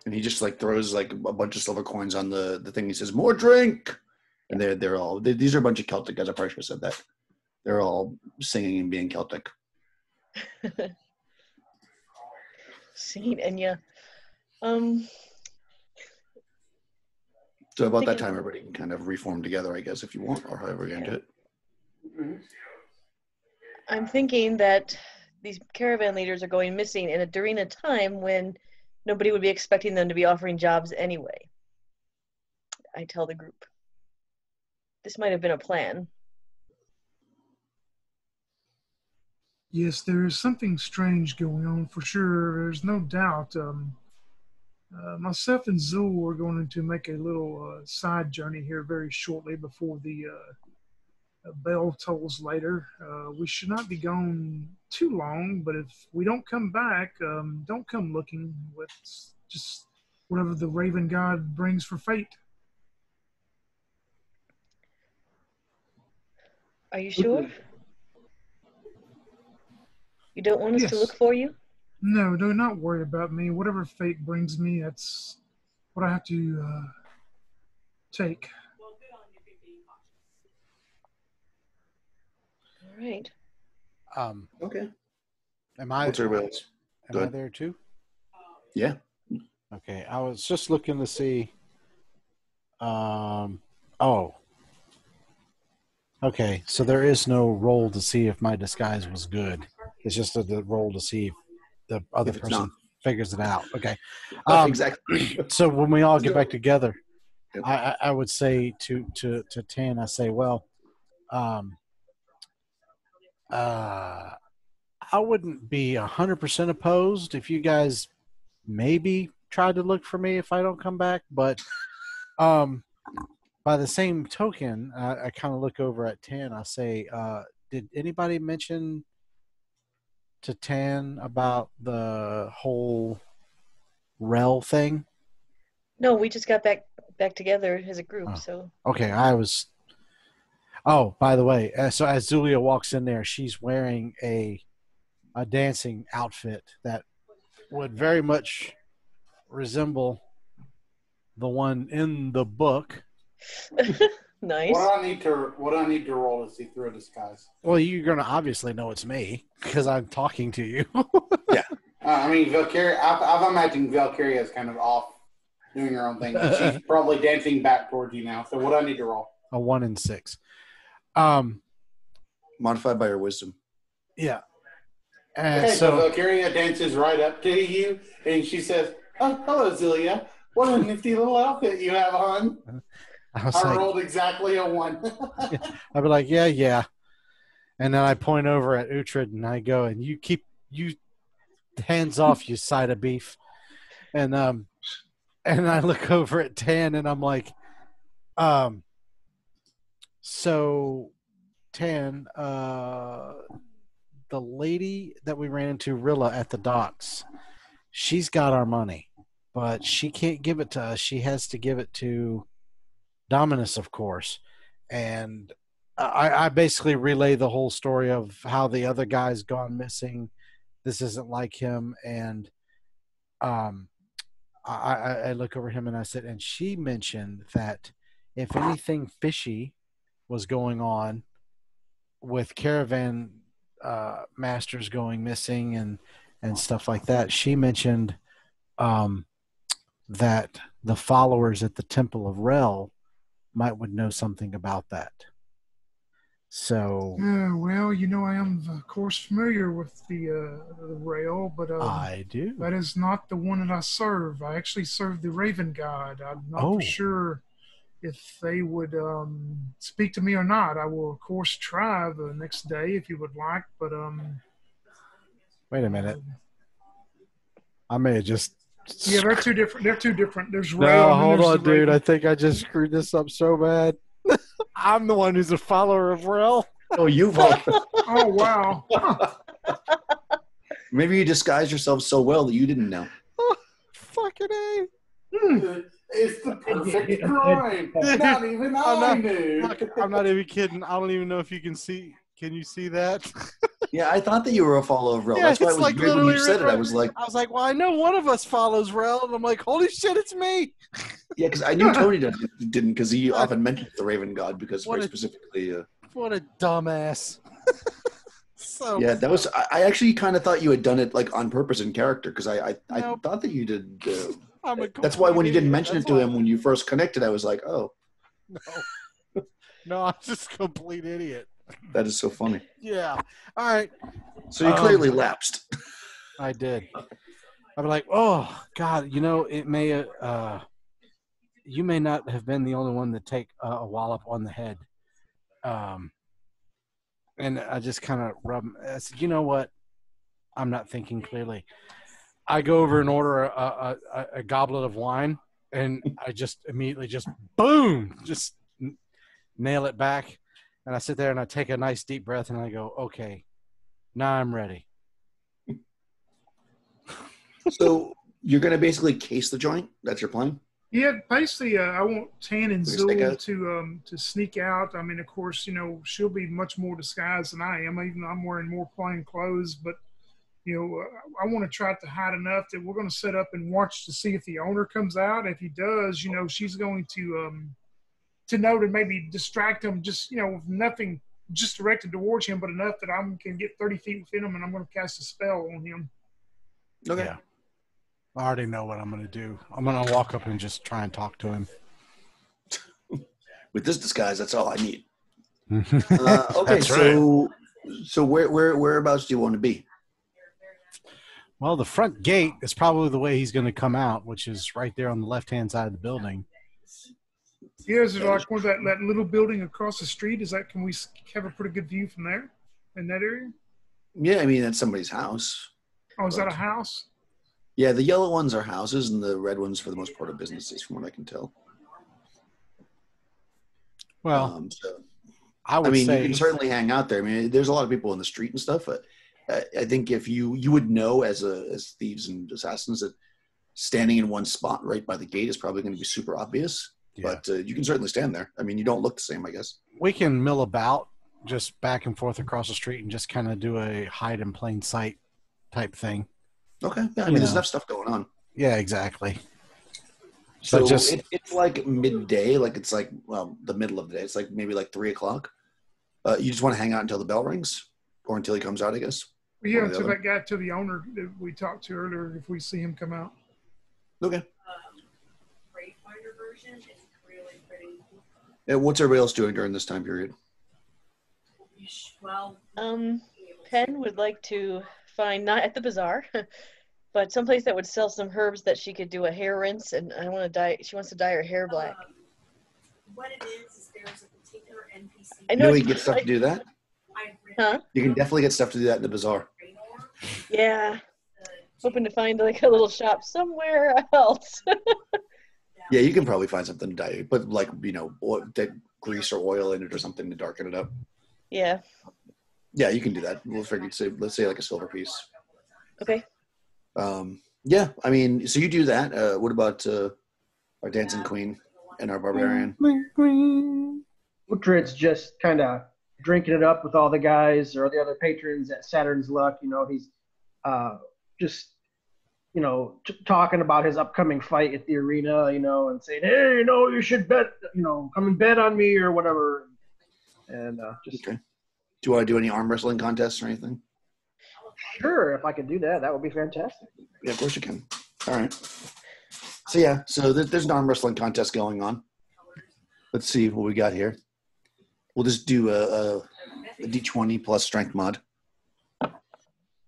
And he just like throws like a bunch of silver coins on the thing. He says, "More drink!" And they're all these are a bunch of Celtic guys. I probably should have said that. They're all singing and being Celtic. Singing Enya. So about that time, everybody can kind of reform together, I guess, if you want, or however you're gonna do it. I'm thinking that these caravan leaders are going missing during a time when nobody would be expecting them to be offering jobs anyway. I tell the group. This might have been a plan. Yes, there is something strange going on for sure. There's no doubt. Myself and Zool are going to make a little side journey here very shortly before the bell tolls later. We should not be gone too long, but if we don't come back, don't come looking. Let's just whatever the Raven God brings for fate. Are you sure? You don't want us to Yes. look for you? No, do not worry about me. Whatever fate brings me, that's what I have to take. All right. Okay. Am I? What's everybody else? Am Go I ahead. there too? Yeah. Okay, I was just looking to see. Okay, so there is no roll to see if my disguise was good. It's just the roll to see if the other If it's person not. figures it out. Okay. Exactly. So when we all get back together, Yep. I would say to Tan, I say, well, I wouldn't be 100% opposed if you guys maybe tried to look for me if I don't come back, but by the same token, I kind of look over at Tan. I say, did anybody mention to Tan about the whole Rel thing? No, we just got back together as a group, Oh. so Okay, Oh, by the way, so as Zulia walks in there, she's wearing a dancing outfit that would very much resemble the one in the book. nice. What do I need to roll to see through a disguise? Well, you're going to obviously know it's me because I'm talking to you. I mean, Valkyria. I've imagined Valkyria is kind of off doing her own thing. She's probably dancing back towards you now. So what do I need to roll? A 1 in 6. Modified by your wisdom. Yeah. Okay, so Valkyria dances right up to you, and she says, "Oh, hello, Zilia. What a nifty little outfit you have on." I rolled exactly a 1. I'd be like, yeah. And then I point over at Uhtred and I go, and you hands off, you side of beef. And I look over at Tan and I'm like, so Tan, the lady that we ran into, Rilla, at the docks, she's got our money, but she can't give it to us. She has to give it to Dominus, of course. And I basically relay the whole story of how the other guy's gone missing. This isn't like him. And I look over him and I said, and she mentioned that if anything fishy was going on with caravan masters going missing and stuff like that, she mentioned that the followers at the Temple of Rel would know something about that. So Well, I am of course familiar with the rail, but I do. that is not the one that I serve. I actually serve the Raven God. I'm not for sure if they would speak to me or not. I will of course try the next day if you would like, but wait a minute. I may have just yeah, they're two different. There's No, rail. and hold there's on, the dude. Raven. I think I just screwed this up so bad. I'm the one who's a follower of Rel. Oh, you've all. Oh wow. Maybe you disguised yourself so well that you didn't know. Fucking A. It's the perfect crime. Not even I knew. I'm not even kidding. I don't even know if you can see. Can you see that? Yeah, I thought that you were a follower of Rel. Yeah, That's why it it's was like weird when you literally said it. I was like, well, I know one of us follows Rel, and I'm like, holy shit, it's me. yeah, because I knew Tony didn't, because he often mentioned the Raven God, because very specifically. What a dumbass. So Yeah, that was. I actually kind of thought you had done it like on purpose in character, because I Nope. thought that you did. I'm a That's why when you didn't idiot. mention it to him when you first connected, I was like, oh, No, I'm just a complete idiot. that is so funny. Yeah. All right. So you clearly lapsed. I did. I'd be like, oh God, it may. You may not have been the only one to take a wallop on the head. And I just kind of rub. I said, you know what? I'm not thinking clearly. I go over and order a goblet of wine, and I just immediately boom, nail it back. And I sit there and I take a nice deep breath and I go, okay, now I'm ready. So you're going to basically case the joint? That's your plan? Yeah, basically, I want Tan and We're gonna Zul sneak to sneak out. I mean, of course, she'll be much more disguised than I am. Even though I'm wearing more plain clothes, but I want to try to hide enough that we're going to set up and watch to see if the owner comes out. If he does, she's going to know to maybe distract him, just with nothing just directed towards him, but enough that I can get 30 feet within him, and I'm going to cast a spell on him. Okay. Yeah. I already know what I'm going to do. I'm going to walk up and just try and talk to him. With this disguise, that's all I need. Okay, Okay, so whereabouts do you want to be? Well, the front gate is probably the way he's going to come out, which is right there on the left-hand side of the building. Yeah, is it like one of that little building across the street? Can we have a pretty good view from there in that area? Yeah, I mean, that's somebody's house. Oh, is that a house? Yeah, the yellow ones are houses, and the red ones, for the most part, are businesses, from what I can tell. Well, so, I would you say can certainly hang out there. I mean, there's a lot of people in the street and stuff. But I think if you would know as thieves and assassins that standing in one spot right by the gate is probably going to be super obvious. Yeah. But you can certainly stand there. I mean, you don't look the same, I guess. we can mill about just back and forth across the street and just kind of do a hide in plain sight type thing. Okay. Yeah, I mean, there's enough stuff going on. Yeah, exactly. So just it's like midday, like it's like the middle of the day. It's like maybe like 3 o'clock. You just want to hang out until the bell rings, or until he comes out, I guess. Yeah, One or the until other. that guy, to the owner that we talked to earlier, if we see him come out. Okay. Finder version is really pretty. And what's everybody else doing during this time period? Well, Penn would like to find, not at the bazaar, but someplace that would sell some herbs that she could do a hair rinse, and she wants to dye her hair black. what it is there's a particular NPC. I You know know, you it's can get stuff to do that. Huh? You can definitely get stuff to do that in the bazaar. Yeah. Hoping to find like a little shop somewhere else. Yeah, you can probably find something to dye, but like that grease or oil in it or something to darken it up. Yeah. Yeah, you can do that. We'll figure. Let's say like a silver piece. Okay. Yeah, I mean, so you do that. What about our dancing queen and our barbarian? Uhtred's just kind of drinking it up with all the guys or the other patrons at Saturn's Luck. He's just, talking about his upcoming fight at the arena, and saying, hey, you should bet, come and bet on me or whatever. And just Okay. Do you want to do any arm wrestling contests or anything? sure, if I could do that, that would be fantastic. Yeah, of course you can. All right. So yeah, there's an arm wrestling contest going on. Let's see what we got here. We'll just do a D20 plus strength mod. Let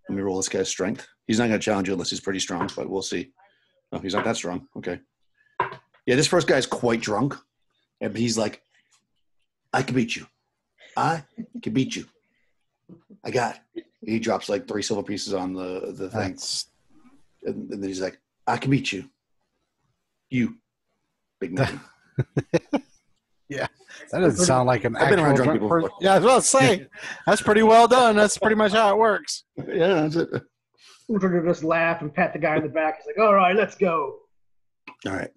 me roll this guy's strength. He's not going to challenge you unless he's pretty strong, but we'll see. No, he's not that strong. Okay. Yeah, this first guy's quite drunk. But he's like, I can beat you. I can beat you. I got it. He drops like 3 silver pieces on the thing. And then he's like, I can beat you. You. Big man. Yeah, that doesn't sound like an I've been around actual drunk people person. before. Yeah, I was about to say, that's pretty well done. That's pretty much how it works. Yeah, that's it. Uhtred will just laugh and pat the guy in the back. He's like, all right, let's go. All right.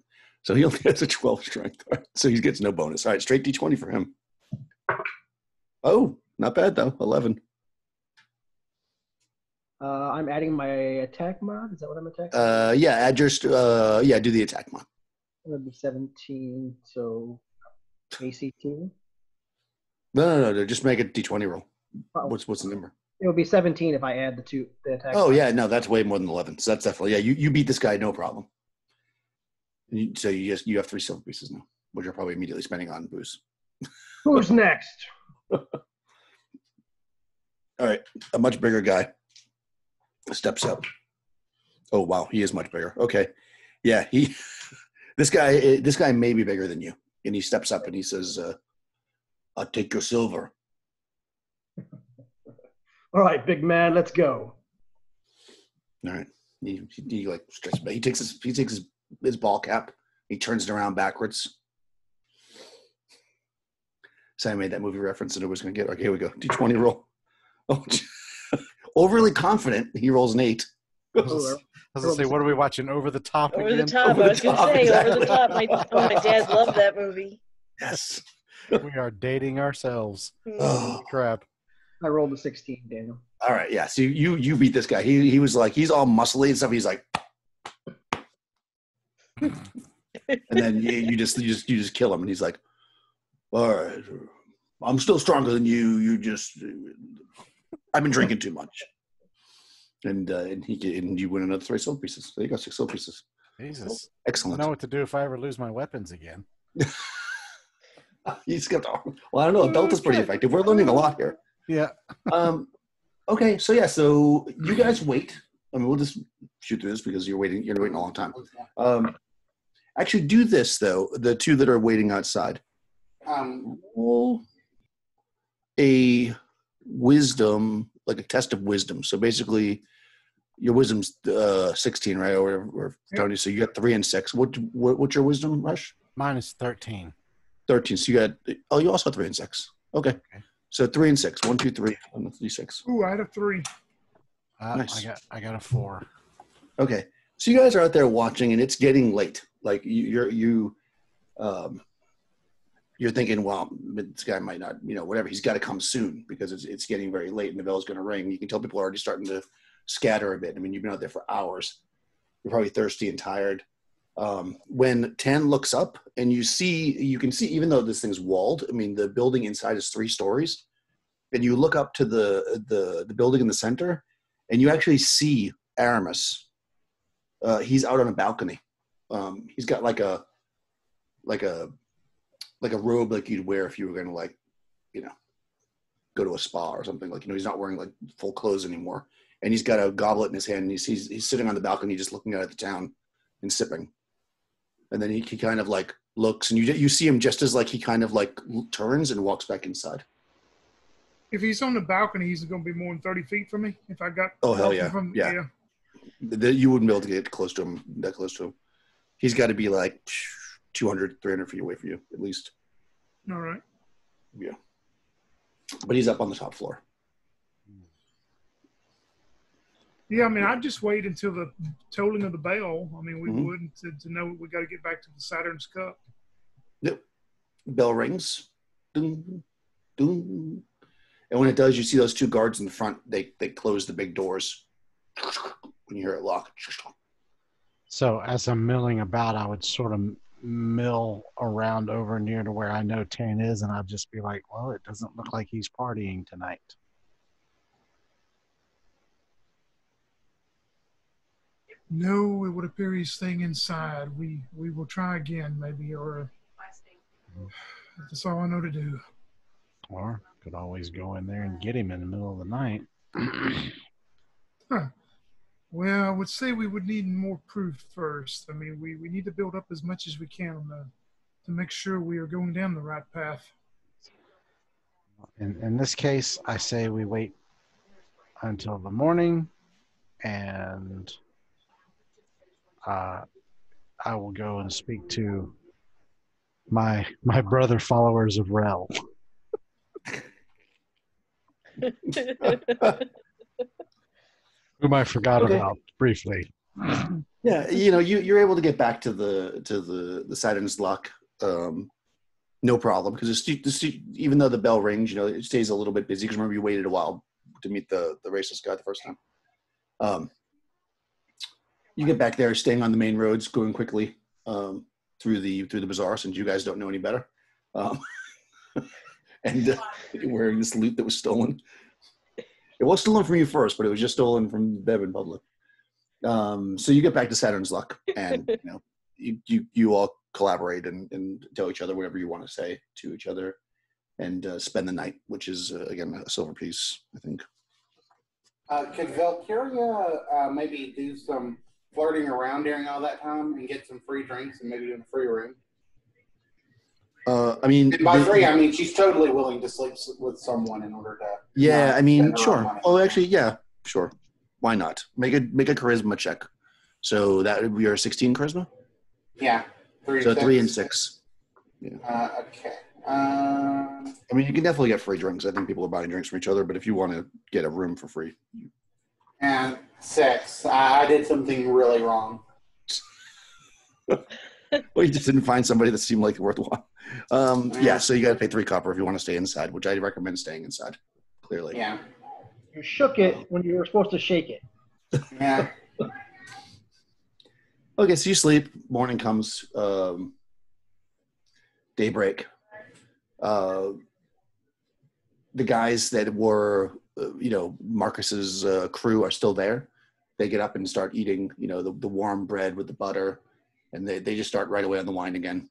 So he only has a 12 strength. So he gets no bonus. All right, straight D20 for him. Oh, not bad though. 11. I'm adding my attack mod. Is that what I'm attacking? Yeah, add your do the attack mod. That'd be 17, so AC 2. No. Just make a D20 roll. Oh. What's the number? It would be 17 if I add the attack. Oh mod. yeah, no, that's way more than 11. So that's definitely you beat this guy no problem. So you have 3 silver pieces now, which you're probably immediately spending on booze. Who's next? All right, a much bigger guy steps up. Oh wow, he is much bigger. Okay, yeah, this guy may be bigger than you, and he steps up and he says, "I'll take your silver." All right, big man, let's go. All right, he like stretches, but he takes his ball cap, he turns it around backwards. So I made that movie reference and nobody's gonna get it. Okay, here we go. D20 roll. Oh, overly confident. He rolls an 8. I was gonna say, what are we watching? Over the Top Over again? the top. Over I the was going Top, to say, exactly. Over the Top. My dad loved that movie. Yes. We are dating ourselves. Oh. Crap. I rolled a 16, Daniel. All right. Yeah. So you beat this guy. He was like, he's all muscly and stuff. He's like, and then you just kill him, and he's like, all right, I'm still stronger than you. I've been drinking too much. And you win another 3 silver pieces. There you go, 6 silver pieces. Jesus. I Excellent. don't know what to do if I ever lose my weapons again. You skipped off. Well, I don't know. A belt is pretty effective. We're learning a lot here. Yeah. Okay. So yeah. So you guys wait. I mean, we'll just shoot through this because you're waiting. You're waiting a long time. Actually, do this though. The 2 that are waiting outside. Roll a wisdom, like a test of wisdom. So basically, your wisdom's 16, right? Or whatever. Or Tony. So you got 3 and 6. What's your wisdom, Rush? Mine is 13. 13. So you got. Oh, you also have 3 and 6. Okay. So 3 and 6. 1, 2, 3. On the D6. Ooh, I had a 3. Nice. I got a 4. Okay. So you guys are out there watching, and it's getting late. Like you're thinking, well, this guy might not, whatever. He's got to come soon because it's getting very late, and the bell's going to ring. You can tell people are already starting to scatter a bit. I mean, you've been out there for hours. You're probably thirsty and tired. When Tan looks up, and you can see, even though this thing's walled, I mean, the building inside is 3 stories, and you look up to the building in the center, and you actually see Aramis. He's out on a balcony. He's got like a robe like you'd wear if you were going to go to a spa or something. He's not wearing like full clothes anymore, and he's got a goblet in his hand, and he's sitting on the balcony just looking out at the town and sipping. And then he kind of like looks, and you see him just as like he kind of like turns and walks back inside. If he's on the balcony, he's going to be more than 30 feet from me. If I got Oh hell yeah, yeah. You wouldn't be able to get close to him, that close to him. He's got to be like 200, 300 feet away from you at least. All right. Yeah. But he's up on the top floor. Yeah, I mean, I'd just wait until the tolling of the bell. I mean, we Mhm. would to know we got to get back to the Saturn's Cup. Yep. Bell rings. Ding, ding. And when it does, you see those 2 guards in the front. They close the big doors when you hear it lock. So as I'm milling about, I would sort of mill around over near to where I know Tan is, and I'd just be like, well, it doesn't look like he's partying tonight. No, it would appear he's staying inside. We will try again, maybe, or that's all I know to do. Or could always go in there and get him in the middle of the night. Huh. Well, I would say we would need more proof first. I mean, we need to build up as much as we can to make sure we are going down the right path. In this case, I say we wait until the morning, and I will go and speak to my brother followers of Rel. Whom I forgot Okay. about briefly. Yeah, you're able to get back to the Saturn's Luck, no problem, because even though the bell rings, it stays a little bit busy because remember you waited a while to meet the racist guy the first time. You get back there, staying on the main roads, going quickly through the bazaar, since you guys don't know any better, and wearing this loot that was stolen. It was stolen from you first, but it was just stolen from Bev in public. So you get back to Saturn's Luck, and you all collaborate and tell each other whatever you want to say to each other, and spend the night, which is again a silver piece, I think. Could Valkyria maybe do some flirting around during all that time and get some free drinks and maybe in a free room? And by free, I mean she's totally willing to sleep with someone in order to. Yeah, sure. Oh, actually, yeah, sure. Why not? Make a charisma check. So that would be your 16 charisma. Yeah, 3 and 6. Yeah. Okay. You can definitely get free drinks. I think people are buying drinks from each other, but if you want to get a room for free. And 6. I did something really wrong. Well, you just didn't find somebody that seemed like worthwhile. Yeah, so you got to pay 3 copper if you want to stay inside, which I recommend staying inside, clearly. Yeah. You shook it when you were supposed to shake it. Yeah. Okay, so you sleep. Morning comes. Daybreak. The guys that were, Marcus's crew are still there. They get up and start eating, the warm bread with the butter, and they just start right away on the wine again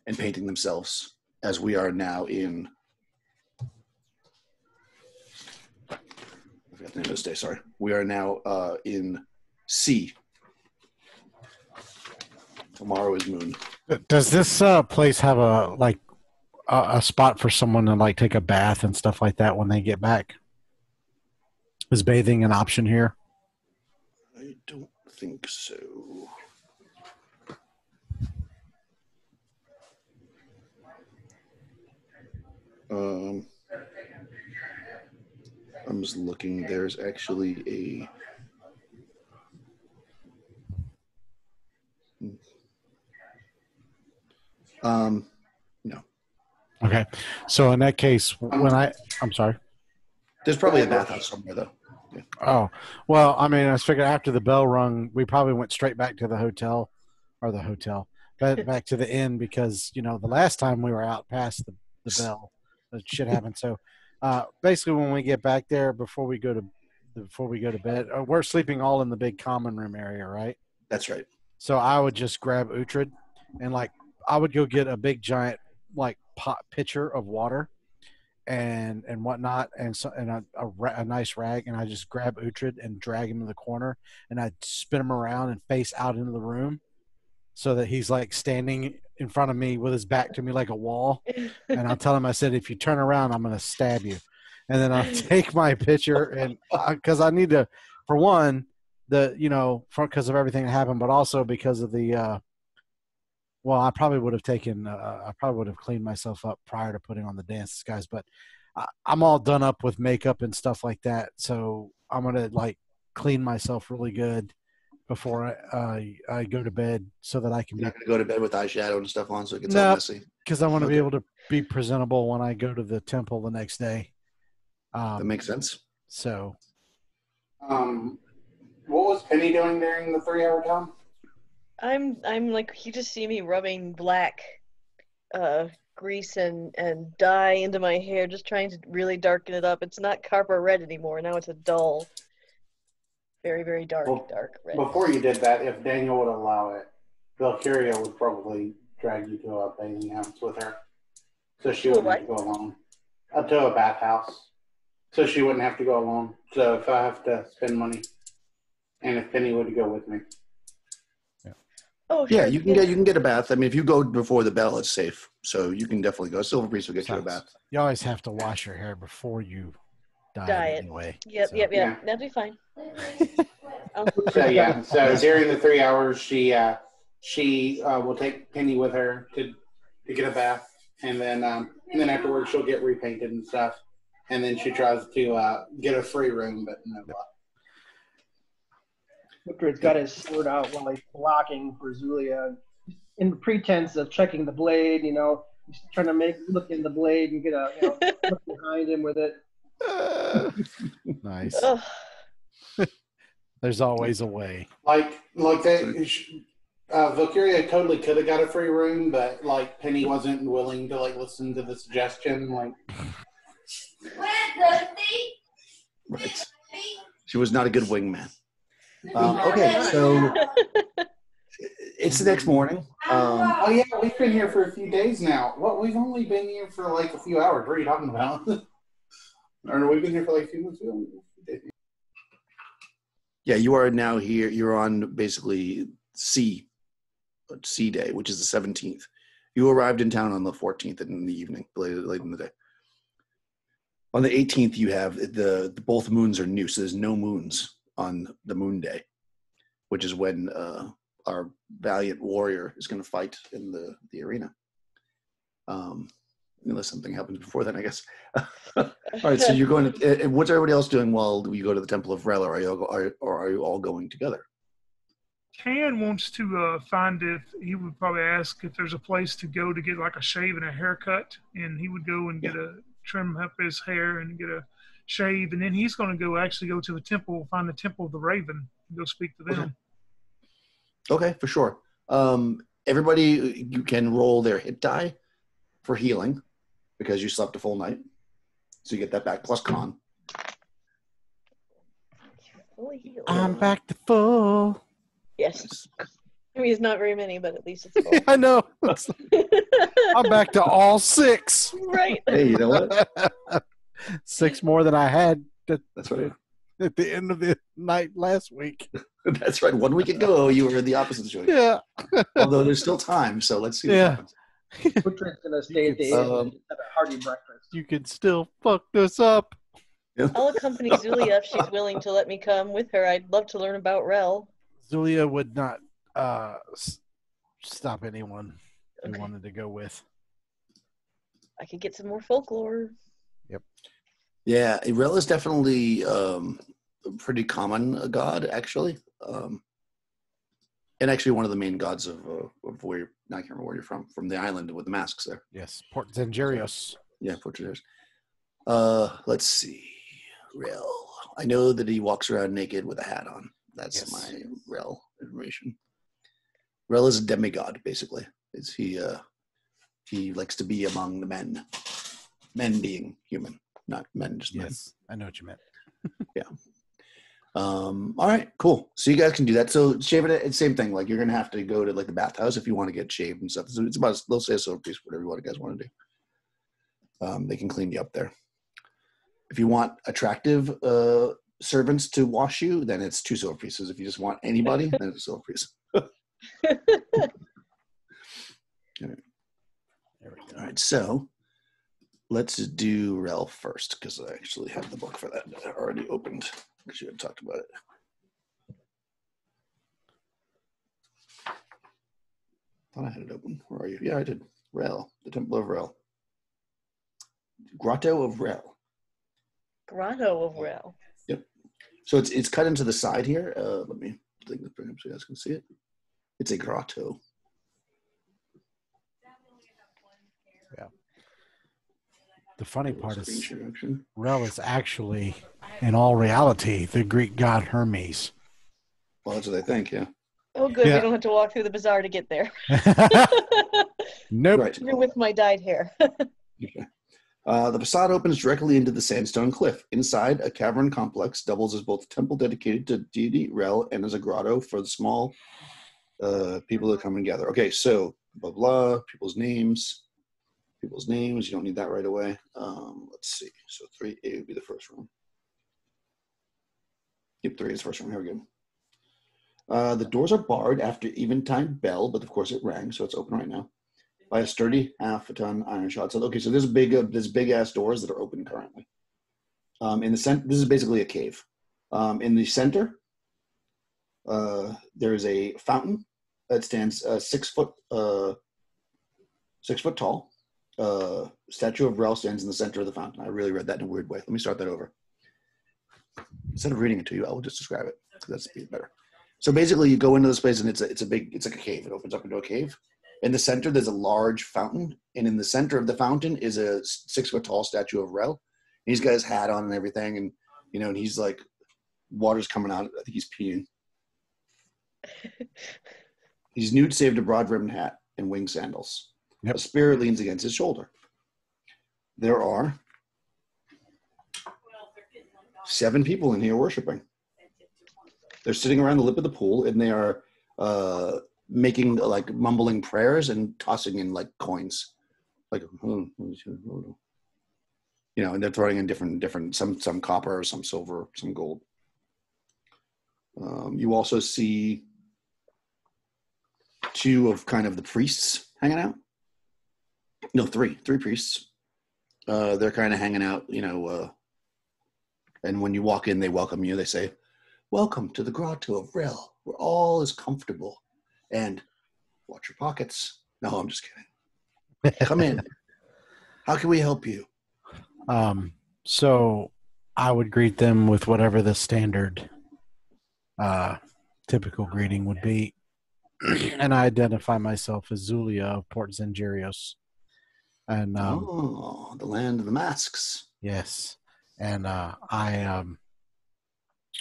and painting themselves, as we are now in. I forgot the name of this day. Sorry, we are now in C. Tomorrow is moon. Does this place have a spot for someone to take a bath and stuff like that when they get back? Is bathing an option here? I don't think so. I'm just looking. There's actually no. Okay. So in that case, I'm sorry. There's probably a bathhouse somewhere, though. Yeah. Oh, well, I was figuring after the bell rung, we probably went straight back to the hotel, back to the inn, because, the last time we were out past the bell, shit happened. So basically when we get back there, before we go to bed, we're sleeping all in the big common room area, right? That's right. So I would just grab Uhtred and I would go get a big giant pot pitcher of water and whatnot, and a nice rag, and I just grab Uhtred and drag him to the corner, and I'd spin him around and face out into the room so that he's standing in front of me with his back to me like a wall, and I'll tell him, I said, if you turn around, I'm going to stab you. And then I'll take my pitcher, and because I need to, for one, because of everything that happened, but also because of the I probably would have cleaned myself up prior to putting on the dance disguise, but I'm all done up with makeup and stuff like that. So I'm going to clean myself really good before I go to bed so that I can You're not going to go to bed with eyeshadow and stuff on so it gets all messy? Because I want to be able to be presentable when I go to the temple the next day. That makes sense. So. What was Penny doing during the 3-hour time? I'm you just see me rubbing black grease and dye into my hair, just trying to really darken it up. It's not Carper red anymore. Now it's a dull, very, very dark red. Before you did that, if Daniel would allow it, Valkyria would probably drag you to a bathing house with her. So she wouldn't have to go alone. Up to a bathhouse. So she wouldn't have to go alone. So if I have to spend money, and if Penny would go with me. Oh, sure. Yeah, you can get a bath. If you go before the bell, it's safe. So you can definitely go. Silver Priest will get you a bath. You always have to wash your hair before you dye it anyway. Yep. That'd be fine. So during the 3 hours, she will take Penny with her to get a bath, and then afterwards she'll get repainted and stuff, and then she tries to get a free room, but no luck. Victor's got his sword out while he's blocking for Zulia, in the pretense of checking the blade. He's trying to look in the blade and get a look behind him with it. Nice. Ugh. There's always a way. Like that. Valkyria totally could have got a free room, but like Penny wasn't willing to like listen to the suggestion. Like, Right. She was not a good wingman. Okay, so it's the next morning. oh yeah, we've been here for a few days now. What? We've only been here for like a few hours. What are you talking about? Or we've been here for like a few months. Yeah, you are now here. You're on basically C day, which is the 17th. You arrived in town on the 14th in the evening, late in the day. On the 18th, you have the both moons are new, so there's no moons on the moon day, which is when our valiant warrior is going to fight in the arena. Unless something happens before then, I guess. All right, so you're going to. What's everybody else doing while you go to the Temple of Rel, or are you all going together? Tan wants to find if he would probably ask if there's a place to go to get like a shave and a haircut, and he would go and trim up his hair and get a shave, and then he's going to actually go to the temple, find the Temple of the Raven, and go speak to them. Okay, for sure. Everybody, you can roll their hit die for healing because you slept a full night, so you get that back plus con. Fully healed. I'm back to full. Yes. I mean, it's not very many, but at least it's full. I know. I'm back to all 6. Right. Hey, you know what? 6 more than I had That's right. at the end of the night last week. That's right. 1 week ago, you were in the opposite situation. Yeah. Although there's still time, so let's see what Yeah. happens. Victor's going to stay at the inn and have a hearty breakfast. You can still fuck this up. I'll accompany Zulia if she's willing to let me come with her. I'd love to learn about Rel. Zulia would not stop anyone who Okay. wanted to go with. I could get some more folklore. Yeah, Rel is definitely a pretty common god, actually. And actually one of the main gods of where I can't remember where you're from the island with the masks there. Yes, Port Zangerios. Yeah, Portuguese. Let's see. Rel. I know that he walks around naked with a hat on. That's Yes. my Rel information. Rel is a demigod, basically. He likes to be among the men. Men being human, not men just men. Yes, I know what you meant. All right, cool. So you guys can do that. So shaving it, same thing. Like you're gonna have to go to like the bathhouse if you want to get shaved and stuff. So it's about they'll say a silver piece, whatever you guys want to do. They can clean you up there. If you want attractive servants to wash you, then it's 2 silver pieces. If you just want anybody, then it's a silver piece. There we go. All right, so let's do Rel first because I actually have the book for that already opened because you had talked about it. Thought I had it open. Where are you? Yeah, I did. Rel, the Temple of Rel. Grotto of Rel. Grotto of Rel. Yep. So it's cut into the side here. Let me bring it up so you guys can see it. It's a grotto. The funny part Screen is share action. Rel is actually, in all reality, the Greek god Hermes. Well, that's what I think. Yeah. Oh, good. Yeah. We don't have to walk through the bazaar to get there. Nope. Right. Even with my dyed hair. Okay. The facade opens directly into the sandstone cliff. Inside, a cavern complex doubles as both a temple dedicated to deity Rel and as a grotto for the small people that come and gather. Okay, so blah blah. People's names. You don't need that right away. Let's see. So 3A would be the first room. Yep, 3 is the first room. Here we go. The doors are barred after eventide bell, but of course it rang, so it's open right now. By a sturdy half-a-ton iron shod. So okay, so there's big ass doors that are open currently. In the center, this is basically a cave. In the center, there is a fountain that stands 6 foot 6 foot tall. Statue of Rel stands in the center of the fountain. I really read that in a weird way. Let me start that over. Instead of reading it to you, I will just describe it. That's better. So basically, you go into this place, and it's like a cave. It opens up into a cave. In the center, there's a large fountain, and in the center of the fountain is a 6-foot tall statue of Rel. And he's got his hat on and everything, and and he's like, water's coming out. I think he's peeing. He's nude, save a broad rimmed hat and winged sandals. Yep. A spear leans against his shoulder. There are 7 people in here worshiping. They're sitting around the lip of the pool, and they are making like mumbling prayers and tossing in like coins, like and they're throwing in different some copper, some silver, some gold. You also see 2 of kind of the priests hanging out. No, 3 priests. They're kind of hanging out, and when you walk in, they welcome you. They say, "Welcome to the Grotto of Rel, where all is comfortable. And watch your pockets." No, I'm just kidding. Come in. How can we help you? So I would greet them with whatever the standard typical greeting would be. And I identify myself as Zulia of Port Zangerios. And the land of the masks. Yes. And I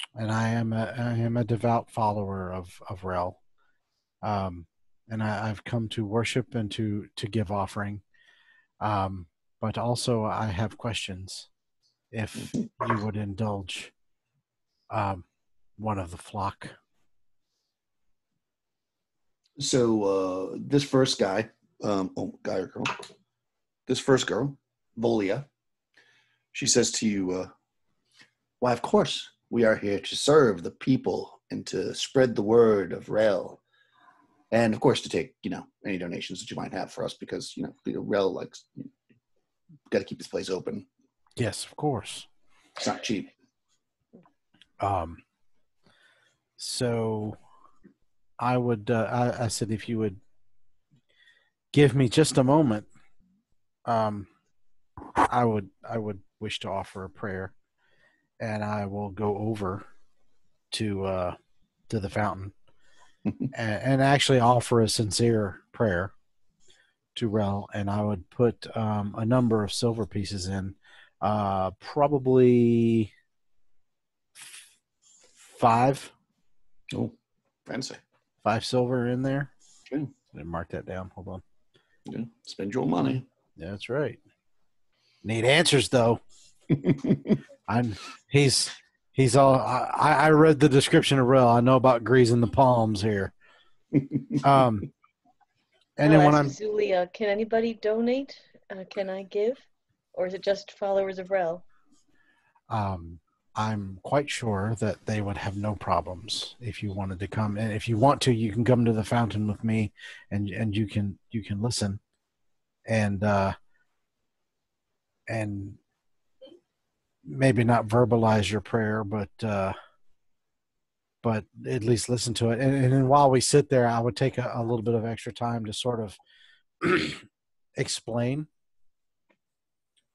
am a devout follower of Rel. And I've come to worship and to give offering. But also I have questions. If you would indulge one of the flock. So this first guy, guy or girl, this first girl, Volia, she says to you, "Why, of course, we are here to serve the people and to spread the word of Rel. And of course, to take, any donations that you might have for us, because, Rel likes, got to keep this place open. Yes, of course. It's not cheap." So I would, I said, if you would give me just a moment, I would wish to offer a prayer, and I will go over to the fountain and actually offer a sincere prayer to Rel, and I would put a number of silver pieces in, probably 5. Oh, fancy. 5 silver in there. Okay. I didn't mark that down. Hold on. Yeah, spend your money. Yeah, that's right. Need answers though. He's all. I read the description of Rel. I know about greasing the palms here. And then when I'm Zulia, can anybody donate? Can I give, or is it just followers of Rel? I'm quite sure that they would have no problems if you wanted to come. And if you want to, you can come to the fountain with me, and you can listen, and maybe not verbalize your prayer, but at least listen to it. And then while we sit there, I would take a little bit of extra time to sort of explain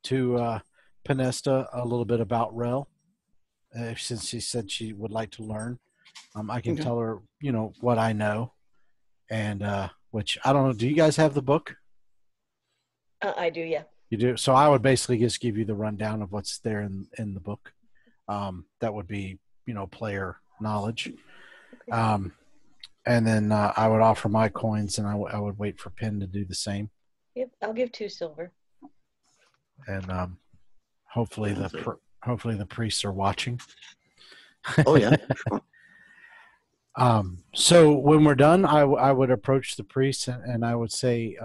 to Penesta a little bit about Rel. Since she said she would like to learn, I can tell her, what I know, and which I don't know. Do you guys have the book? I do, yeah. You do. So I would basically just give you the rundown of what's there in the book. That would be, player knowledge. And then I would offer my coins, and I would wait for Penn to do the same. Yep, I'll give 2 silver. And hopefully the priests are watching. Oh yeah. So when we're done, I would approach the priest and I would say,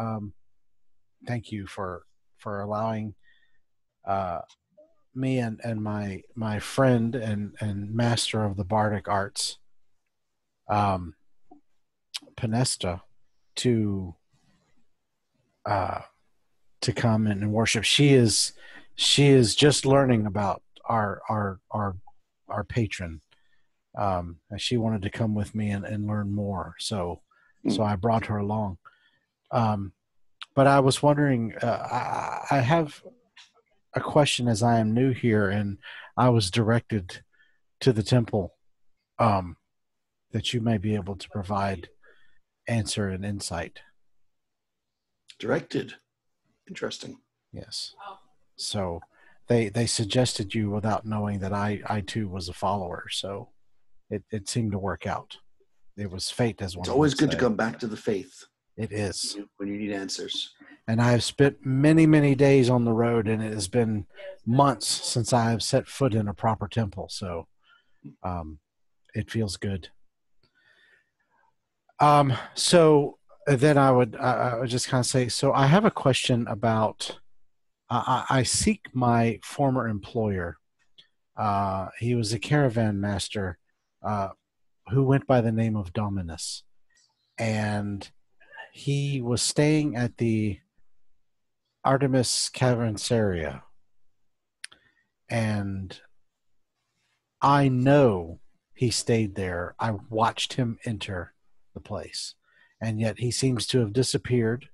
thank you for allowing me and my friend and master of the bardic arts, Penesta, to come and worship. She is just learning about our patron. And she wanted to come with me and learn more. So I brought her along. But I was wondering, I have a question, as I am new here and I was directed to the temple. that you may be able to provide answer and insight. Directed. Interesting. Yes. So they suggested you without knowing that I too was a follower. So it seemed to work out. It was fate, as one. It's always would good to say. come back to the faith It is. when you need answers. And I have spent many, many days on the road, and it has been months since I have set foot in a proper temple. So it feels good. So then I would just kind of say, so I have a question about, I seek my former employer. He was a caravan master who went by the name of Dominus. And he was staying at the Artemis Cavernaria. And I know he stayed there. I watched him enter the place. And yet he seems to have disappeared.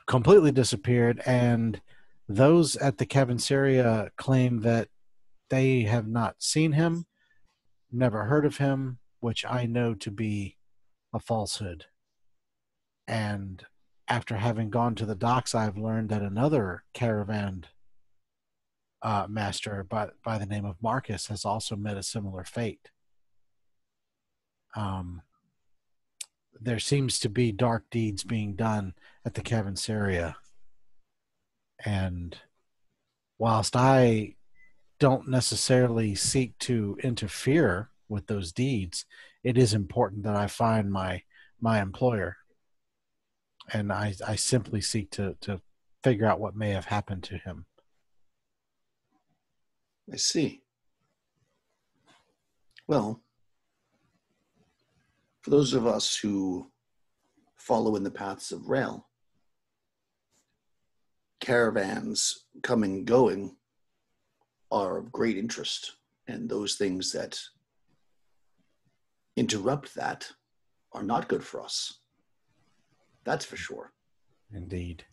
Completely disappeared. And those at the Cavernaria claim that they have not seen him, never heard of him, which I know to be a falsehood. And after having gone to the docks, I've learned that another caravan master by the name of Marcus has also met a similar fate. There seems to be dark deeds being done at the Cavernaria. And whilst I don't necessarily seek to interfere with those deeds, it is important that I find my employer. And I simply seek to figure out what may have happened to him. I see. Well, for those of us who follow in the paths of rail, caravans coming and going are of great interest, and those things that interrupt that are not good for us. That's for sure. Indeed.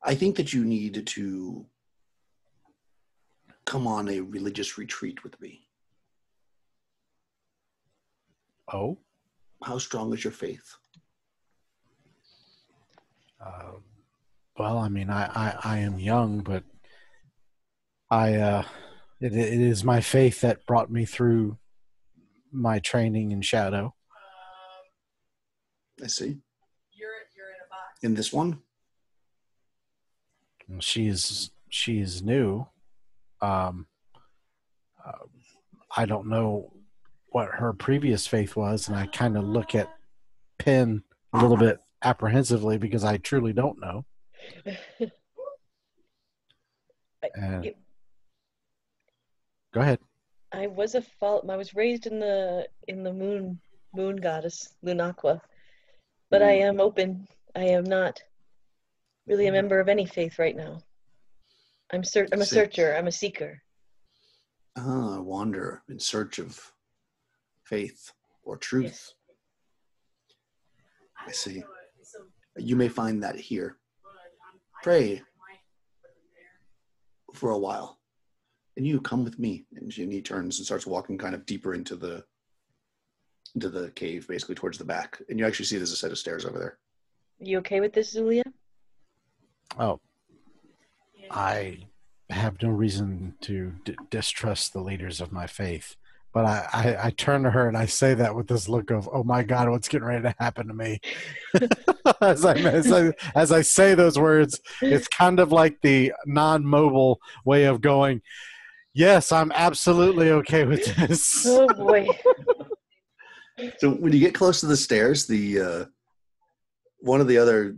I think that you need to come on a religious retreat with me. Oh? How strong is your faith? Well, I mean, I am young, but it is my faith that brought me through my training in shadow. I see. You're in a box. In this one? She is new. I don't know what her previous faith was, and I kind of look at Penn a little bit apprehensively because I truly don't know. Go ahead. I was raised in the moon goddess Lunaqua, but I am open. I am not really a member of any faith right now. I'm a searcher. I'm a seeker. I wander in search of faith or truth. Yes. I see. You may find that here. Pray for a while. And you come with me. And he turns and starts walking kind of deeper into the cave, basically towards the back. And you actually see there's a set of stairs over there. Are you okay with this, Zulia? Oh, I have no reason to distrust the leaders of my faith. But I turn to her and I say that with this look of, oh my God, what's getting ready to happen to me? as I say those words, it's kind of like the non-mobile way of going, yes, I'm absolutely okay with this. Oh boy. So when you get close to the stairs, the one of the other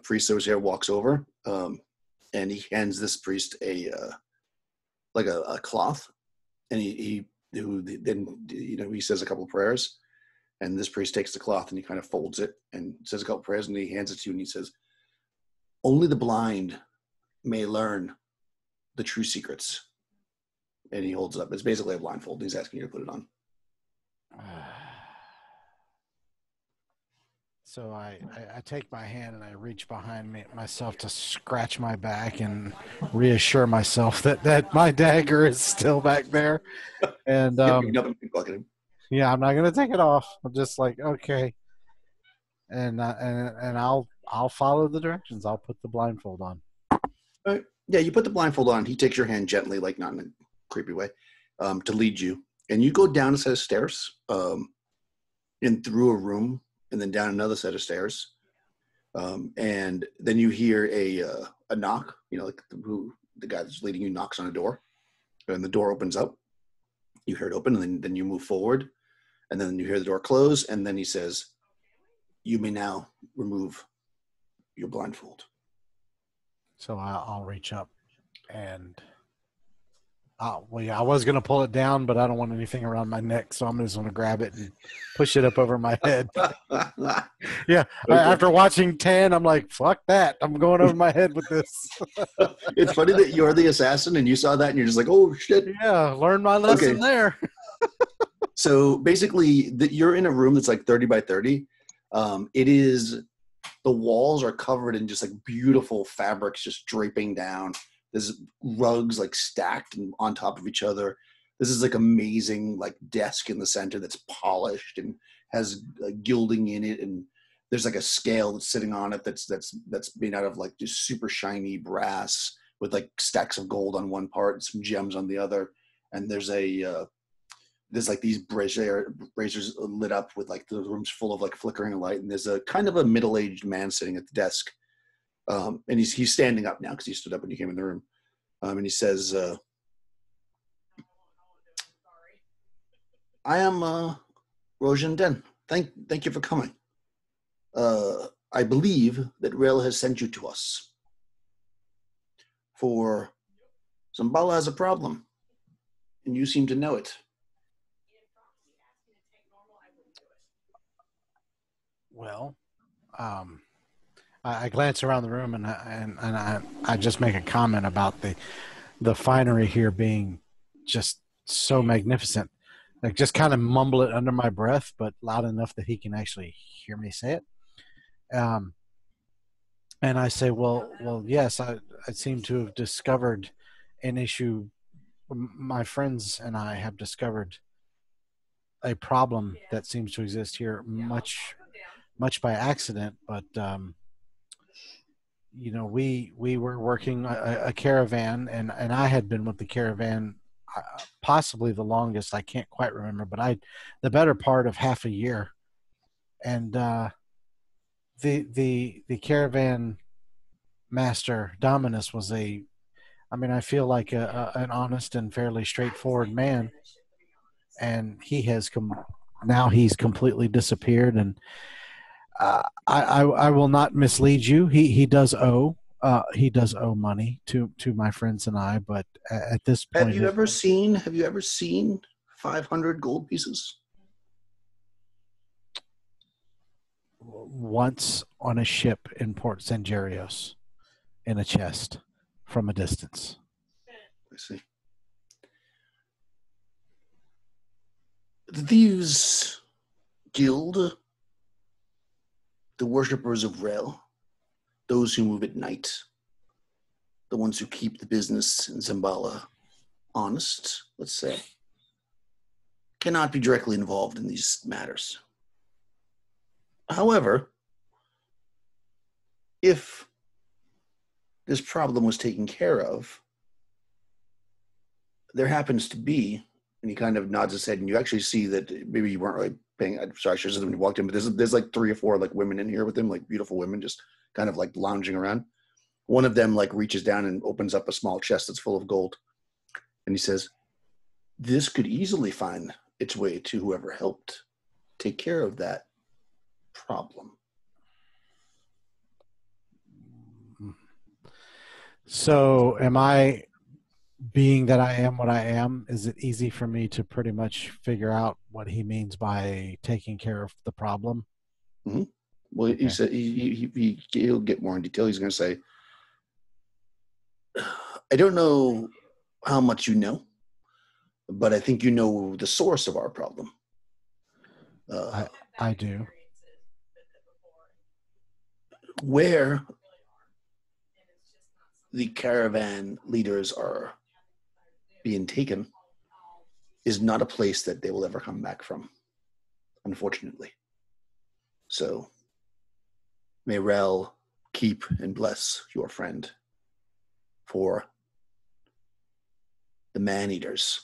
priests over here walks over, and he hands this priest a cloth, and he says a couple of prayers, and this priest takes the cloth and he kind of folds it and says a couple of prayers, and he hands it to you and he says, "Only the blind may learn the true secrets." And he holds it up. It's basically a blindfold. He's asking you to put it on. So I take my hand and I reach behind myself to scratch my back and reassure myself that my dagger is still back there. And Yep, you can look at him. yeah, I'm not gonna take it off. I'm just like, okay, and I'll follow the directions. I'll put the blindfold on. Yeah, you put the blindfold on. He takes your hand gently, like not in a creepy way, to lead you. And you go down a set of stairs, and through a room, and then down another set of stairs. And then you hear a knock. You know, like the guy that's leading you knocks on a door, and the door opens up. You hear it open, and then you move forward, and then you hear the door close, and then he says, "You may now remove your blindfold." So I'll reach up and well, yeah, I was going to pull it down, but I don't want anything around my neck. So I'm just going to grab it and push it up over my head. Yeah. Okay. After watching 10, I'm like, fuck that. I'm going over my head with this. It's funny that you're the assassin and you saw that and you're just like, oh shit. Yeah. Learn my lesson there. So basically you're in a room that's like 30 by 30. It is, the walls are covered in just like beautiful fabrics just draping down. There's rugs like stacked and on top of each other. This is like amazing like desk in the center that's polished and has gilding in it, and there's like a scale that's sitting on it that's made out of like just super shiny brass with like stacks of gold on one part and some gems on the other. And there's like these braziers lit up with like the room's full of like flickering light, and there's a kind of a middle-aged man sitting at the desk. And he's standing up now because he stood up when you came in the room. And he says, I am Rojan Den. Thank you for coming. I believe that Rail has sent you to us. For Zambala has a problem, and you seem to know it. Well, I glance around the room and I just make a comment about the finery here being just so magnificent. Like just kind of mumble it under my breath, but loud enough that he can actually hear me say it. And I say, well, yes, I seem to have discovered an issue. My friends and I have discovered a problem that seems to exist here, much by accident, but you know, we were working a caravan, and I had been with the caravan possibly the longest. I can't quite remember, but the better part of half a year. And the caravan master Dominus was I feel like an honest and fairly straightforward man, and he has now he's completely disappeared. And I will not mislead you. He does owe money to my friends and I, but at this point, have you ever seen 500 gold pieces? Once on a ship in Port Sangerios, in a chest from a distance. I see. The Thieves Guild, the worshippers of Rel, those who move at night, the ones who keep the business in Zambala honest, let's say, cannot be directly involved in these matters. However, if this problem was taken care of, there happens to be, and he kind of nods his head, and you actually see that maybe you weren't really paying. I'm sorry, I should have said when you walked in, but there's like 3 or 4 like women in here with him, like beautiful women, just kind of like lounging around. One of them like reaches down and opens up a small chest that's full of gold, and he says, "This could easily find its way to whoever helped take care of that problem." So am I, being that I am what I am, is it easy for me to pretty much figure out what he means by taking care of the problem? Mm-hmm. Well, okay. He said he'll get more in detail. He's going to say, I don't know how much you know, but I think you know the source of our problem. I do. where the caravan leaders are being taken is not a place that they will ever come back from, unfortunately. So may Rel keep and bless your friend, for the man-eaters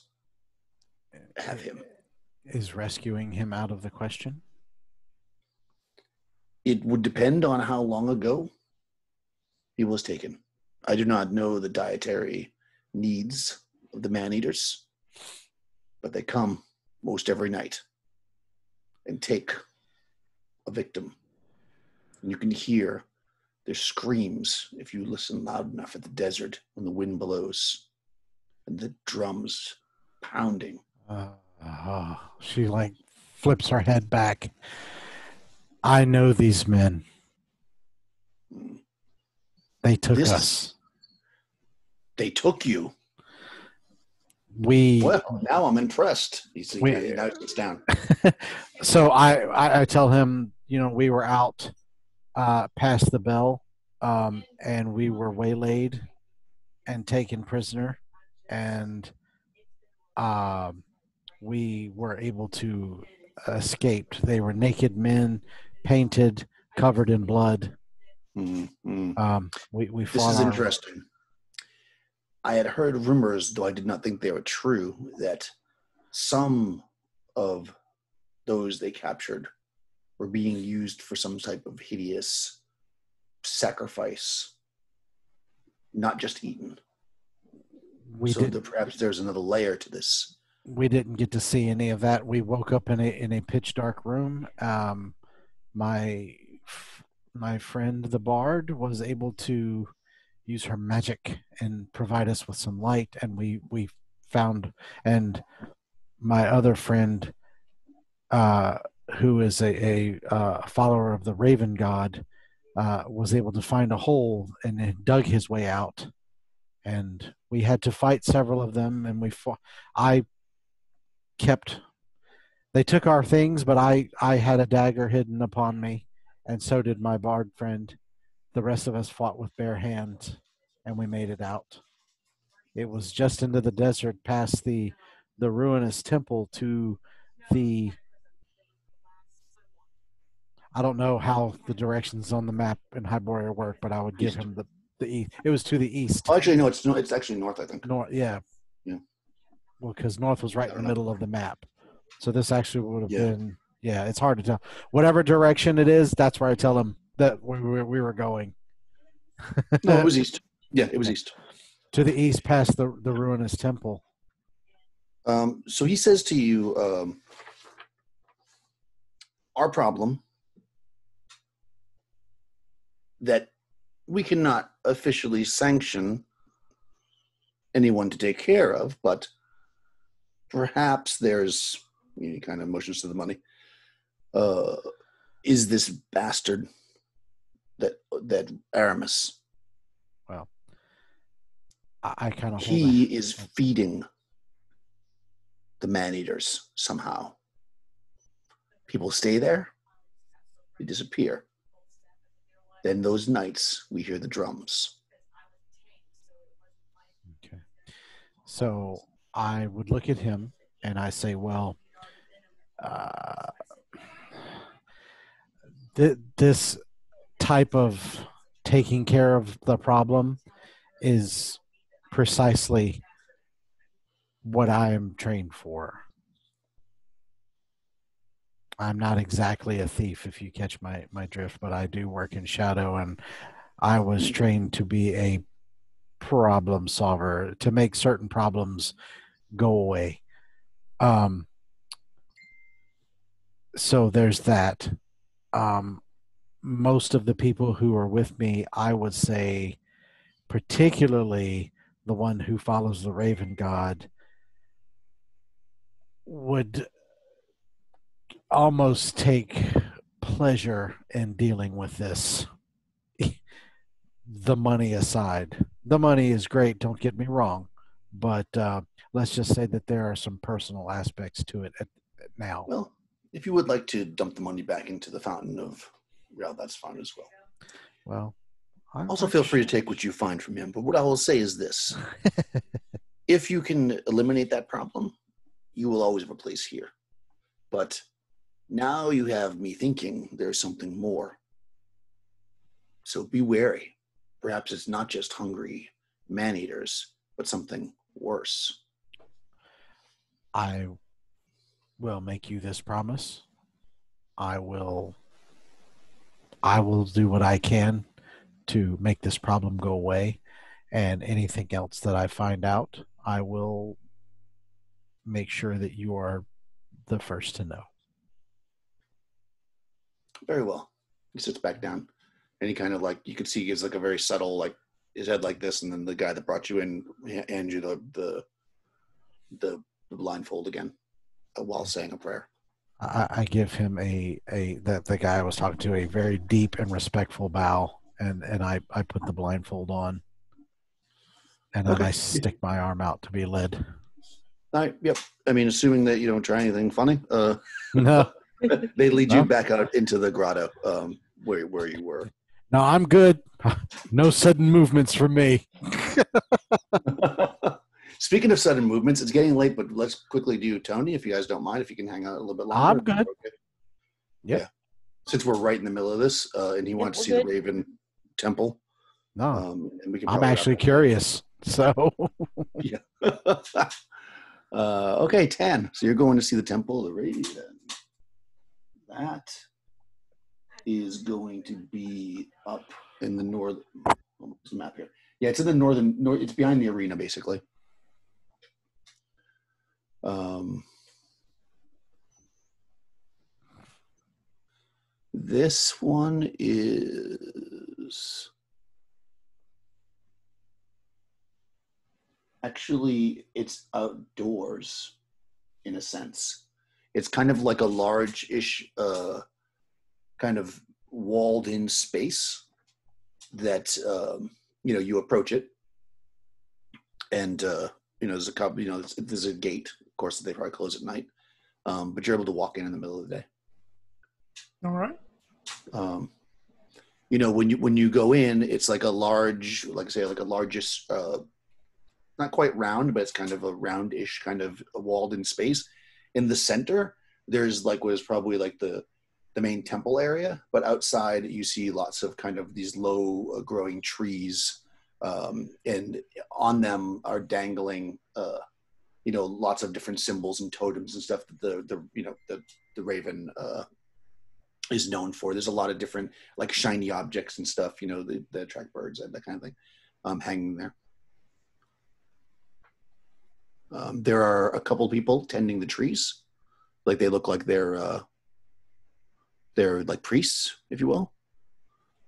have him. Is rescuing him out of the question? It would depend on how long ago he was taken. I do not know the dietary needs of the man-eaters, but they come most every night and take a victim. And you can hear their screams if you listen loud enough at the desert when the wind blows and the drums pounding. She like flips her head back. I know these men. They took us. They took you. Well, now I'm impressed. He now sits down. So I tell him, we were out past the bell, and we were waylaid and taken prisoner, and we were able to escape. They were naked men, painted, covered in blood. Mm-hmm. We this is interesting. I had heard rumors, though I did not think they were true, that some of those they captured were being used for some type of hideous sacrifice, not just eaten. Perhaps there's another layer to this. We didn't get to see any of that. We woke up in a pitch dark room. My friend the bard was able to use her magic and provide us with some light, and we found, and my other friend, who is a follower of the Raven God, was able to find a hole and dug his way out, and we had to fight several of them, and we fought. They took our things, but I had a dagger hidden upon me, and so did my bard friend. The rest of us fought with bare hands, and we made it out. It was just into the desert, past the ruinous temple to the... I don't know how the directions on the map in Hyboria work, but I would give him the east. It was to the east. Oh, actually, no, it's actually north, I think. North, yeah. Yeah. Well, because north was right in the middle of the map. So this actually would have been... Yeah, it's hard to tell. Whatever direction it is, that's where I tell him that we were going. No, it was east. Yeah, it was east. To the east, past the ruinous temple. So he says to you, our problem that we cannot officially sanction anyone to take care of, but perhaps there's, he kind of motions to the money, is this bastard that Aramis. Well, I kind of... He is feeding the man-eaters somehow. People stay there, they disappear. Then those nights, we hear the drums. Okay. So I would look at him and I say, well, this type of taking care of the problem is precisely what I am trained for. I'm not exactly a thief, if you catch my drift, but I do work in shadow, and I was trained to be a problem solver, to make certain problems go away. So there's that. Most of the people who are with me, I would say, particularly the one who follows the Raven God, would almost take pleasure in dealing with this. The money aside. The money is great, don't get me wrong, but let's just say that there are some personal aspects to it now. Well, if you would like to dump the money back into the fountain of Rel, that's fine as well. Well, Also, feel free to take what you find from him. But what I will say is this. If you can eliminate that problem, you will always have a place here. But now you have me thinking there's something more. So be wary. Perhaps it's not just hungry man-eaters, but something worse. I will make you this promise. I will do what I can to make this problem go away, and anything else that I find out, I will make sure that you are the first to know. Very well. He sits back down, and he kind of like, you can see he gives like a very subtle, like his head like this, and then the guy that brought you in hands you the blindfold again while saying a prayer. I give him the guy I was talking to a very deep and respectful bow, and I put the blindfold on, and then I stick my arm out to be led. All right. Yep. I mean, assuming that you don't try anything funny, No, they lead you back out into the grotto where you were. no, I'm good. No sudden movements from me. Speaking of sudden movements, it's getting late, but let's quickly do Tony, if you guys don't mind, if you can hang out a little bit longer. I'm good. Okay. Yep. Yeah. Since we're right in the middle of this, and he wants to see the Raven Temple. No, and we can I'm probably actually wrap curious. So, yeah. Okay, 10. So you're going to see the Temple of the Raven. That is going to be up in the north. What's the map here? Yeah, it's in the northern. It's behind the arena, basically. This one is actually, it's outdoors in a sense. It's kind of like a large-ish kind of walled-in space that you approach it, and there's a couple, there's a gate, of course, that they probably close at night, but you're able to walk in the middle of the day. All right. When you go in, it's like a large, like I say, like a largest, not quite round, but it's kind of a roundish kind of a walled-in space. In the center, there's like what is probably like the main temple area, but outside you see lots of kind of these low growing trees, and on them are dangling, lots of different symbols and totems and stuff that the Raven is known for. There's a lot of different like shiny objects and stuff, that attract birds and that kind of thing, hanging there. There are a couple people tending the trees, like they look like they're like priests, if you will.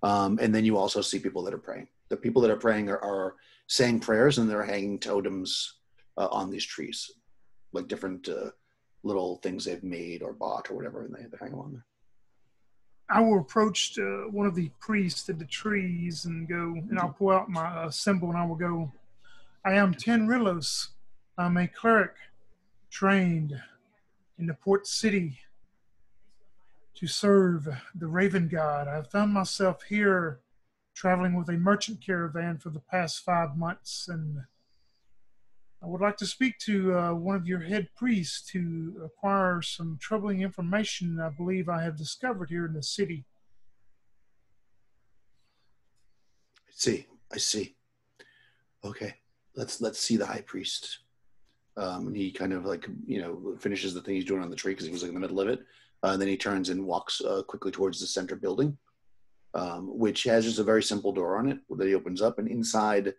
And then you also see people that are praying. The people that are praying are saying prayers, and they're hanging totems on these trees, like different little things they've made or bought or whatever, and they hang them on there. I will approach one of the priests at the trees and go, and I'll pull out my symbol, and I will go, I am Tenrillos. I'm a cleric trained in the port city to serve the Raven God. I've found myself here traveling with a merchant caravan for the past 5 months, and I would like to speak to one of your head priests to acquire some troubling information I believe I have discovered here in the city. I see. Okay, let's see the high priest. And he kind of like, finishes the thing he's doing on the tree because he was like in the middle of it. And then he turns and walks quickly towards the center building, which has just a very simple door on it that he opens up. And inside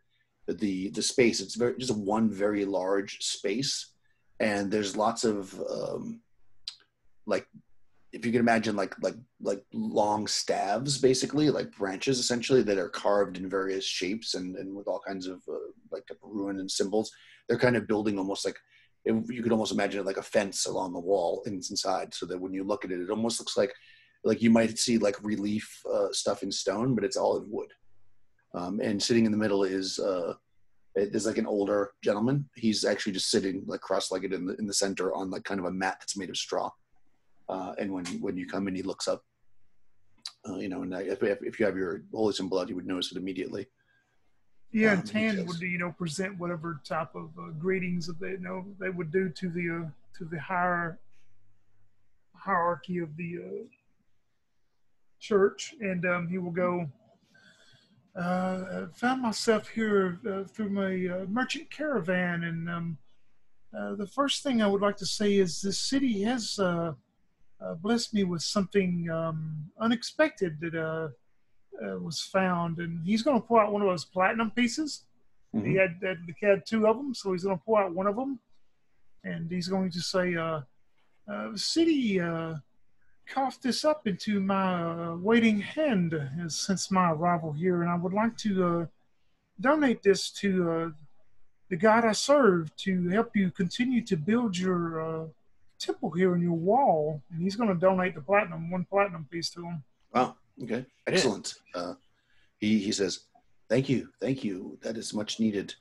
the space, it's just one very large space. And there's lots of, like, if you can imagine like long staves, basically, like branches essentially that are carved in various shapes and with all kinds of like ruin and symbols. They're kind of building almost like, you could almost imagine it like a fence along the wall inside, so that when you look at it, it almost looks like you might see like relief stuff in stone, but it's all in wood. And sitting in the middle is there's like an older gentleman. He's actually just sitting like cross-legged in the center on like kind of a mat that's made of straw. And when you come in, he looks up And if you have your holy symbol out, you would notice it immediately. Yeah, and He Tan says, would present whatever type of greetings that they would do to the higher hierarchy of the church, and he will go. Found myself here through my merchant caravan, and the first thing I would like to say is this city has blessed me with something unexpected that was found, and he's going to pull out one of those platinum pieces. He had two of them, so he's going to pull out one of them, and he's going to say, "The city coughed this up into my waiting hand since my arrival here, and I would like to donate this to the God I serve to help you continue to build your temple here in your wall." And he's going to donate one platinum piece to him. Wow. Okay. Excellent. He says, thank you. That is much needed.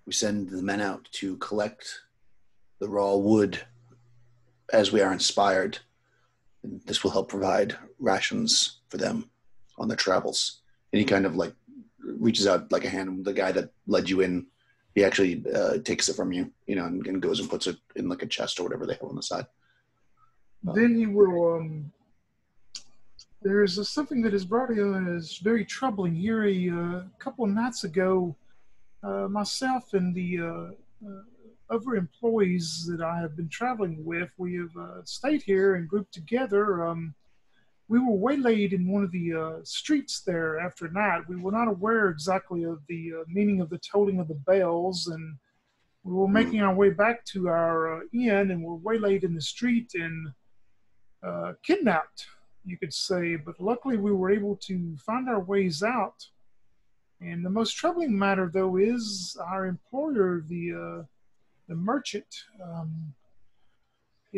We send the men out to collect the raw wood as we are inspired. And this will help provide rations for them on their travels. And he kind of like reaches out like a hand. The guy that led you in, he actually takes it from you, and goes and puts it in like a chest or whatever they have on the side. Then he will. There's something that is brought in is very troubling. Here, a couple of nights ago, myself and the other employees that I have been traveling with, we have stayed here and grouped together. We were waylaid in one of the streets there after night. We were not aware exactly of the meaning of the tolling of the bells, and we were making our way back to our inn, and were waylaid in the street and kidnapped, you could say. But luckily, we were able to find our ways out. And the most troubling matter, though, is our employer, the merchant,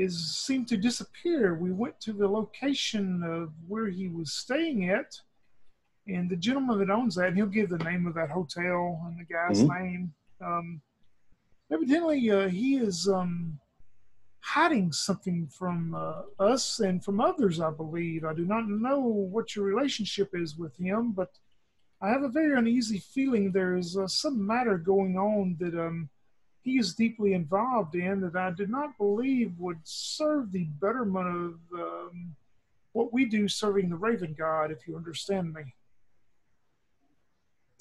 seemed to disappear. We went to the location of where he was staying at, and the gentleman that owns that, and he'll give the name of that hotel and the guy's name. Evidently, he is hiding something from us and from others, I believe. I do not know what your relationship is with him, but I have a very uneasy feeling there is some matter going on that he is deeply involved in that I did not believe would serve the betterment of what we do serving the Raven God, if you understand me.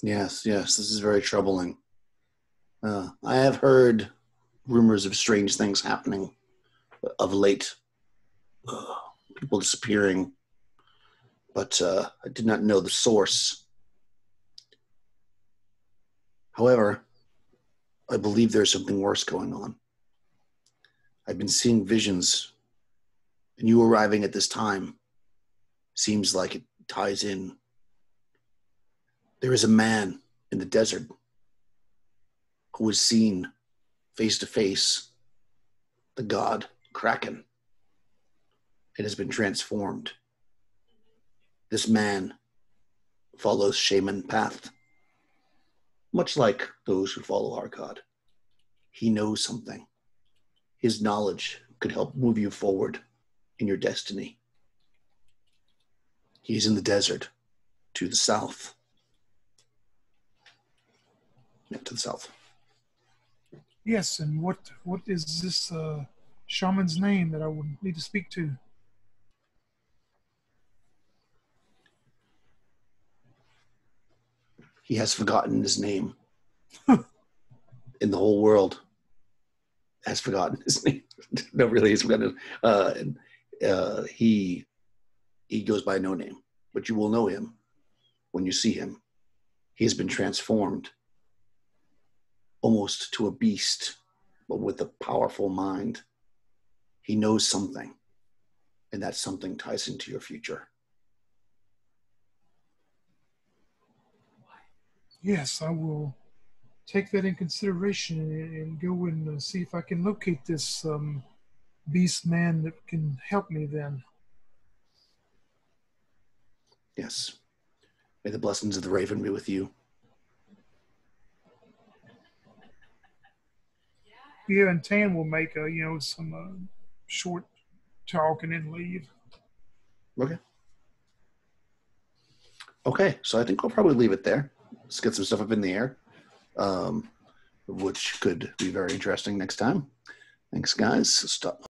Yes, this is very troubling. I have heard rumors of strange things happening of late. People disappearing, but I did not know the source. However, I believe there's something worse going on. I've been seeing visions, and you arriving at this time seems like it ties in. There is a man in the desert who was seen face to face the god Kraken. It has been transformed. This man follows shaman path, much like those who follow our god. He knows something. His knowledge could help move you forward in your destiny. He's in the desert to the south. Yeah, to the south. Yes, and what is this shaman's name that I would need to speak to? He has forgotten his name. In the whole world has forgotten his name. No, really, he's forgotten it. He goes by no name, but you will know him when you see him. He has been transformed almost to a beast, but with a powerful mind. He knows something, and that something ties into your future. Yes, I will take that in consideration and go and see if I can locate this beast man that can help me then. Yes. May the blessings of the Raven be with you. Yeah, and Tan will make some short talk and then leave. Okay. Okay, so I think we'll probably leave it there. Let's get some stuff up in the air, which could be very interesting next time. Thanks, guys. Stop.